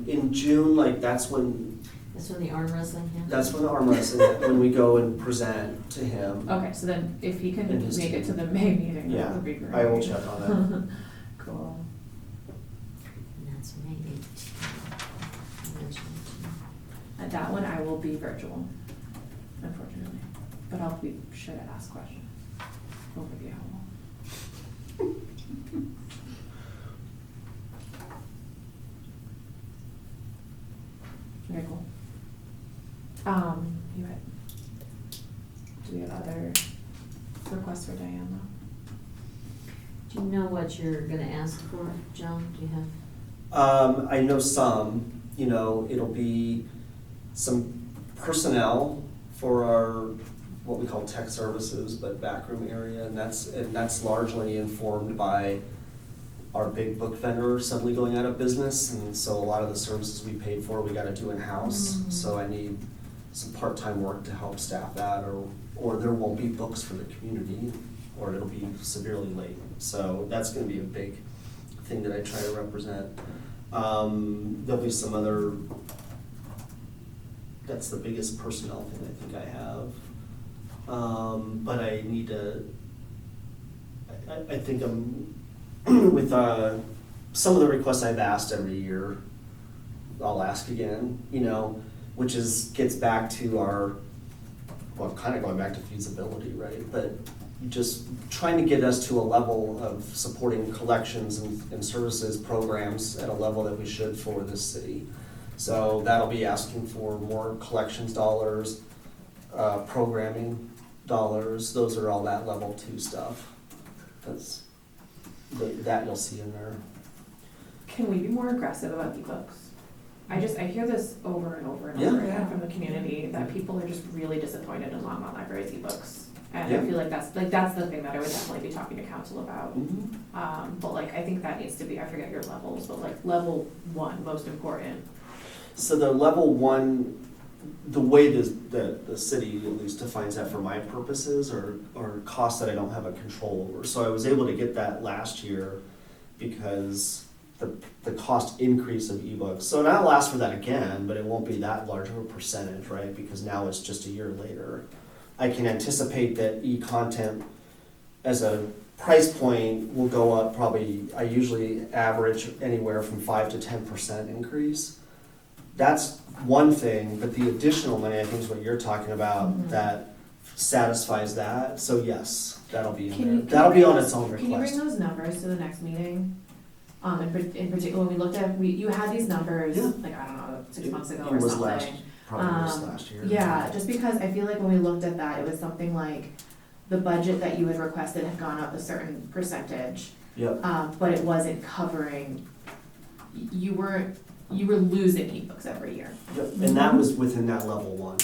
in June, like, that's when the arm wrestling happens? That's when the arm wrestling, when we go and present to him. Okay, so then if he can And his make it to team. the May meeting, Yeah, that would be great. I will check on that. Cool. And that's May 18th. At that one, I will be virtual, unfortunately, but I'll be sure to ask questions. We'll give you how long. Okay, cool. You had, do we have other requests for Diane though? Do you know what you're gonna ask for, Joan? Do you have? I know some, it'll be some personnel for our, what we call tech services, but backroom area, and that's largely informed by our big book vendor suddenly going out of business, and so a lot of the services we paid for, we gotta do in-house. Mhm. So I need some part-time work to help staff that, or there won't be books for the community, or it'll be severely late. So that's gonna be a big thing that I try to represent. There'll be some other, that's the biggest personnel thing I think I have. But I need to, I think I'm, with some of the requests I've asked every year, I'll ask again, which gets back to our, well, kind of going back to feasibility, right? But just trying to get us to a level of supporting collections and services programs at a level that we should for this city. So that'll be asking for more collections dollars, programming dollars. Those are all that level 2 stuff. That you'll see in there. Can we be more aggressive about ebooks? I hear this over and over and Yeah. over again from the community, that people are just really disappointed in Longmont Library's ebooks. And I Yeah. feel like that's the thing that I would definitely be talking to council about. But I think that needs to be, I forget your levels, but level 1, most important. So the level 1, the way the city at least defines that for my purposes are costs that I don't have a control over. So I was able to get that last year because the cost increase of ebooks. So now I'll ask for that again, but it won't be that large of a percentage, right? Because now it's just a year later. I can anticipate that e-content as a price point will go up probably, I usually average anywhere from 5 to 10% increase. That's one thing, but the additional money, I think, is what you're talking about, Mhm. that satisfies that. So yes, that'll be in Can there. you That'll be bring on those- its own Can you request. bring those numbers to the next meeting? In particular, when we looked at, you had these numbers, Yeah. I don't know, 6 months ago It or was something. probably was last year. Yeah, just because I feel like when we looked at that, it was something like the budget that you had requested had gone up a certain percentage, Yep. but it wasn't covering, you were losing ebooks every year. Yep. And that was within that level 1.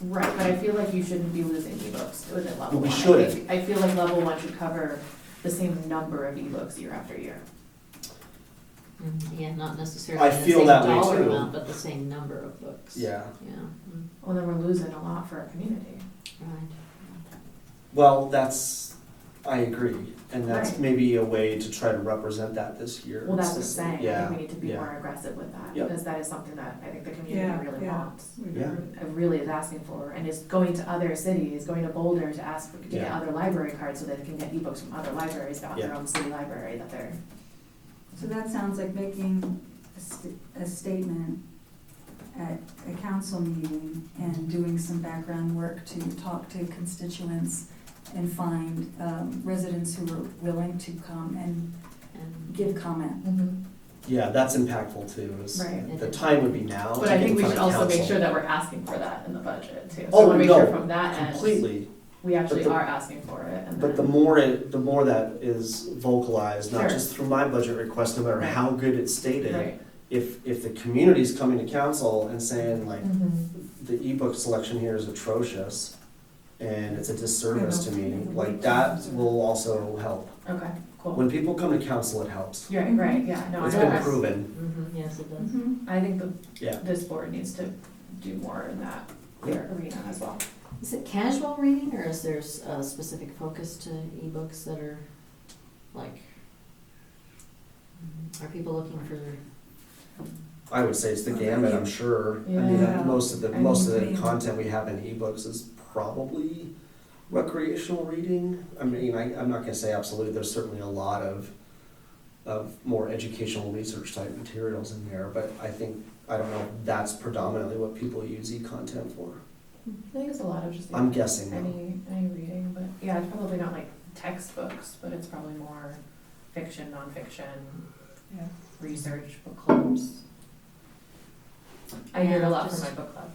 Right, but I feel like you shouldn't be losing ebooks within level Well, we 1. shouldn't. I feel like level 1 should cover the same number of ebooks year after year. Yeah, not necessarily I the feel same that way dollar too. amount, but the same number of books. Yeah. Yeah, Well, then we're losing a lot for our community. right. Well, I agree. And that's Right. maybe a way to try to represent that this year. Well, that's It's what I'm just- saying, I Yeah. think we need to be yeah. more aggressive with that, Yep. because that is something that I think the community Yeah, really yeah. wants. Yeah. Really is asking for, and is going to other cities, going to Boulder to ask to get Yeah. other library cards so they can get ebooks from other libraries, not their Yeah. own city library that they're. So that sounds like making a statement at a council meeting and doing some background work to talk to constituents and find residents who are willing to come and And give comment. Yeah, that's impactful too. Right. The time would be now. But to I get think in we front should of also make council. sure that we're asking for that in the budget too. So Oh, I wanna make sure no, from that end, completely. we actually But the- are asking for it, and But the then- more that is vocalized, not Sure. just through my budget request, no matter Right. how good it's stated, Right. if the community's coming to council and saying like, Mhm. the ebook selection here is atrocious and it's a disservice to me, Yeah. like that will also help. Okay, cool. When people come to council, it helps. You're right, yeah, no, It's I been know. proven, yes, it does. I think yeah. this board needs to do more in that arena as well. Is it casual reading, or is there a specific focus to ebooks that are like, are people looking for I would say it's the gamut, I'm sure. I mean, Yeah. most of the And- content we have in ebooks is probably recreational reading. I mean, I'm not gonna say absolute, there's certainly a lot of more educational research type materials in there, but I don't know if that's predominantly what people use e-content for. I think it's a lot of just. I'm guessing, though. Any reading, but yeah, it's probably not like textbooks, but it's probably more fiction, nonfiction, Yeah. research, book clubs. I hear it a lot from my book club.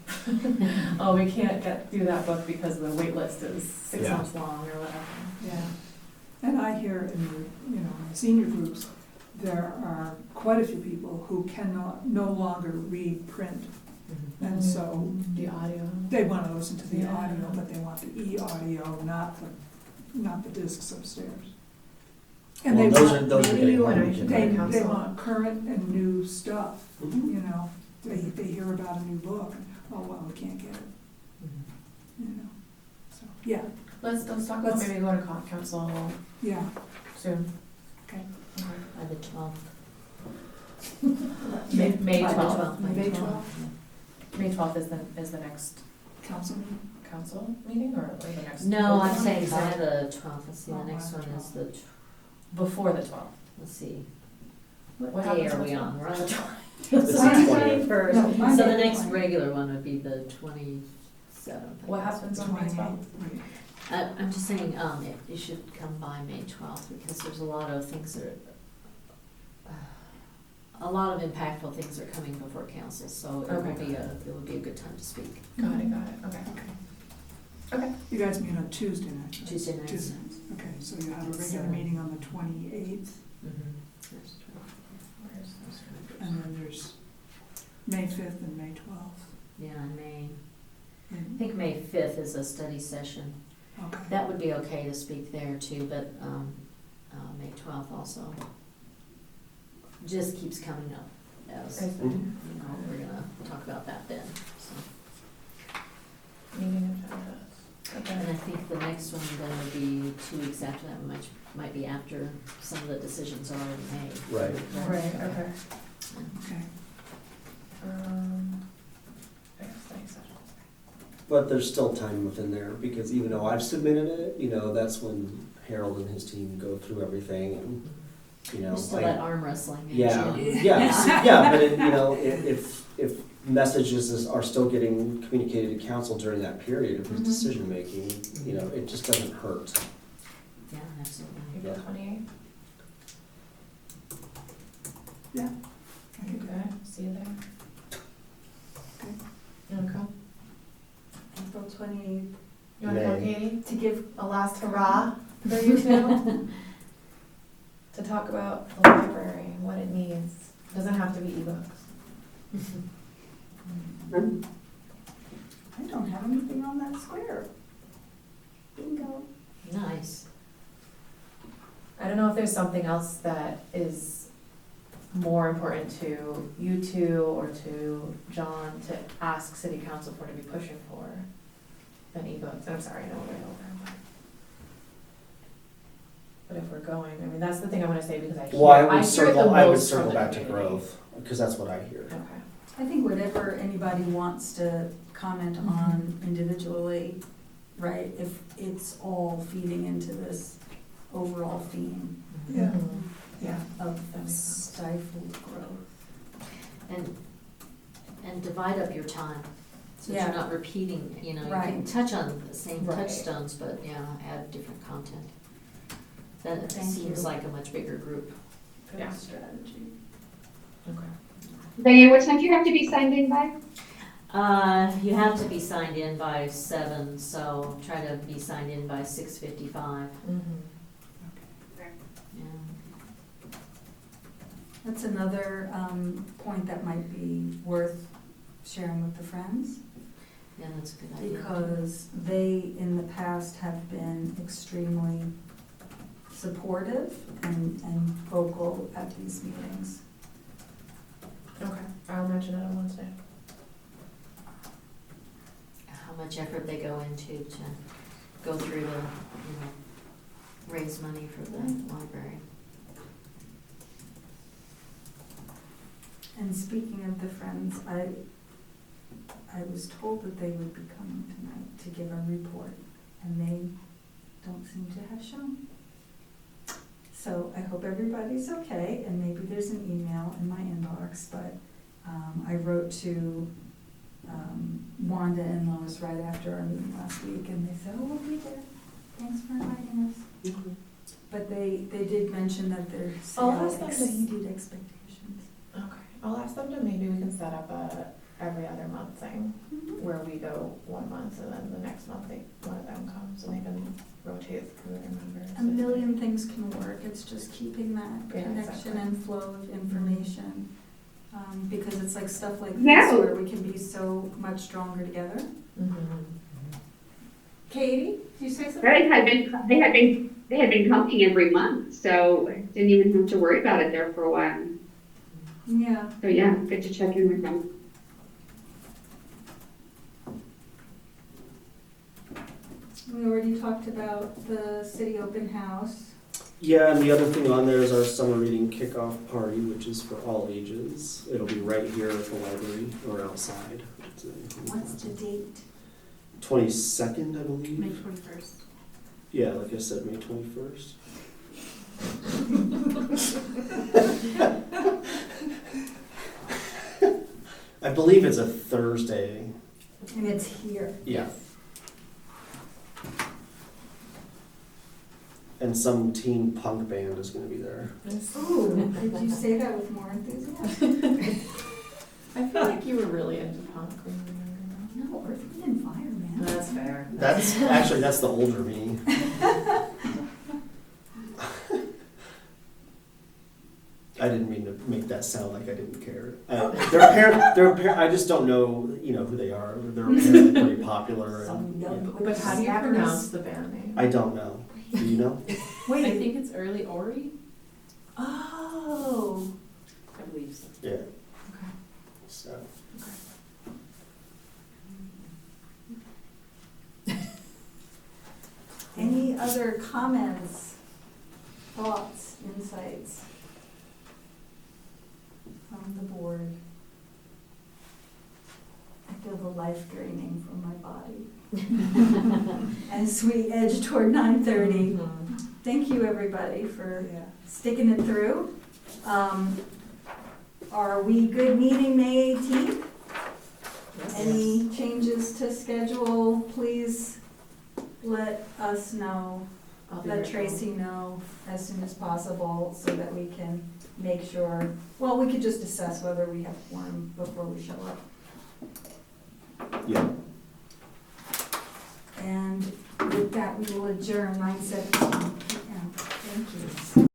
Oh, we can't do that book because the wait list is 6 Yeah. months long or whatever. Yeah, and I hear in the, in the senior groups, there are quite a few people who cannot, no longer read print. And so The audio. they want to listen to the Yeah. audio, but they want the e-audio, not the discs upstairs. And Well, they those want, are maybe getting you and I hard. should they council. want current and new stuff, Mhm. you know. They hear about a new book, and, oh, well, we can't get it, you know. So, yeah, Let's talk about Let's- maybe going to council yeah, soon. okay. By the 12th. May By the 12th. May 12th, May 12th is the next council meeting. council meeting or the next? No, I'm board saying meeting? by the 12th, let's see, Oh, the next by one the is the, Before the 12th. let's see. What What day happens are on we the on? We're on the 20th. It's So the the 20th. 21st. No, So the Monday, next 20th. regular one would be the 27th. What happens on May 12th? Right. I'm just saying, it should come by May 12th, because there's a lot of things that are, a lot of impactful things are coming before council, so it would be a good time to speak. Got it, okay. Okay. You guys meet on Tuesday night? right? Tuesday nights. Tuesday nights, okay, so you have a regular 7. meeting on the 28th, There's 12th. and then there's May 5th and May 12th. Yeah, in May. I And- think May 5th is a study session. Okay. That would be okay to speak there too, but May 12th also just keeps coming up as, Okay. you know, we're gonna talk about that then, so. Meeting agendas. And I Okay. think the next one then would be 2 weeks after that, which might be after some of the decisions are already made. Right. Right, okay. Okay. I guess study sessions. But there's still time within there, because even though I've submitted it, that's when Harold and his team go through everything and, There's still that arm wrestling. ain't Yeah, you? yeah, but if messages are still getting communicated to council during that period of his Mhm. decision making, it just doesn't hurt. Yeah, absolutely. April 28th. Yeah. I could do Okay, see you there. Okay. You wanna come? April 28th. You wanna come, May. Katie? To give a last hurrah for you two? To talk about the library and what it needs. Doesn't have to be ebooks. I don't have anything on that square. Bingo. Nice. I don't know if there's something else that is more important to you two or to John to ask city council for, to be pushing for than ebooks. I'm sorry, I know we're way over. But if we're going, I mean, that's the thing I wanna say because I hear, Well, I I would hear it the circle most from the back to community. growth, because that's what I hear. Okay. I think whatever anybody wants to comment on individually, right, if it's all feeding into this overall theme Yeah. Mhm. Yeah. of That makes sense. stifled growth. And divide up your time, so that Yeah. you're not repeating, you can Right. touch on the same Right. touchstones, but add different content. That Thank seems you. like a much bigger group. Good Yeah. strategy. Okay. Diane, what time do you have to be signed in by? You have to be signed in by 7, so try to be signed in by 6:55, yeah. That's another point that might be worth sharing with the Friends, Yeah, that's a good idea. because they, in the past, have been extremely supportive and vocal at these meetings. Okay, I'll mention it on Wednesday. How much effort they go into to go through to, raise money for the library. And speaking of the Friends, I was told that they would be coming tonight to give a report, and they don't seem to have shown. So I hope everybody's okay, and maybe there's an email in my inbox, but I wrote to Wanda and Lois right after our meeting last week, and they said, oh, we'll be there. Thanks for inviting us. But they did mention that their I'll sales ask them to- exceeded expectations. Okay, I'll ask them to, maybe we can set up a every other month thing, where we go 1 month and then the next month one of them comes and they can rotate through their members. A million things can work, it's just keeping that Yeah, connection exactly. and flow of information. Because it's like stuff like Yeah. this where we can be so much stronger together. Mhm. Katie, did you say something? They had been coming every month, so didn't even have to worry about it there for a while. Yeah. So yeah, good to check in with them. We already talked about the city open house. Yeah, and the other thing on there is our summer reading kickoff party, which is for all ages. It'll be right here at the library or outside. What's the date? 22nd, I believe. May 21st. Yeah, like I said, May 21st. I believe it's a Thursday. And it's here. Yeah. And some teen punk band is going to be there. Ooh, did you say that with more enthusiasm? I feel like you were really into punk when you were younger. No, Earth, Wind, and Fire, man. That's fair. That's the older me. I didn't mean to make that sound like I didn't care. I just don't know, who they are. They're apparently pretty popular. Some young Yeah. But how do you Snappers. pronounce the band name? I don't know. Do you know? I Wait, think it's early Ori. oh. I believe so. Yeah. Okay. So. Any other comments, thoughts, insights from the board? I feel the life draining from my body as we edge toward 9:30. Mhm. Thank you, everybody, for Yeah. sticking it through. Are we good meeting May 18th? Any changes to schedule, please let us know. I'll be Let right Tracy know as soon as possible so that we can make sure, well, we could just assess whether we have quorum before we show up. Yeah. And with that, we will adjourn 9:17.